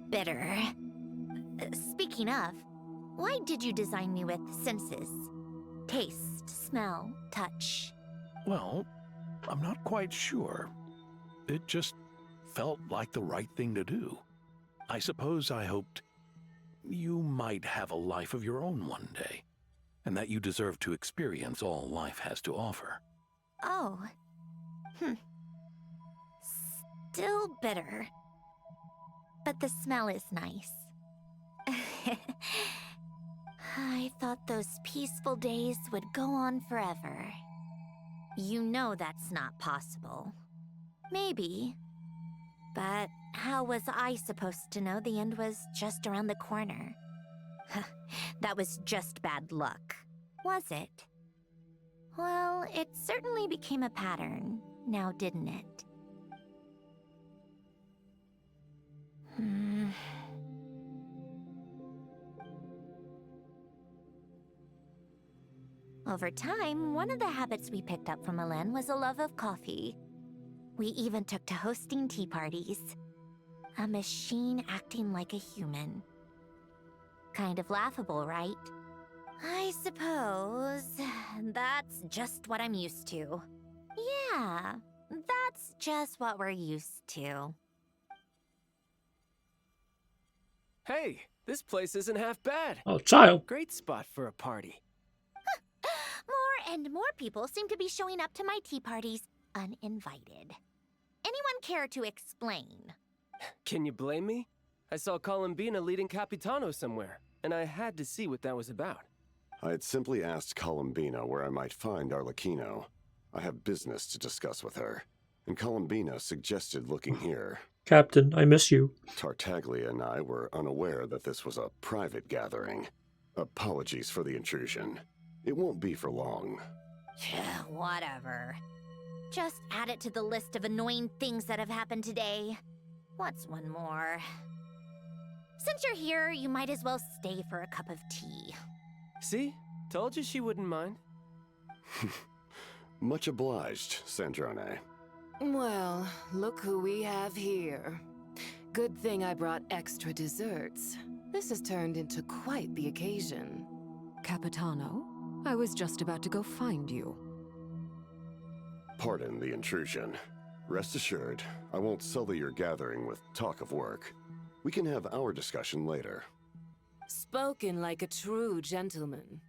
Bitter. Speaking of, why did you design me with senses? Taste, smell, touch. Well, I'm not quite sure. It just felt like the right thing to do. I suppose I hoped you might have a life of your own one day, and that you deserve to experience all life has to offer. Oh. Still bitter. But the smell is nice. I thought those peaceful days would go on forever. You know that's not possible. Maybe. But how was I supposed to know the end was just around the corner? That was just bad luck, was it? Well, it certainly became a pattern, now didn't it? Over time, one of the habits we picked up from Alain was a love of coffee. We even took to hosting tea parties. A machine acting like a human. Kind of laughable, right? I suppose that's just what I'm used to. Yeah, that's just what we're used to. Hey, this place isn't half bad. Oh, child. Great spot for a party. More and more people seem to be showing up to my tea parties uninvited. Anyone care to explain? Can you blame me? I saw Columbina leading Capitano somewhere, and I had to see what that was about. I had simply asked Columbina where I might find Arlecchino. I have business to discuss with her, and Columbina suggested looking here. Captain, I miss you. Tartaglia and I were unaware that this was a private gathering. Apologies for the intrusion. It won't be for long. Whatever. Just add it to the list of annoying things that have happened today. What's one more? Since you're here, you might as well stay for a cup of tea. See? Told you she wouldn't mind. Much obliged, Sandrone. Well, look who we have here. Good thing I brought extra desserts. This has turned into quite the occasion. Capitano, I was just about to go find you. Pardon the intrusion. Rest assured, I won't sully your gathering with talk of work. We can have our discussion later. Spoken like a true gentleman.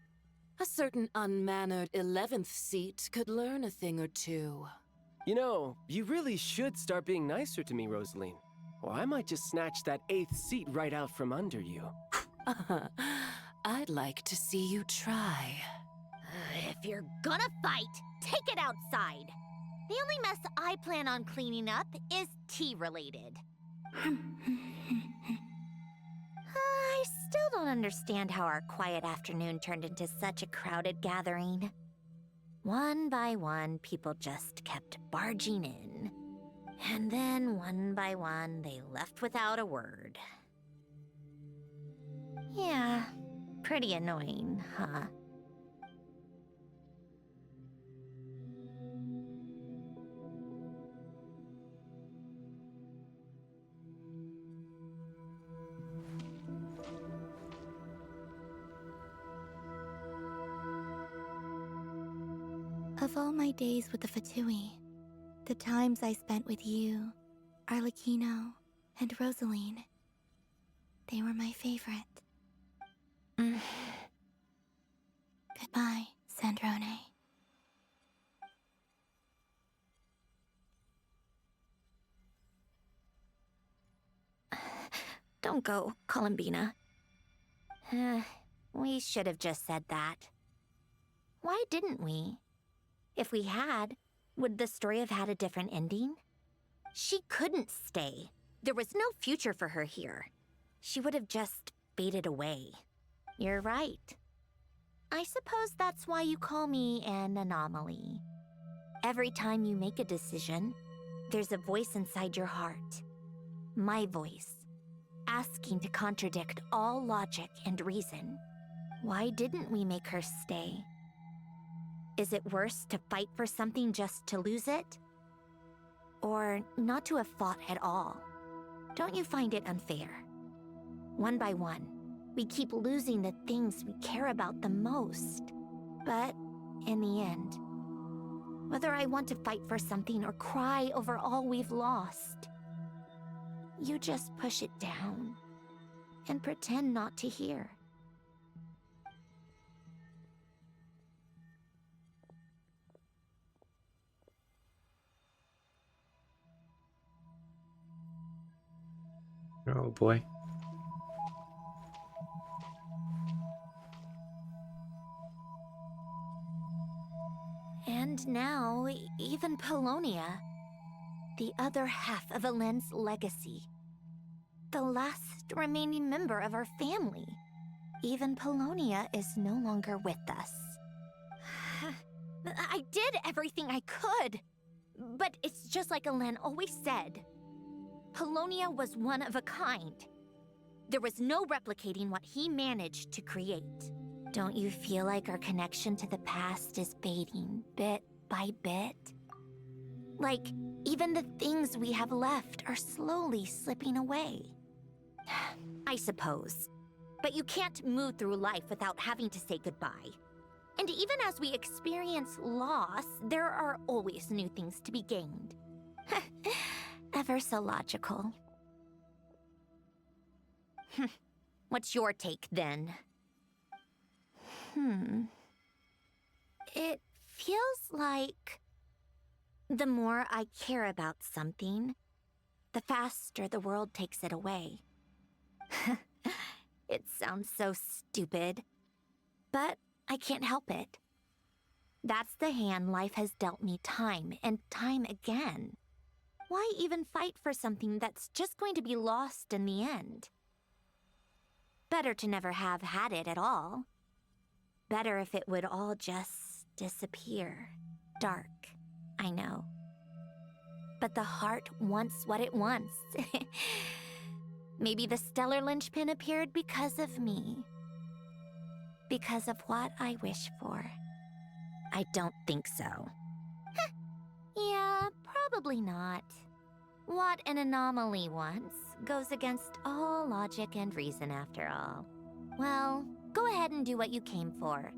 A certain unmannered 11th seat could learn a thing or two. You know, you really should start being nicer to me, Rosaline. Or I might just snatch that 8th seat right out from under you. I'd like to see you try. If you're gonna fight, take it outside. The only mess I plan on cleaning up is tea-related. I still don't understand how our quiet afternoon turned into such a crowded gathering. One by one, people just kept barging in. And then, one by one, they left without a word. Yeah, pretty annoying, huh? Of all my days with the Fatui, the times I spent with you, Arlecchino, and Rosaline, they were my favorite. Goodbye, Sandrone. Don't go, Columbina. We should have just said that. Why didn't we? If we had, would the story have had a different ending? She couldn't stay. There was no future for her here. She would have just faded away. You're right. I suppose that's why you call me an anomaly. Every time you make a decision, there's a voice inside your heart. My voice, asking to contradict all logic and reason. Why didn't we make her stay? Is it worse to fight for something just to lose it? Or not to have fought at all? Don't you find it unfair? One by one, we keep losing the things we care about the most. But in the end, whether I want to fight for something or cry over all we've lost, you just push it down and pretend not to hear. Oh boy. And now, even Polonia, the other half of Elend's legacy, the last remaining member of our family, even Polonia is no longer with us. I did everything I could, but it's just like Elend always said. Polonia was one of a kind. There was no replicating what he managed to create. Don't you feel like our connection to the past is fading bit by bit? Like, even the things we have left are slowly slipping away. I suppose. But you can't move through life without having to say goodbye. And even as we experience loss, there are always new things to be gained. Ever so logical. What's your take, then? It feels like the more I care about something, the faster the world takes it away. It sounds so stupid, but I can't help it. That's the hand life has dealt me time and time again. Why even fight for something that's just going to be lost in the end? Better to never have had it at all. Better if it would all just disappear. Dark, I know. But the heart wants what it wants. Maybe the stellar linchpin appeared because of me. Because of what I wish for. I don't think so. Yeah, probably not. What an anomaly wants goes against all logic and reason after all. Well, go ahead and do what you came for.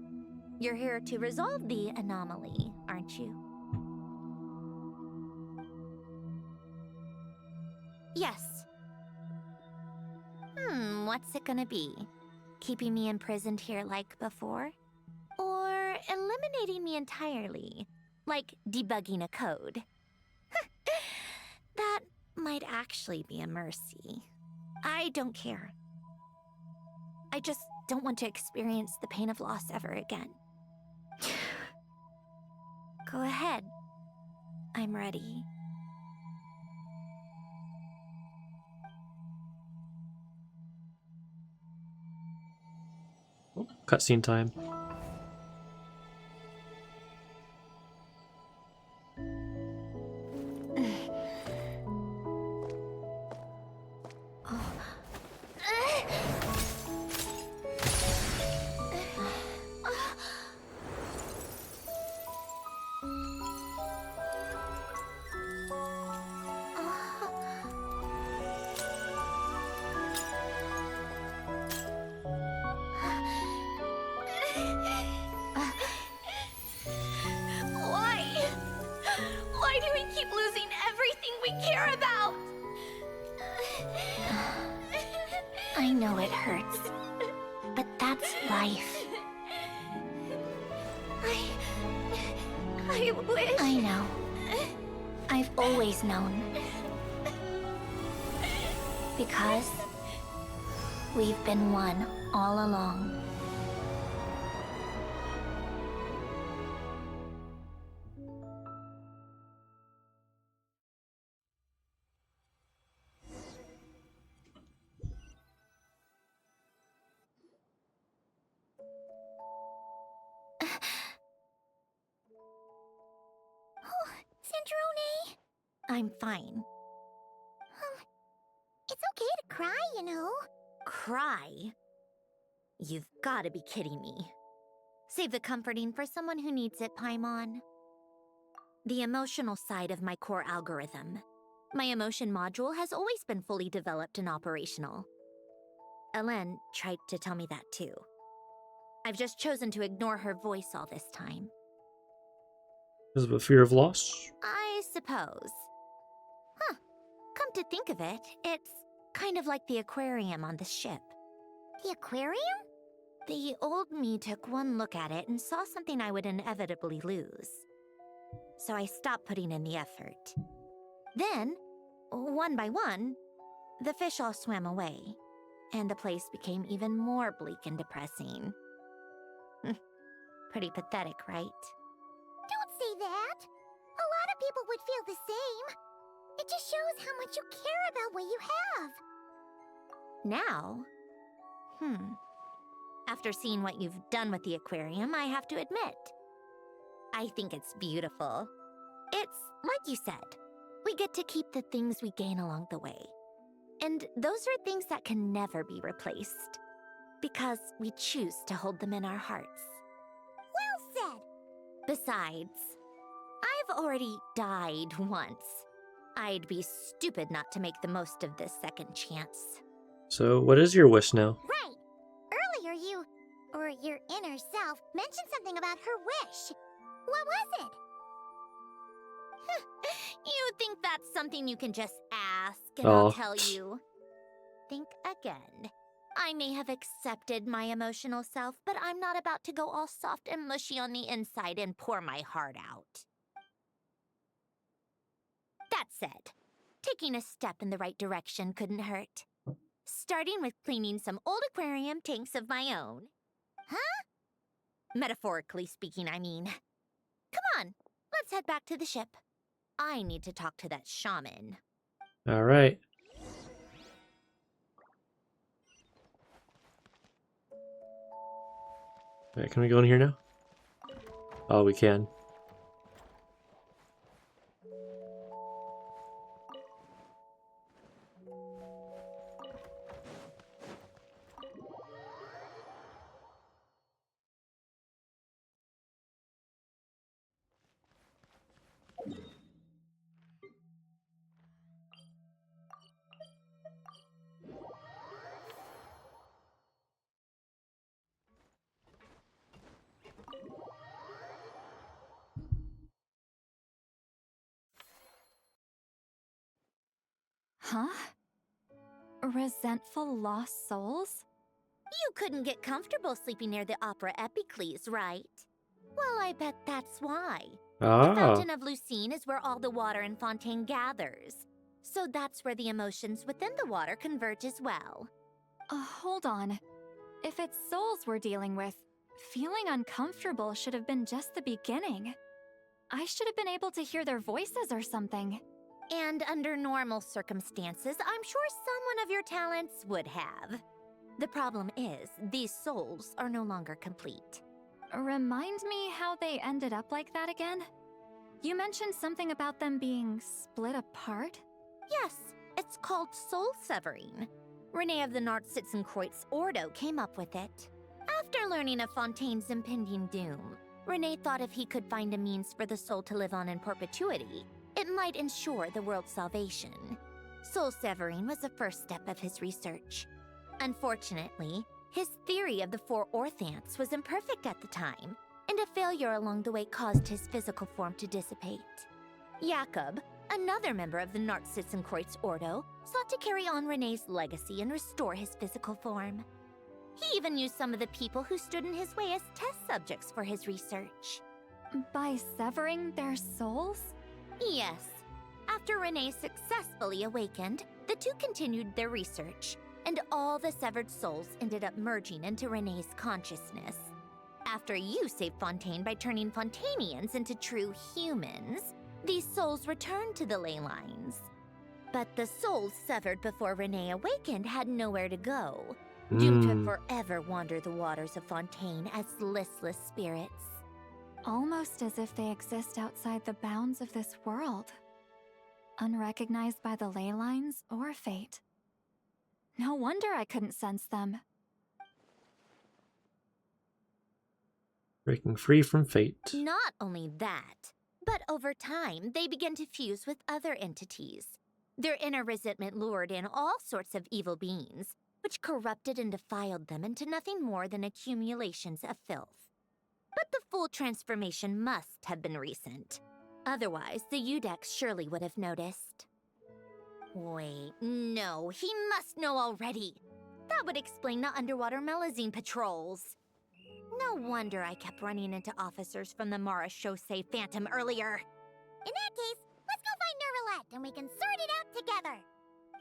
You're here to resolve the anomaly, aren't you? Yes. What's it gonna be? Keeping me imprisoned here like before? Or eliminating me entirely? Like debugging a code? That might actually be a mercy. I don't care. I just don't want to experience the pain of loss ever again. Go ahead. I'm ready. Cutscene time. Why do we keep losing everything we care about? I know it hurts, but that's life. I wish... I know. I've always known. Because we've been one all along. Sandrone? I'm fine. It's okay to cry, you know. Cry? You've gotta be kidding me. Save the comforting for someone who needs it, Paimon. The emotional side of my core algorithm. My emotion module has always been fully developed and operational. Elen tried to tell me that too. I've just chosen to ignore her voice all this time. Is it a fear of loss? I suppose. Come to think of it, it's kind of like the aquarium on the ship. The aquarium? The old me took one look at it and saw something I would inevitably lose. So I stopped putting in the effort. Then, one by one, the fish all swam away, and the place became even more bleak and depressing. Pretty pathetic, right? Don't say that. A lot of people would feel the same. It just shows how much you care about what you have. Now? After seeing what you've done with the aquarium, I have to admit, I think it's beautiful. It's like you said, we get to keep the things we gain along the way. And those are things that can never be replaced, because we choose to hold them in our hearts. Well said. Besides, I've already died once. I'd be stupid not to make the most of this second chance. So, what is your wish now? Right. Earlier you, or your inner self, mentioned something about her wish. What was it? You think that's something you can just ask and I'll Oh. tell you? Think again. I may have accepted my emotional self, but I'm not about to go all soft and mushy on the inside and pour my heart out. That said, taking a step in the right direction couldn't hurt. Starting with cleaning some old aquarium tanks of my own. Huh? Metaphorically speaking, I mean. Come on, let's head back to the ship. I need to talk to that shaman. Alright. Alright, can we go in here now? Oh, we can. Huh? Resentful lost souls? You couldn't get comfortable sleeping near the Opera Epicles, right? Well, I bet that's why. The Fountain of Lucine is where all the water in Fontaine gathers. So that's where the emotions within the water converge as well. Hold on. If it's souls we're dealing with, feeling uncomfortable should have been just the beginning. I should have been able to hear their voices or something. And under normal circumstances, I'm sure someone of your talents would have. The problem is, these souls are no longer complete. Remind me how they ended up like that again? You mentioned something about them being split apart? Yes, it's called soul severing. Renee of the Nartsitzenkreuz Ordo came up with it. After learning of Fontaine's impending doom, Renee thought if he could find a means for the soul to live on in perpetuity, it might ensure the world's salvation. Soul severing was the first step of his research. Unfortunately, his theory of the four orthants was imperfect at the time, and a failure along the way caused his physical form to dissipate. Jakob, another member of the Nartsitzenkreuz Ordo, sought to carry on Renee's legacy and restore his physical form. He even used some of the people who stood in his way as test subjects for his research. By severing their souls? Yes. After Renee successfully awakened, the two continued their research, and all the severed souls ended up merging into Renee's consciousness. After you saved Fontaine by turning Fontainians into true humans, these souls returned to the ley lines. But the souls severed before Renee awakened had nowhere to go, doomed to forever wander the waters of Fontaine as listless spirits. Almost as if they exist outside the bounds of this world. Unrecognized by the ley lines or fate. No wonder I couldn't sense them. Breaking free from fate. Not only that, but over time, they began to fuse with other entities. Their inner resentment lured in all sorts of evil beings, which corrupted and defiled them into nothing more than accumulations of filth. But the full transformation must have been recent. Otherwise, the Udex surely would have noticed. Wait, no, he must know already. That would explain the underwater Melazine patrols. No wonder I kept running into officers from the Mara Chaussee Phantom earlier. In that case, let's go find Nervalette and we can sort it out together.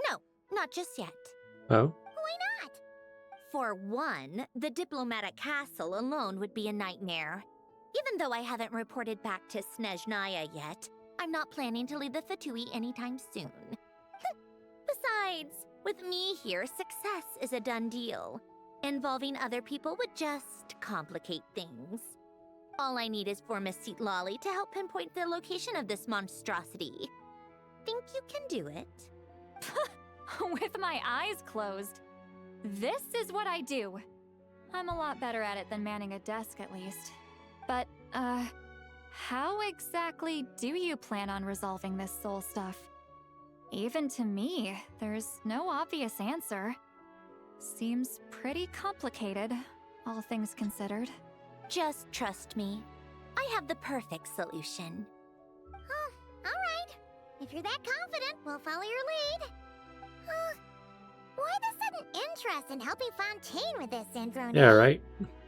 No, not just yet. Oh? Why not? For one, the diplomatic castle alone would be a nightmare. Even though I haven't reported back to Snezhnaya yet, I'm not planning to leave the Fatui anytime soon. Besides, with me here, success is a done deal. Involving other people would just complicate things. All I need is for Miss Lolly to help pinpoint the location of this monstrosity. Think you can do it? With my eyes closed. This is what I do. I'm a lot better at it than manning a desk, at least. But, How exactly do you plan on resolving this soul stuff? Even to me, there's no obvious answer. Seems pretty complicated, all things considered. Just trust me. I have the perfect solution. Oh, alright. If you're that confident, we'll follow your lead. Why the sudden interest in helping Fontaine with this, Androne? Yeah, right.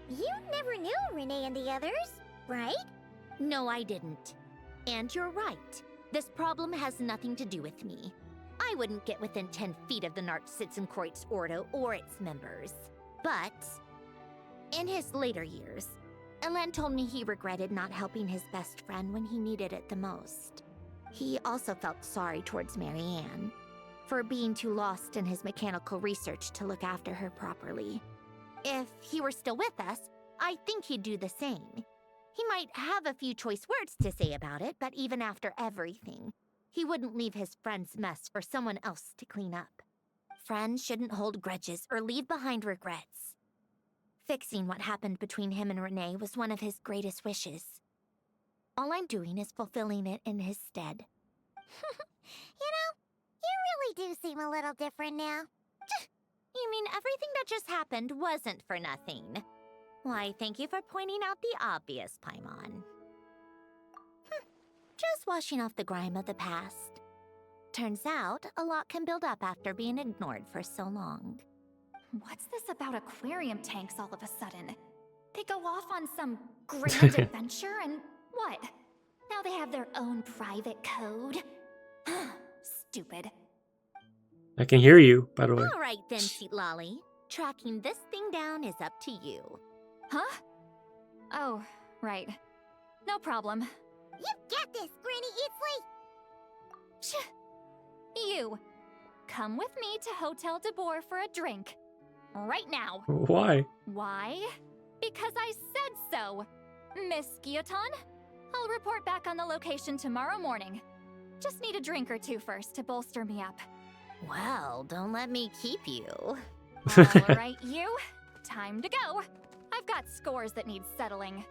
You never knew Renee and the others, right? No, I didn't. And you're right. This problem has nothing to do with me. I wouldn't get within 10 feet of the Nartschitzenkreuz Ordo or its members. But in his later years, Elen told me he regretted not helping his best friend when he needed it the most. He also felt sorry towards Marianne for being too lost in his mechanical research to look after her properly. If he were still with us, I think he'd do the same. He might have a few choice words to say about it, but even after everything, he wouldn't leave his friend's mess for someone else to clean up. Friends shouldn't hold grudges or leave behind regrets. Fixing what happened between him and Renee was one of his greatest wishes. All I'm doing is fulfilling it in his stead. You know, you really do seem a little different now. You mean everything that just happened wasn't for nothing? Why, thank you for pointing out the obvious, Paimon. Just washing off the grime of the past. Turns out, a lot can build up after being ignored for so long. What's this about aquarium tanks all of a sudden? They go off on some grand adventure and what? Now they have their own private code? Stupid. I can hear you, by the way. All right then, Seat Lolly. Tracking this thing down is up to you. Huh? Oh, right. No problem. You get this, Granny Eatsley! You! Come with me to Hotel de Boer for a drink. Right now. Why? Why? Because I said so! Miss Guillotin? I'll report back on the location tomorrow morning. Just need a drink or two first to bolster me up. Well, don't let me keep you. Alright, you. Time to go. I've got scores that need settling.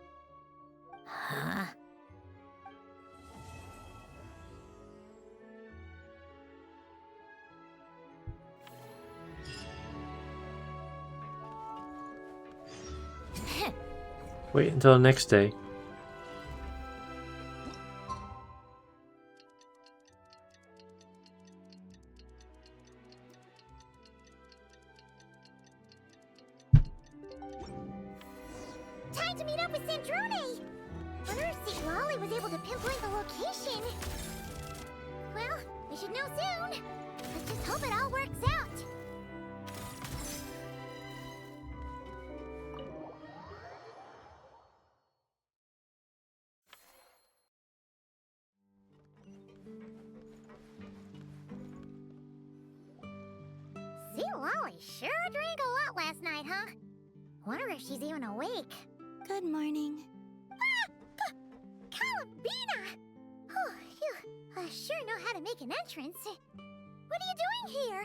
Huh? Wait until the next day. Time to meet up with Sandrone! Wonder if St. Lolly was able to pinpoint the location. Well, we should know soon. Let's just hope it all works out. St. Lolly sure drank a lot last night, huh? Wonder if she's even awake. Good morning. Columbina! Oh, you sure know how to make an entrance. What are you doing here?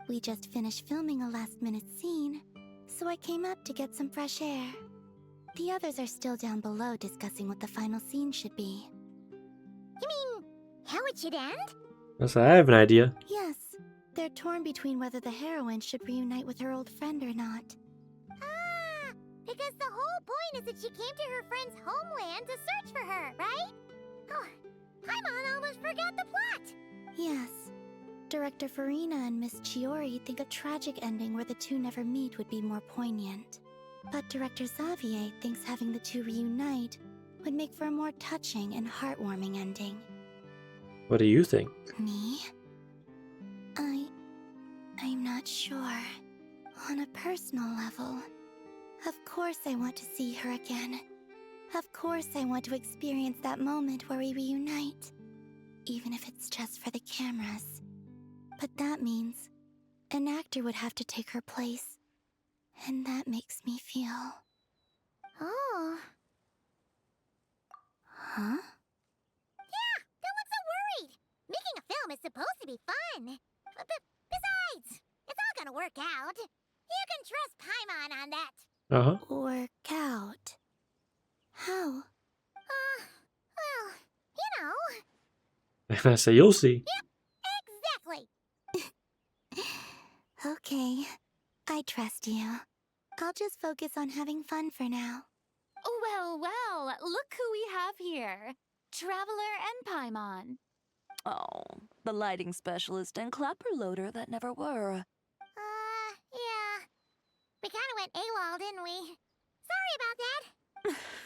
We just finished filming a last-minute scene, so I came up to get some fresh air. The others are still down below discussing what the final scene should be. You mean, how it should end? Yes, I have an idea. Yes, they're torn between whether the heroine should reunite with her old friend or not. Ah, because the whole point is that she came to her friend's homeland to search for her, right? Oh, Paimon almost forgot the plot. Yes. Director Farina and Miss Chiori think a tragic ending where the two never meet would be more poignant. But Director Xavier thinks having the two reunite would make for a more touching and heartwarming ending. What do you think? Me? I'm not sure. On a personal level, of course I want to see her again. Of course I want to experience that moment where we reunite. Even if it's just for the cameras. But that means an actor would have to take her place. And that makes me feel... Oh. Huh? Yeah, don't look so worried. Making a film is supposed to be fun. Besides, it's all gonna work out. You can trust Paimon on that. Uh-huh. Work out. How? I I say, you'll see. Exactly. Okay, I trust you. I'll just focus on having fun for now. Well, well, look who we have here. Traveler and Paimon. Oh, the lighting specialist and clapper loader that never were. Yeah. We kinda went AWOL, didn't we? Sorry about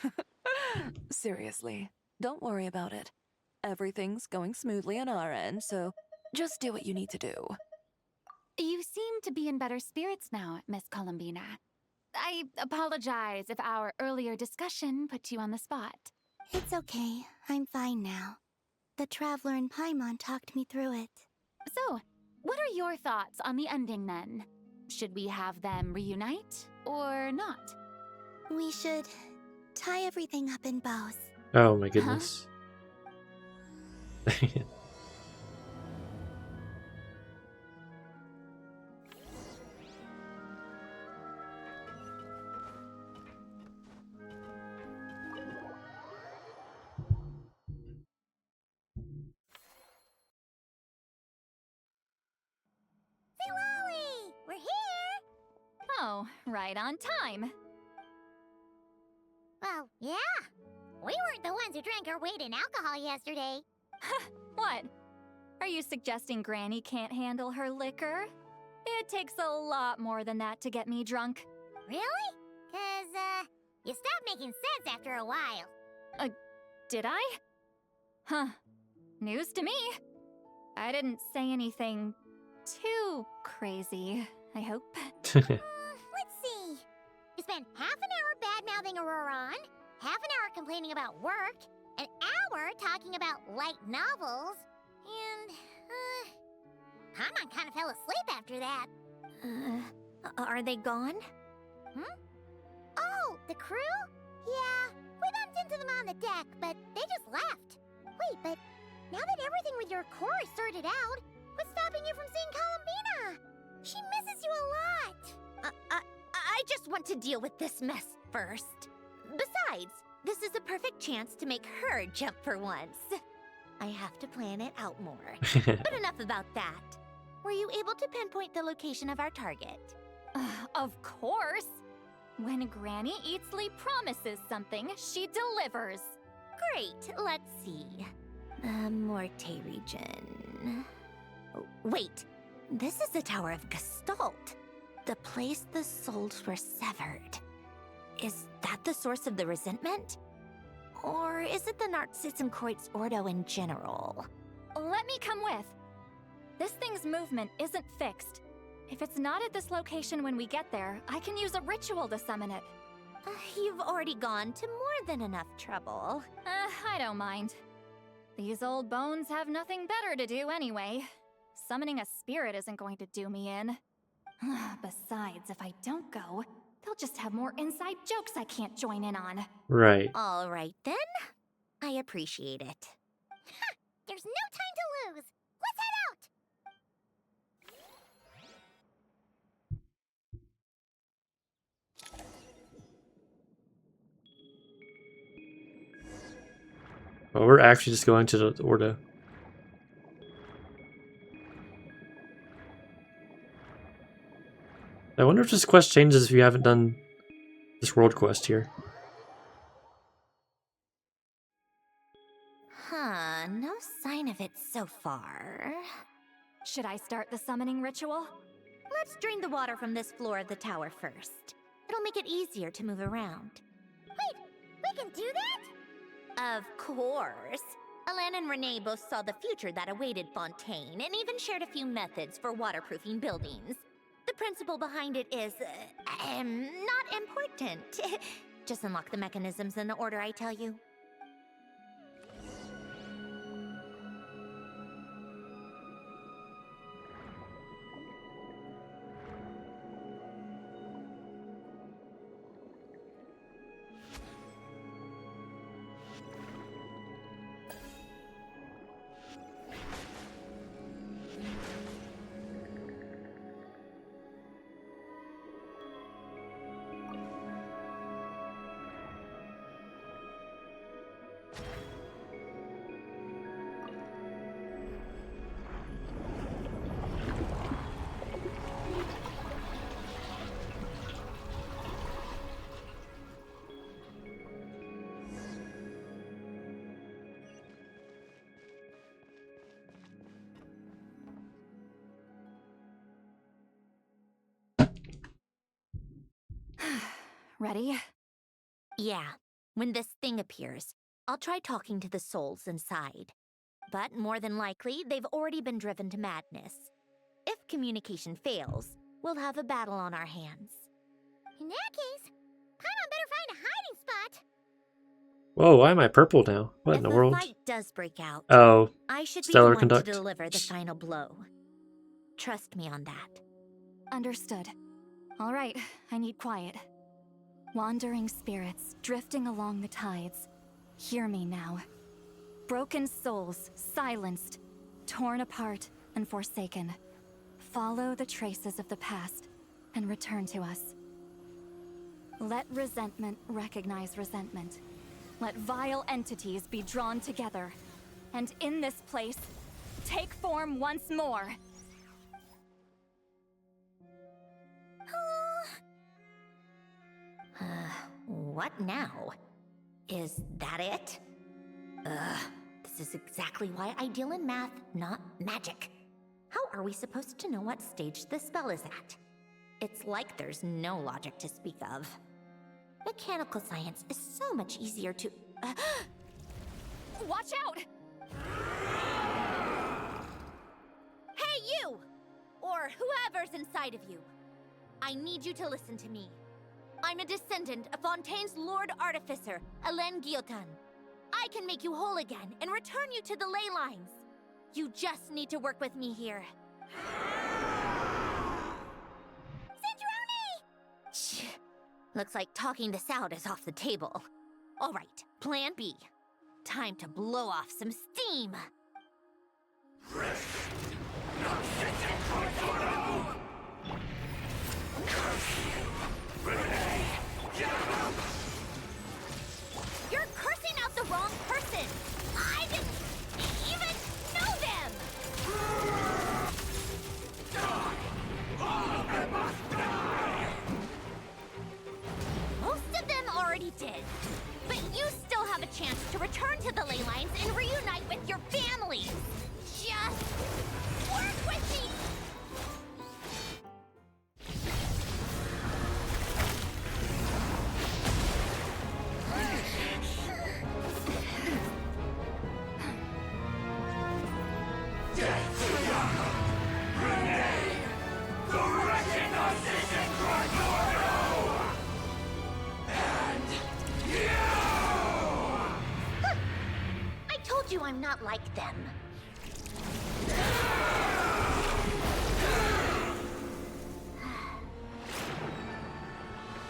that. Seriously, don't worry about it. Everything's going smoothly on our end, so just do what you need to do. You seem to be in better spirits now, Miss Columbina. I apologize if our earlier discussion put you on the spot. It's okay. I'm fine now. The Traveler and Paimon talked me through it. So, what are your thoughts on the ending then? Should we have them reunite or not? We should tie everything up in bows. Oh my goodness. Lolly, we're here. Oh, right on time. Well, yeah. We weren't the ones who drank our weight in alcohol yesterday. What? Are you suggesting Granny can't handle her liquor? It takes a lot more than that to get me drunk. Really? 'Cause, you stopped making sense after a while. Did I? Huh. News to me. I didn't say anything too crazy, I hope. Let's see. You spent half an hour bad-mouthing Auroron, half an hour complaining about work, an hour talking about light novels, and, Paimon kind of fell asleep after that. Are they gone? Oh, the crew? Yeah, we bumped into them on the deck, but they just left. Wait, but now that everything with your core is sorted out, what's stopping you from seeing Columbina? She misses you a lot. I just want to deal with this mess first. Besides, this is a perfect chance to make her jump for once. I have to plan it out more. But enough about that. Were you able to pinpoint the location of our target? Of course. When Granny Eatsley promises something, she delivers. Great, let's see. The Morte region. Wait, this is the Tower of Gestalt. The place the souls were severed. Is that the source of the resentment? Or is it the Narcissism Ordo in general? Let me come with. This thing's movement isn't fixed. If it's not at this location when we get there, I can use a ritual to summon it. You've already gone to more than enough trouble. I don't mind. These old bones have nothing better to do anyway. Summoning a spirit isn't going to do me in. Besides, if I don't go, they'll just have more inside jokes I can't join in on. Right. All right then. I appreciate it. There's no time to lose. Let's head out. Well, we're actually just going to the Ordo. I wonder if this quest changes if you haven't done this world quest here. No sign of it so far. Should I start the summoning ritual? Let's drain the water from this floor of the tower first. It'll make it easier to move around. Wait, we can do that? Of course. Alan and Renee both saw the future that awaited Fontaine and even shared a few methods for waterproofing buildings. The principle behind it is, not important. Just unlock the mechanisms in the order I tell you. Ready? Yeah, when this thing appears, I'll try talking to the souls inside. But more than likely, they've already been driven to madness. If communication fails, we'll have a battle on our hands. In that case, Paimon better find a hiding spot. Whoa, why am I purple now? What in the If world? a fight does break out, Oh, I should be the stellar one conduct. to deliver the final blow. Trust me on that. Understood. All right, I need quiet. Wandering spirits drifting along the tides. Hear me now. Broken souls, silenced, torn apart, and forsaken. Follow the traces of the past and return to us. Let resentment recognize resentment. Let vile entities be drawn together. And in this place, take form once more. What now? Is that it? This is exactly why I deal in math, not magic. How are we supposed to know what stage the spell is at? It's like there's no logic to speak of. Mechanical science is so much easier to... Watch out! Hey, you! Or whoever's inside of you. I need you to listen to me. I'm a descendant of Fontaine's Lord Artificer, Hélène Guillotin. I can make you whole again and return you to the ley lines. You just need to work with me here. Shh. Looks like talking this out is off the table. All right, plan B. Time to blow off some steam. You're cursing out the wrong person! I didn't even know them! Most of them already did. But you still have a chance to return to the ley lines and reunite with your families. Just work with me! I told you I'm not like them.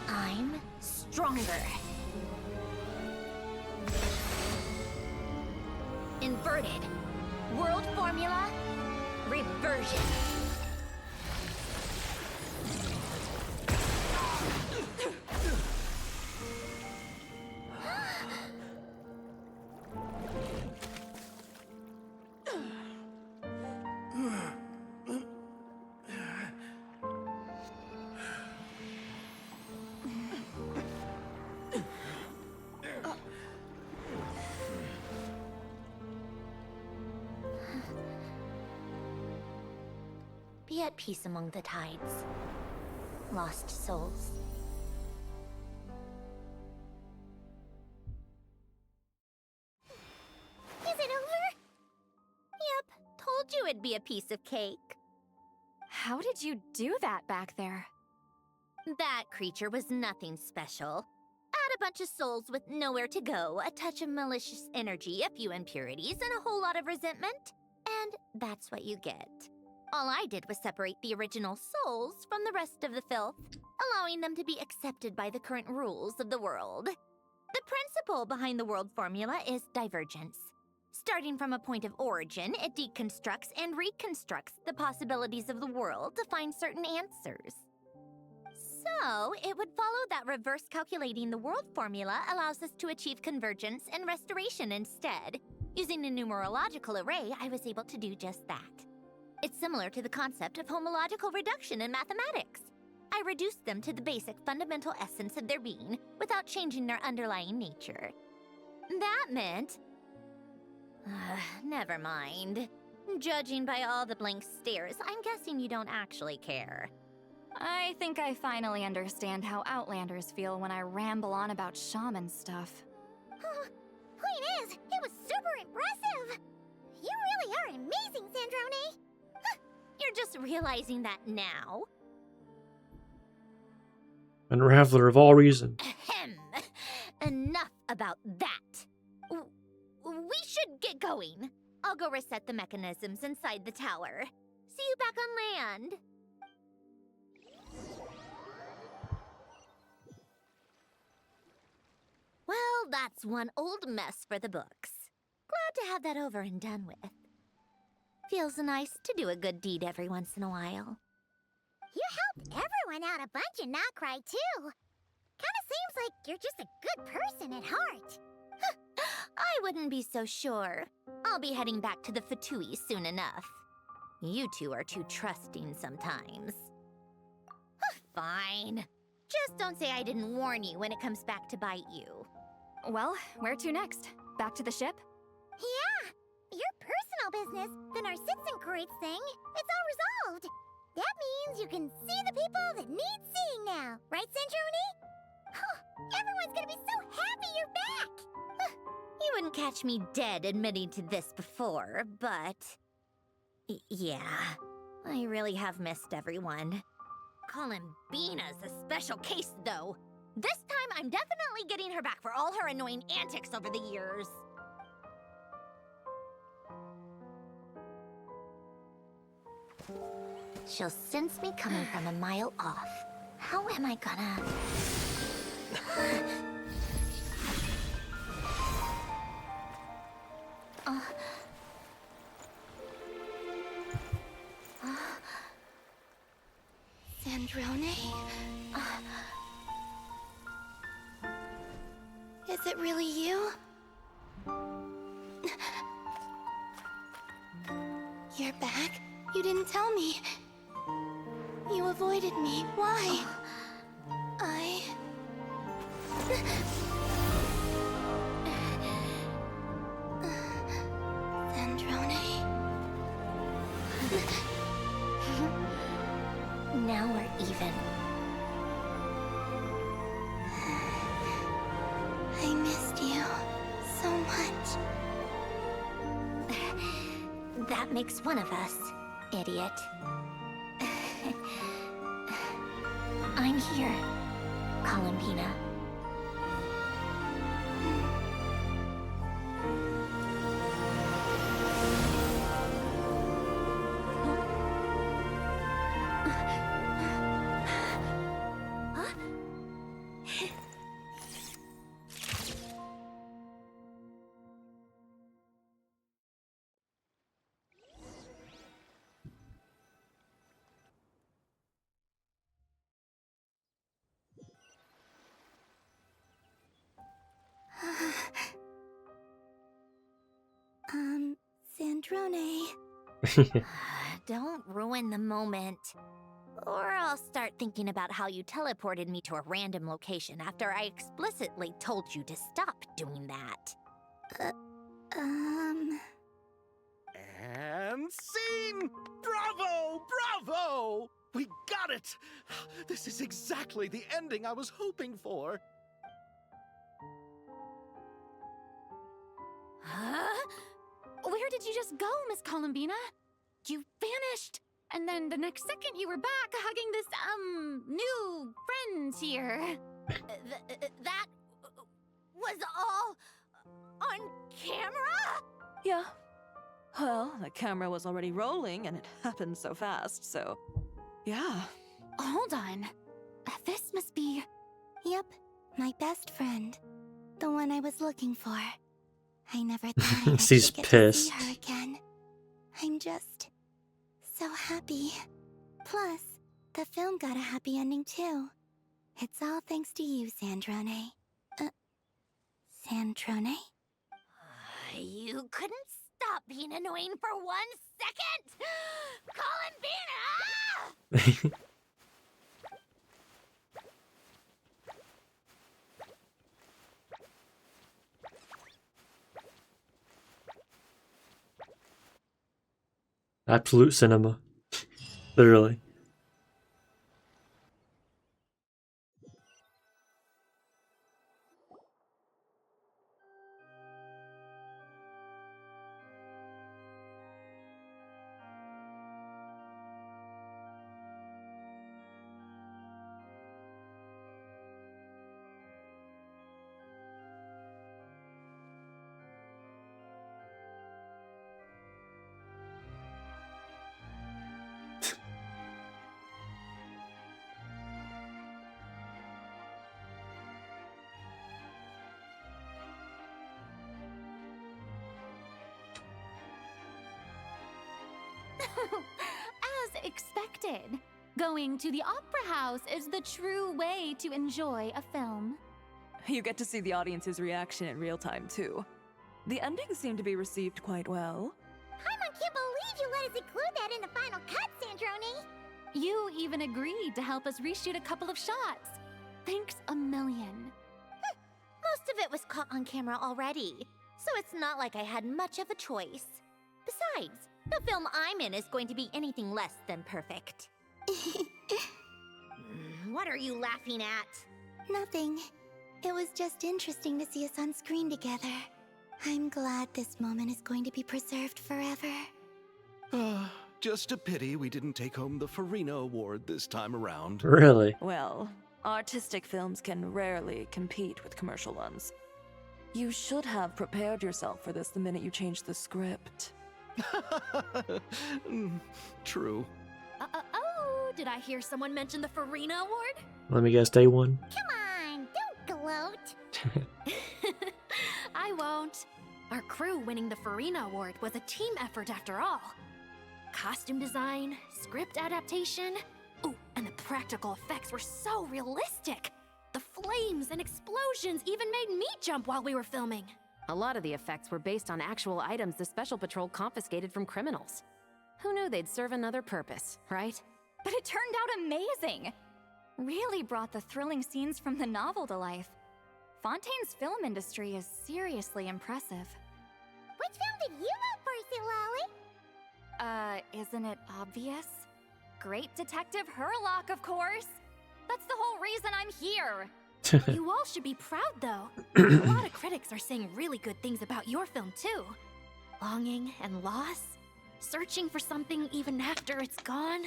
I'm stronger. Inverted. World formula. Reversion. Be at peace among the tides. Lost souls. Is it over? Yep, told you it'd be a piece of cake. How did you do that back there? That creature was nothing special. Add a bunch of souls with nowhere to go, a touch of malicious energy, a few impurities, and a whole lot of resentment. And that's what you get. All I did was separate the original souls from the rest of the filth, allowing them to be accepted by the current rules of the world. The principle behind the world formula is divergence. Starting from a point of origin, it deconstructs and reconstructs the possibilities of the world to find certain answers. So, it would follow that reverse calculating the world formula allows us to achieve convergence and restoration instead. Using a numerological array, I was able to do just that. It's similar to the concept of homological reduction in mathematics. I reduced them to the basic fundamental essence of their being without changing their underlying nature. That meant... never mind. Judging by all the blank stares, I'm guessing you don't actually care. I think I finally understand how Outlanders feel when I ramble on about shaman stuff. Point is, it was super impressive! You really are amazing, Sandrone! You're just realizing that now? Unraveler of all reason. Ahem. Enough about that. We should get going. I'll go reset the mechanisms inside the tower. See you back on land. Well, that's one old mess for the books. Glad to have that over and done with. Feels nice to do a good deed every once in a while. You helped everyone out a bunch and not cry too. Kinda seems like you're just a good person at heart. I wouldn't be so sure. I'll be heading back to the Fatui soon enough. You two are too trusting sometimes. Fine. Just don't say I didn't warn you when it comes back to bite you. Well, where to next? Back to the ship? Yeah! Your personal business, the Narcitsan thing, it's all resolved. That means you can see the people that need seeing now, right, Centroni? Everyone's gonna be so happy you're back! You wouldn't catch me dead admitting to this before, but... yeah, I really have missed everyone. Columbina's a special case, though. This time, I'm definitely getting her back for all her annoying antics over the years. She'll sense me coming from a mile off. How am I gonna... Sandrone? Is it really you? You're back? You didn't tell me. You avoided me. Why? Sandrone? Now we're even. I missed you so much. That makes one of us, idiot. I'm here, Columbina. Sandrone. Don't ruin the moment. Or I'll start thinking about how you teleported me to a random location after I explicitly told you to stop doing that. And scene! Bravo! Bravo! We got it! This is exactly the ending I was hoping for. Huh? Where did you just go, Miss Columbina? You vanished! And then the next second you were back hugging this, new friend here. That was all on camera? Yeah. Well, the camera was already rolling and it happened so fast, so... yeah. Hold on. This must be... Yep, my best friend. The one I was looking for. I never thought I'd She's actually get pissed. to see her again. I'm just... so happy. Plus, the film got a happy ending too. It's all thanks to you, Sandrone. Sandrone? You couldn't stop being annoying for 1 second? Columbina! Absolute cinema. Literally. As expected. Going to the opera house is the true way to enjoy a film. You get to see the audience's reaction in real time, too. The ending seemed to be received quite well. I can't believe you let us include that in the final cut, Sandrone! You even agreed to help us reshoot a couple of shots. Thanks a million. Most of it was caught on camera already, so it's not like I had much of a choice. Besides, the film I'm in is going to be anything less than perfect. What are you laughing at? Nothing. It was just interesting to see us on screen together. I'm glad this moment is going to be preserved forever. Just a pity we didn't take home the Farina Award this time around. Really? Well, artistic films can rarely compete with commercial ones. You should have prepared yourself for this the minute you changed the script. True. Oh, did I hear someone mention the Farina Award? Let me guess, day one. Come on, don't gloat. I won't. Our crew winning the Farina Award was a team effort after all. Costume design, script adaptation. Ooh, and the practical effects were so realistic. The flames and explosions even made me jump while we were filming. A lot of the effects were based on actual items the Special Patrol confiscated from criminals. Who knew they'd serve another purpose, right? But it turned out amazing! Really brought the thrilling scenes from the novel to life. Fontaine's film industry is seriously impressive. Which film did you vote for, Silali? Isn't it obvious? Great Detective Herlock, of course! That's the whole reason I'm here! You all should be proud, though. A lot of critics are saying really good things about your film, too. Longing and loss, searching for something even after it's gone.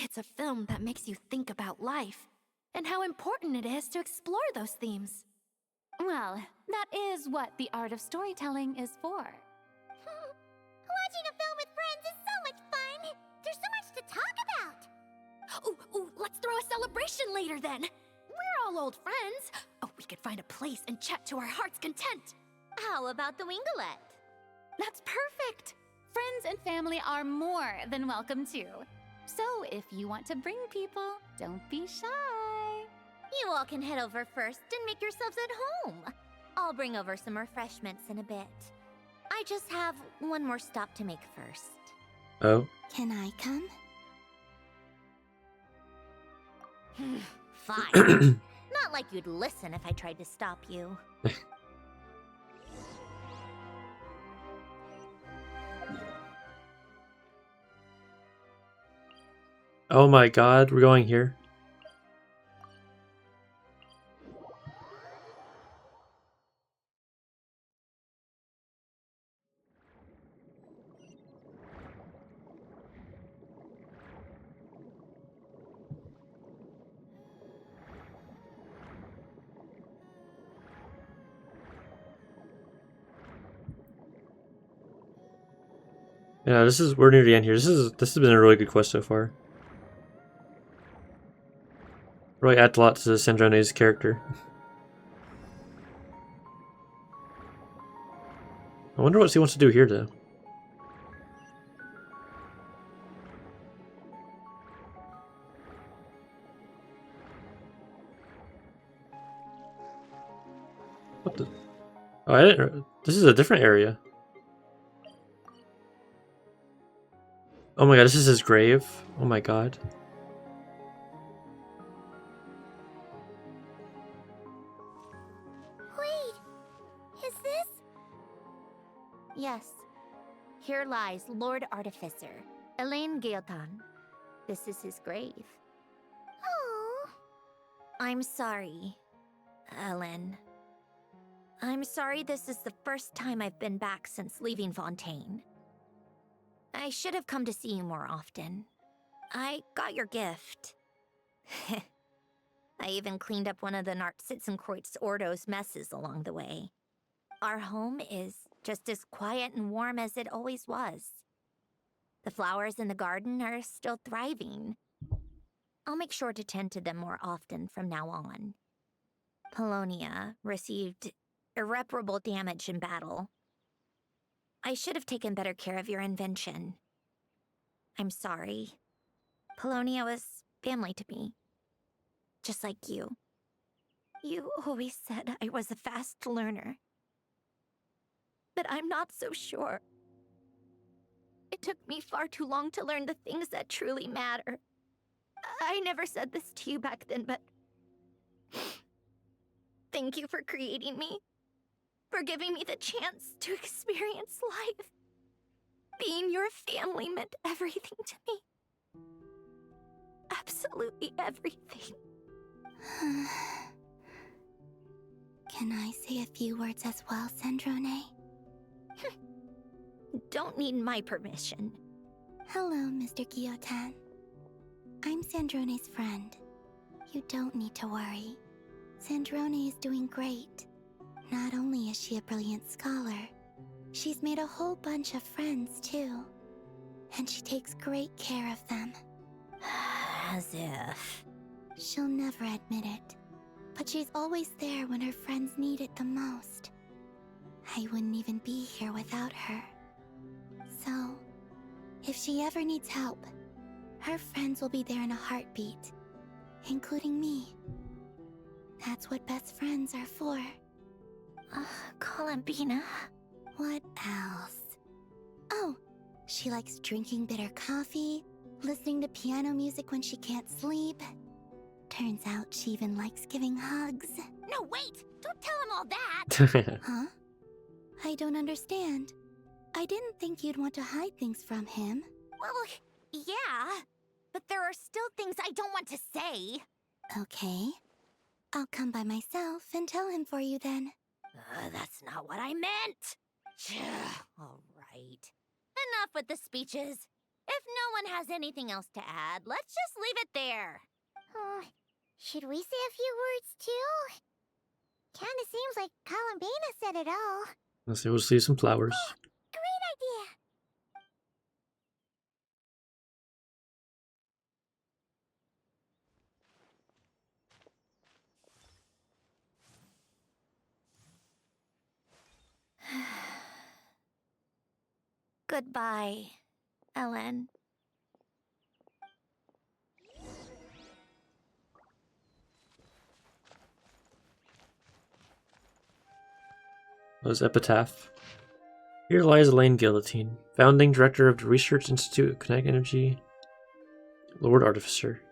It's a film that makes you think about life and how important it is to explore those themes. Well, that is what the art of storytelling is for. Watching a film with friends is so much fun! There's so much to talk about! Ooh, let's throw a celebration later then! We're all old friends. Oh, we could find a place and chat to our heart's content. How about the Winglet? That's perfect! Friends and family are more than welcome too. So if you want to bring people, don't be shy. You all can head over first and make yourselves at home. I'll bring over some refreshments in a bit. I just have one more stop to make first. Oh. Can I come? Fine. Not like you'd listen if I tried to stop you. Oh my god, we're going here. Yeah, we're near the end here. This has been a really good quest so far. Really adds a lot to Sandrone's character. I wonder what she wants to do here, though. What the? Oh, I didn't. This is a different area. Oh my god, this is his grave. Oh my god. Wait, is this? Yes. Here lies Lord Artificer, Elaine Gaeltan. This is his grave. Oh. I'm sorry, Ellen. I'm sorry this is the first time I've been back since leaving Fontaine. I should have come to see you more often. I got your gift. I even cleaned up one of the Nartsitzenkreuz Ordo's messes along the way. Our home is just as quiet and warm as it always was. The flowers in the garden are still thriving. I'll make sure to tend to them more often from now on. Polonia received irreparable damage in battle. I should have taken better care of your invention. I'm sorry. Polonia was family to me. Just like you. You always said I was a fast learner. But I'm not so sure. It took me far too long to learn the things that truly matter. I never said this to you back then, but... Thank you for creating me. For giving me the chance to experience life. Being your family meant everything to me. Absolutely everything. Can I say a few words as well, Sandrone? Don't need my permission. Hello, Mr. Guillotin. I'm Sandrone's friend. You don't need to worry. Sandrone is doing great. Not only is she a brilliant scholar, she's made a whole bunch of friends, too. And she takes great care of them. As if... She'll never admit it, but she's always there when her friends need it the most. I wouldn't even be here without her. So, if she ever needs help, her friends will be there in a heartbeat, including me. That's what best friends are for. Columbina. What else? Oh, she likes drinking bitter coffee, listening to piano music when she can't sleep. Turns out she even likes giving hugs. No, wait! Don't tell him all that! Huh? I don't understand. I didn't think you'd want to hide things from him. Well, yeah. But there are still things I don't want to say. Okay. I'll come by myself and tell him for you then. That's not what I meant! All right. Enough with the speeches. If no one has anything else to add, let's just leave it there. Should we say a few words too? Kinda seems like Columbina said it all. Let's see, we'll see some flowers. Great idea! Goodbye, Ellen. Was epitaph. Here lies Elaine Guillotine, founding director of the Research Institute of Kinetic Energy, Lord Artificer.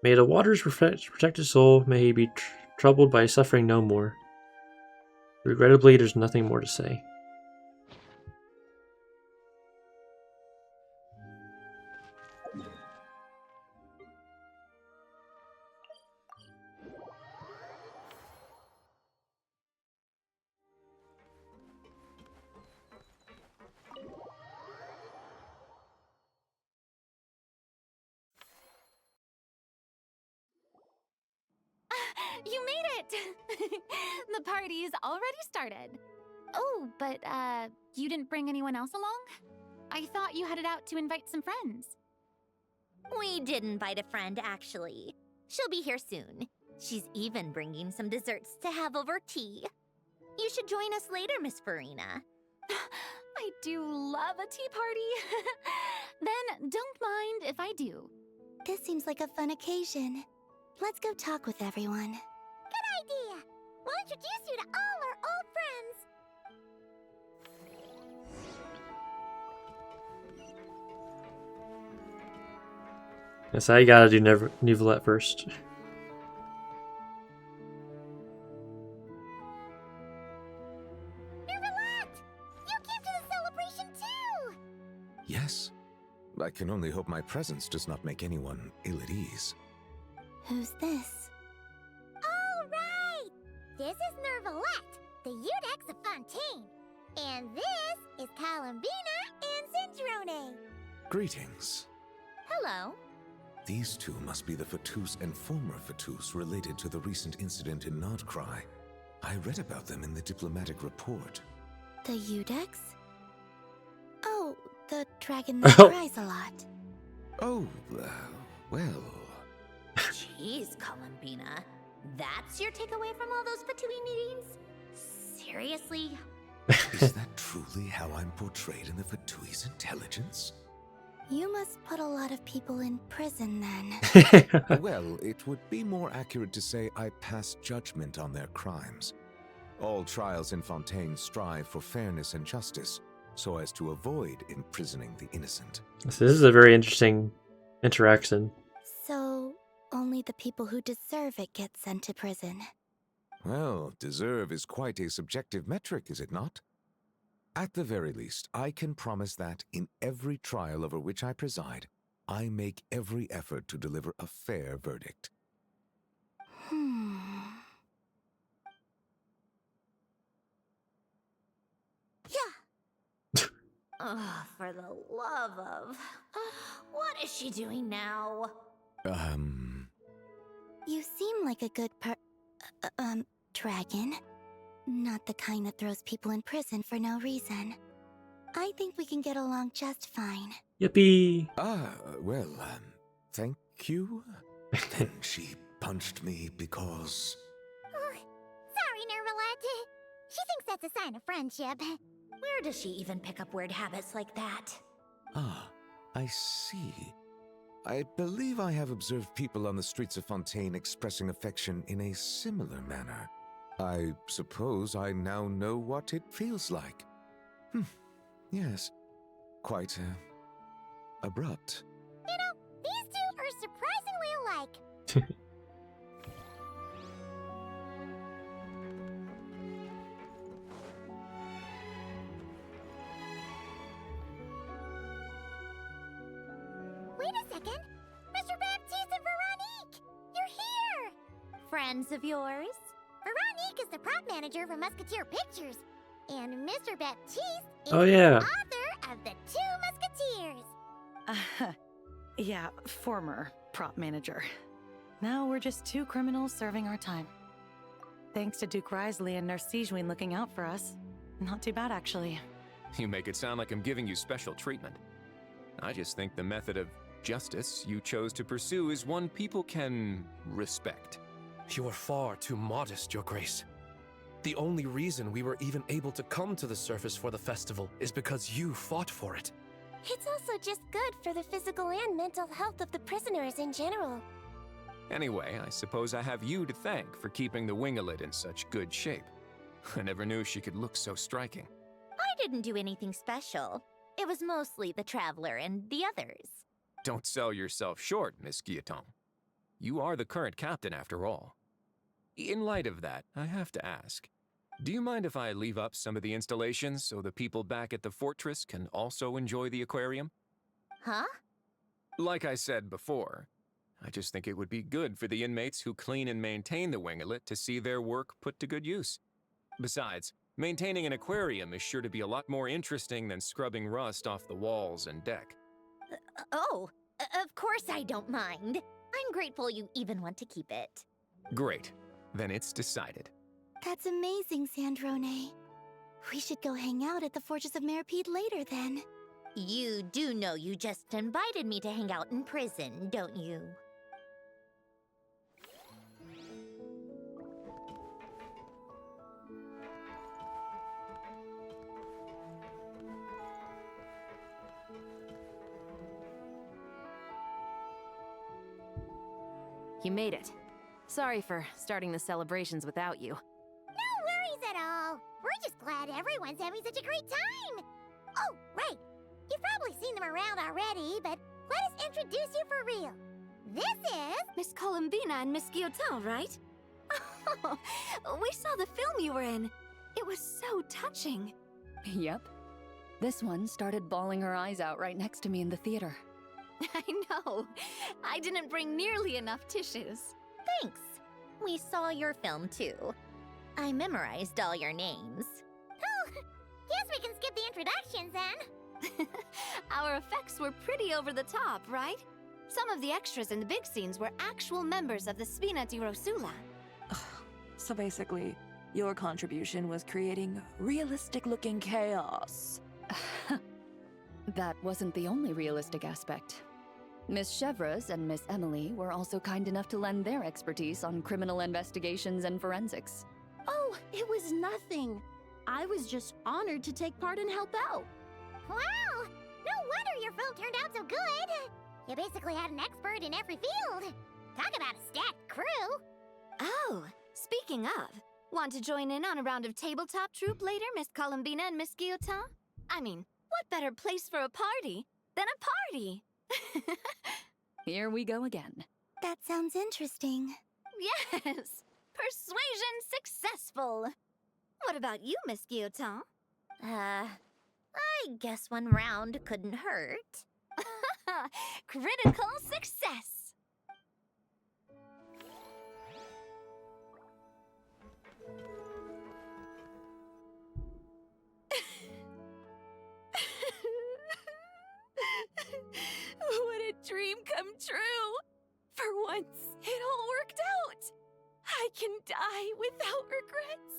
May the waters protect his soul, may he be troubled by suffering no more. Regrettably, there's nothing more to say. You made it! The party's already started. Oh, but, you didn't bring anyone else along? I thought you headed out to invite some friends. We did invite a friend, actually. She'll be here soon. She's even bringing some desserts to have over tea. You should join us later, Miss Farina. I do love a tea party. Then don't mind if I do. This seems like a fun occasion. Let's go talk with everyone. Good idea! We'll introduce you to all our old friends. Yes, I gotta do Neuvillette first. Neuvillette! You came to the celebration too! Yes. I can only hope my presence does not make anyone ill at ease. Who's this? All right! This is Neuvillette, the Udex of Fontaine. And this is Columbina and Cendrone. Greetings. Hello. These two must be the Fatus and former Fatus related to the recent incident in Nodcry. I read about them in the diplomatic report. The Udex? Oh, the dragon that cries a lot. Oh, well... Jeez, Columbina. That's your takeaway from all those Fatui meetings? Seriously? Is that truly how I'm portrayed in the Fatui's intelligence? You must put a lot of people in prison then. Well, it would be more accurate to say I pass judgment on their crimes. All trials in Fontaine strive for fairness and justice, so as to avoid imprisoning the innocent. So this is a very interesting interaction. So, only the people who deserve it get sent to prison. Well, deserve is quite a subjective metric, is it not? At the very least, I can promise that in every trial over which I preside, I make every effort to deliver a fair verdict. Yeah. Oh, for the love of... what is she doing now? You seem like a good dragon. Not the kind that throws people in prison for no reason. I think we can get along just fine. Yippee! Well, thank you. Then she punched me because... Sorry, Nervalette. She thinks that's a sign of friendship. Where does she even pick up weird habits like that? Ah, I see. I believe I have observed people on the streets of Fontaine expressing affection in a similar manner. I suppose I now know what it feels like. Yes, quite abrupt. You know, these two are surprisingly alike. Wait a second! Mr. Baptiste and Veronique! You're here! Friends of yours? Veronique is the prop manager for Musketeer Pictures, and Mr. Baptiste is Oh, yeah. the author of The Two Musketeers. Yeah, former prop manager. Now we're just two criminals serving our time. Thanks to Duke Risley and Nurse Sigewin looking out for us. Not too bad, actually. You make it sound like I'm giving you special treatment. I just think the method of justice you chose to pursue is one people can respect. You are far too modest, Your Grace. The only reason we were even able to come to the surface for the festival is because you fought for it. It's also just good for the physical and mental health of the prisoners in general. Anyway, I suppose I have you to thank for keeping the winglet in such good shape. I never knew she could look so striking. I didn't do anything special. It was mostly the Traveler and the others. Don't sell yourself short, Miss Guillotin. You are the current captain, after all. In light of that, I have to ask, do you mind if I leave up some of the installations so the people back at the fortress can also enjoy the aquarium? Huh? Like I said before, I just think it would be good for the inmates who clean and maintain the winglet to see their work put to good use. Besides, maintaining an aquarium is sure to be a lot more interesting than scrubbing rust off the walls and deck. Of course I don't mind. I'm grateful you even want to keep it. Great. Then it's decided. That's amazing, Sandrone. We should go hang out at the Fortress of Meripede later, then. You do know you just invited me to hang out in prison, don't you? You made it. Sorry for starting the celebrations without you. No worries at all. We're just glad everyone's having such a great time. Oh, right. You've probably seen them around already, but let us introduce you for real. This is... Miss Columbina and Miss Guillotin, right? We saw the film you were in. It was so touching. Yep. This one started bawling her eyes out right next to me in the theater. I know. I didn't bring nearly enough tissues. Thanks. We saw your film too. I memorized all your names. Oh, guess we can skip the introductions then. Our effects were pretty over the top, right? Some of the extras in the big scenes were actual members of the Spina di Rosula. So basically, your contribution was creating realistic-looking chaos. That wasn't the only realistic aspect. Miss Chevres and Miss Emily were also kind enough to lend their expertise on criminal investigations and forensics. Oh, it was nothing. I was just honored to take part and help out. Wow! No wonder your film turned out so good! You basically had an expert in every field. Talk about a stacked crew! Oh, speaking of, want to join in on a round of tabletop troupe later, Miss Columbina and Miss Guillotin? I mean, what better place for a party than a party? Here we go again. That sounds interesting. Yes! Persuasion successful! What about you, Miss Guillotin? I guess one round couldn't hurt. Critical success! What a dream come true! For once, it all worked out! I can die without regrets.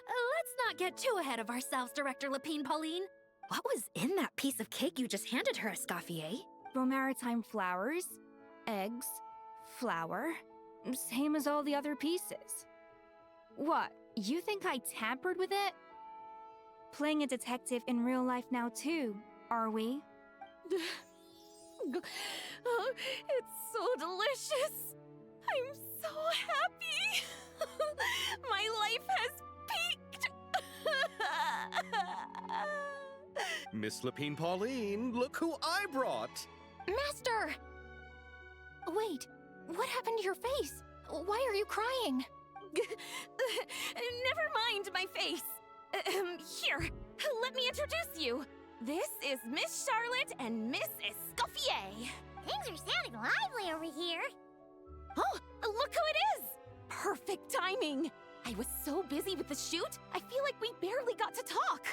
Let's not get too ahead of ourselves, Director Lapine Pauline. What was in that piece of cake you just handed her, Escoffier? Maritime flowers, eggs, flour, same as all the other pieces. What, you think I tampered with it? Playing a detective in real life now too, are we? Oh, it's so delicious! I'm so happy! My life has peaked! Miss Lapine Pauline, look who I brought! Master! Wait, what happened to your face? Why are you crying? Never mind my face. Here, let me introduce you. This is Miss Charlotte and Miss Escoffier. Things are sounding lively over here. Oh, look who it is! Perfect timing. I was so busy with the shoot, I feel like we barely got to talk.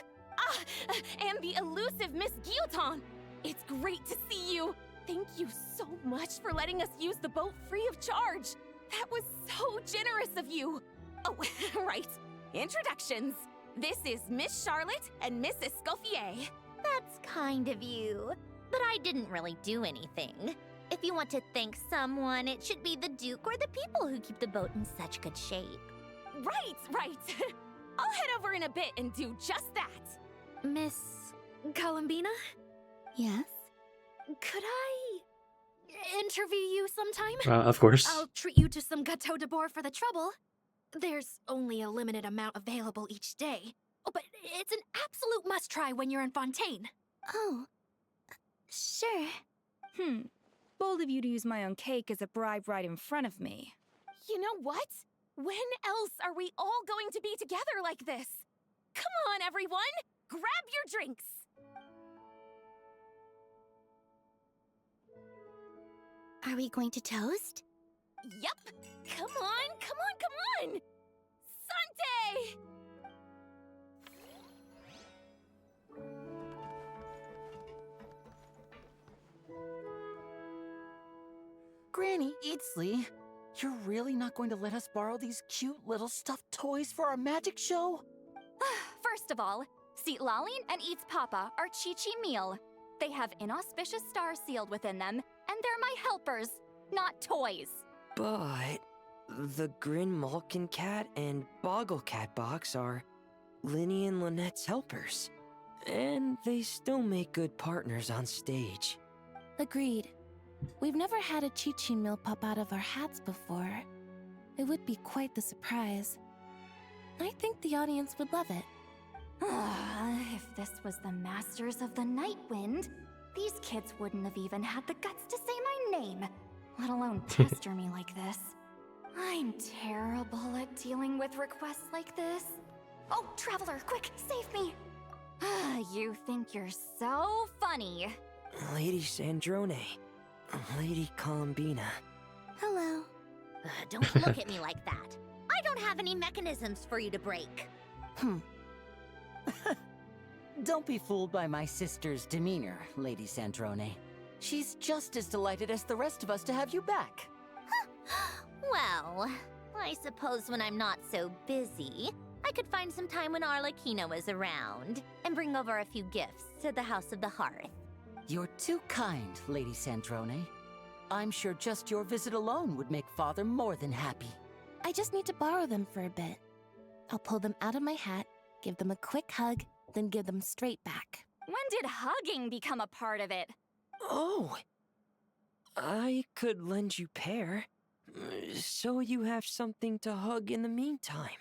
And the elusive Miss Guillotin. It's great to see you. Thank you so much for letting us use the boat free of charge. That was so generous of you. Oh, right. Introductions. This is Miss Charlotte and Miss Escoffier. That's kind of you, but I didn't really do anything. If you want to thank someone, it should be the Duke or the people who keep the boat in such good shape. Right. I'll head over in a bit and do just that. Miss Columbina? Yes? Could I interview you sometime? Of course. I'll treat you to some gâteau de bord for the trouble. There's only a limited amount available each day. Oh, but it's an absolute must-try when you're in Fontaine. Oh, sure. Bold of you to use my own cake as a bribe right in front of me. You know what? When else are we all going to be together like this? Come on, everyone! Grab your drinks! Are we going to toast? Yup! Come on! Sante! Granny Eatsley, you're really not going to let us borrow these cute little stuffed toys for our magic show? First of all, Seat Laline and Eats Papa are Chi-Chi meal. They have inauspicious stars sealed within them, and they're my helpers, not toys. But the Grin Malkin Cat and Boggle Cat box are Linny and Lynette's helpers. And they still make good partners on stage. Agreed. We've never had a Chi-Chi meal pop out of our hats before. It would be quite the surprise. I think the audience would love it. If this was the Masters of the Night Wind, these kids wouldn't have even had the guts to say my name, let alone pester me like this. I'm terrible at dealing with requests like this. Oh, Traveler, quick, save me! You think you're so funny. Lady Sandrone, Lady Columbina. Hello. Don't look at me like that. I don't have any mechanisms for you to break. Don't be fooled by my sister's demeanor, Lady Sandrone. She's just as delighted as the rest of us to have you back. Well, I suppose when I'm not so busy, I could find some time when Arlecchino is around and bring over a few gifts to the House of the Hearth. You're too kind, Lady Sandrone. I'm sure just your visit alone would make Father more than happy. I just need to borrow them for a bit. I'll pull them out of my hat, give them a quick hug, then give them straight back. When did hugging become a part of it? Oh! I could lend you pair, so you have something to hug in the meantime.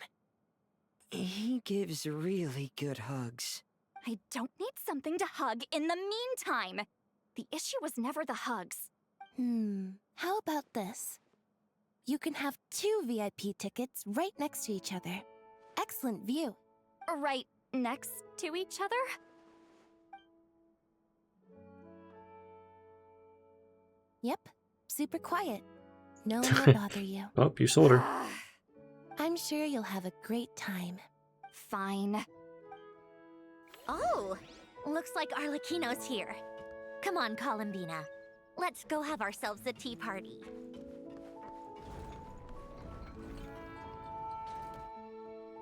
He gives really good hugs. I don't need something to hug in the meantime. The issue was never the hugs. How about this? You can have 2 VIP tickets right next to each other. Excellent view. Right next to each other? Yep, super quiet. No one will bother you. Oh, you sold her. I'm sure you'll have a great time. Fine. Oh, looks like Arlecchino's here. Come on, Columbina. Let's go have ourselves a tea party.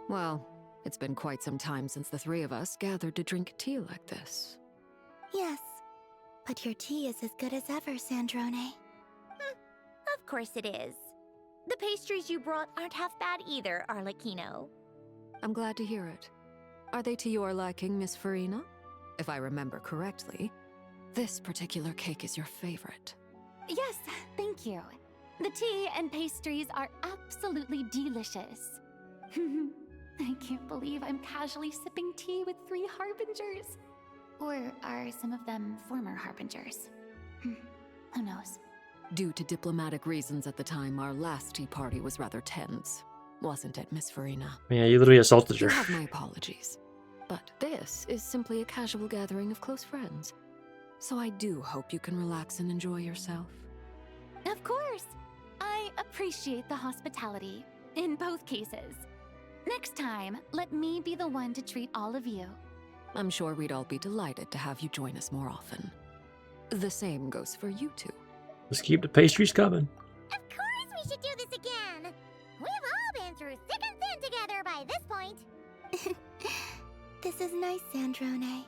Well, it's been quite some time since the 3 of us gathered to drink tea like this. Yes, but your tea is as good as ever, Sandrone. Of course it is. The pastries you brought aren't half bad either, Arlecchino. I'm glad to hear it. Are they to your liking, Miss Farina? If I remember correctly, this particular cake is your favorite. Yes, thank you. The tea and pastries are absolutely delicious. I can't believe I'm casually sipping tea with 3 harbingers. Or are some of them former harbingers? Who knows? Due to diplomatic reasons at the time, our last tea party was rather tense. Wasn't it, Miss Farina? Yeah, you literally assaulted her. You have my apologies. But this is simply a casual gathering of close friends. So I do hope you can relax and enjoy yourself. Of course! I appreciate the hospitality, in both cases. Next time, let me be the one to treat all of you. I'm sure we'd all be delighted to have you join us more often. The same goes for you two. Just keep the pastries coming. Of course we should do this again! We've all been through thick and thin together by this point. This is nice, Sandrone.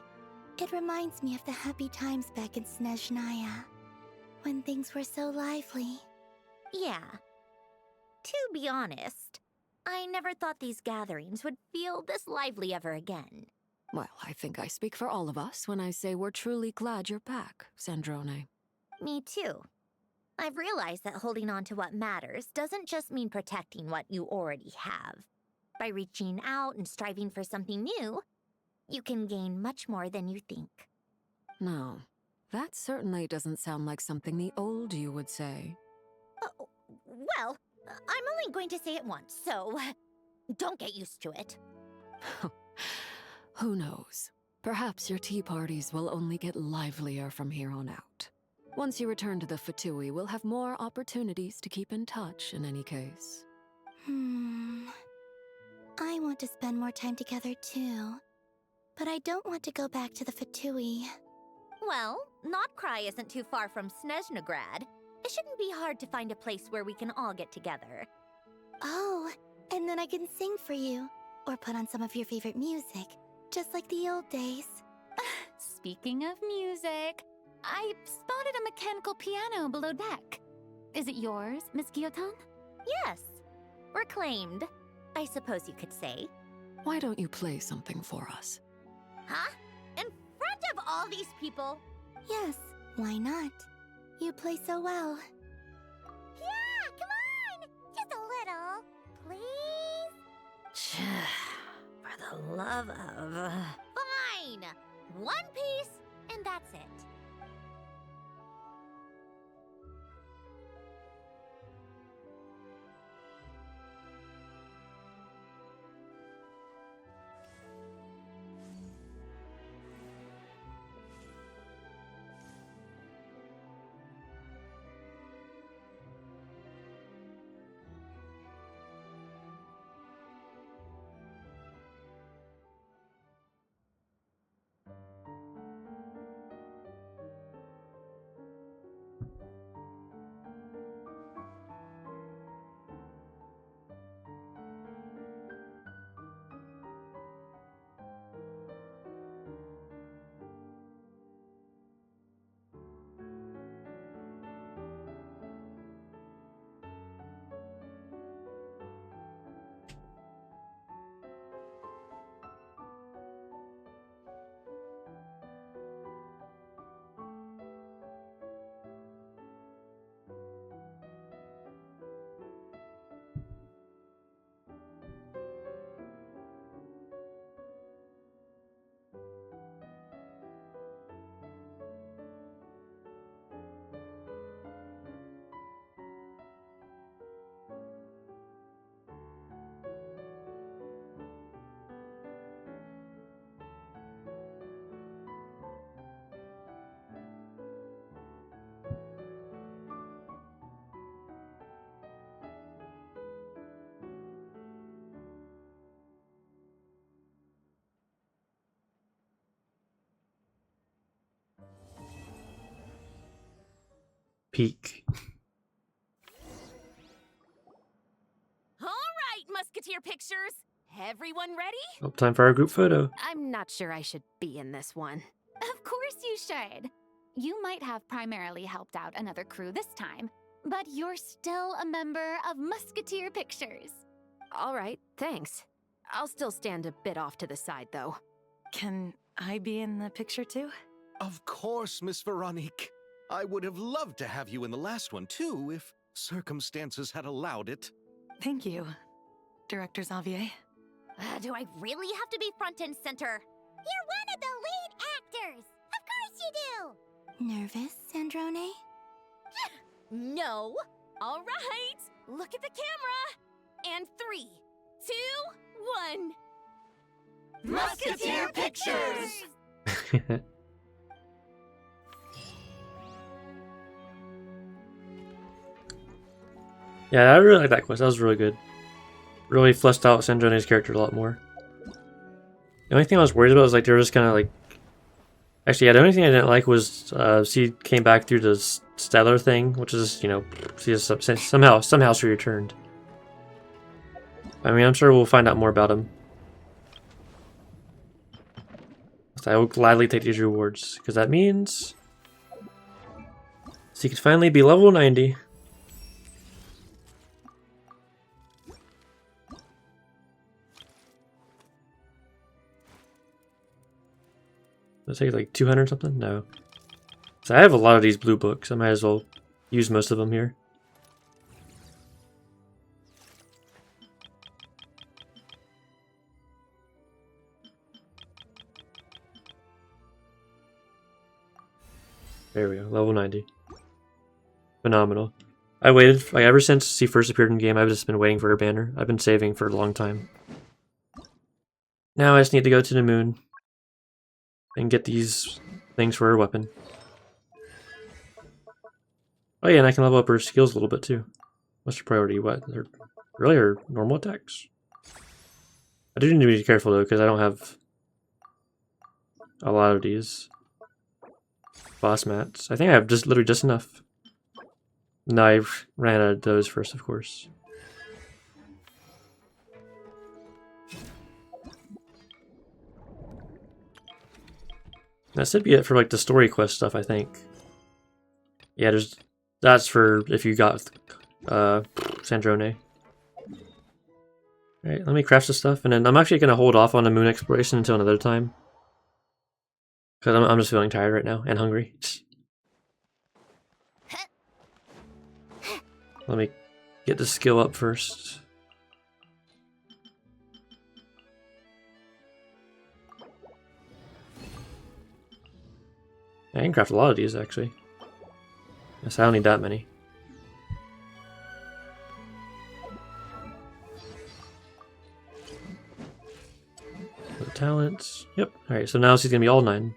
It reminds me of the happy times back in Snezhnaya, when things were so lively. Yeah. To be honest, I never thought these gatherings would feel this lively ever again. Well, I think I speak for all of us when I say we're truly glad you're back, Sandrone. Me too. I've realized that holding on to what matters doesn't just mean protecting what you already have. By reaching out and striving for something new, you can gain much more than you think. No, that certainly doesn't sound like something the old you would say. Well, I'm only going to say it once, so don't get used to it. Who knows? Perhaps your tea parties will only get livelier from here on out. Once you return to the Fatui, we'll have more opportunities to keep in touch in any case. I want to spend more time together too. But I don't want to go back to the Fatui. Well, Notcry isn't too far from Snezhnograd. It shouldn't be hard to find a place where we can all get together. Oh, and then I can sing for you. Or put on some of your favorite music. Just like the old days. Speaking of music, I spotted a mechanical piano below deck. Is it yours, Miss Guillotin? Yes. Reclaimed, I suppose you could say. Why don't you play something for us? Huh? In front of all these people? Yes, why not? You play so well. Yeah, come on! Just a little, please? For the love of... Fine! One piece, and that's it. peek. All right, Musketeer Pictures. Everyone ready? Oh, time for our group photo. I'm not sure I should be in this one. Of course you should. You might have primarily helped out another crew this time, but you're still a member of Musketeer Pictures. All right, thanks. I'll still stand a bit off to the side, though. Can I be in the picture too? Of course, Miss Veronique. I would have loved to have you in the last one too, if circumstances had allowed it. Thank you, Director Xavier. Do I really have to be front and center? You're one of the lead actors! Of course you do! Nervous, Sandrone? No. All right. Look at the camera. And 3, 2, 1. Musketeer Pictures! Yeah, I really like that quest. That was really good. Really fleshed out Sandrone's character a lot more. The only thing I was worried about was like they were just kind of like. Actually, yeah, the only thing I didn't like was she came back through the stellar thing, which is, you know, she is somehow she returned. I mean, I'm sure we'll find out more about him. So I will gladly take these rewards because that means she could finally be level 90. Let's take like 200 something? No. So I have a lot of these blue books. I might as well use most of them here. There we go, level 90. Phenomenal. I waited, like ever since she first appeared in the game, I've just been waiting for her banner. I've been saving for a long time. Now I just need to go to the moon and get these things for her weapon. Oh yeah, and I can level up her skills a little bit too. What's your priority? What? Really, her normal attacks? I do need to be careful though, because I don't have a lot of these boss mats. I think I have just literally just enough. No, I ran out of those first, of course. That should be it for like the story quest stuff, I think. Yeah, that's for if you got Sandrone. Alright, let me craft the stuff, and then I'm actually going to hold off on the moon exploration until another time. Because I'm just feeling tired right now, and hungry. Let me get the skill up first. I can craft a lot of these, actually. Yes, I don't need that many. The talents. Yep. Alright, so now she's gonna be all 9.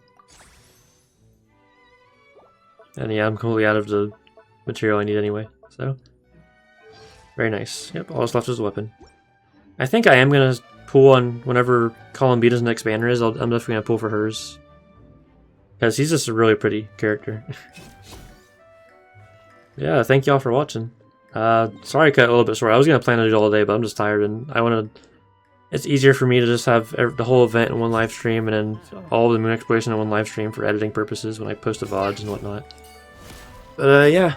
And yeah, I'm completely out of the material I need anyway, so. Very nice. Yep, all that's left is the weapon. I think I am gonna pull on whenever Columbina's next banner is, I'm definitely gonna pull for hers. Because he's just a really pretty character. Yeah, thank y'all for watching. Sorry I cut a little bit short. I was going to plan to do it all day, but I'm just tired, and I want to... It's easier for me to just have the whole event in one live stream, and then all of the moon exploration in one live stream for editing purposes when I post the VODs and whatnot. But yeah,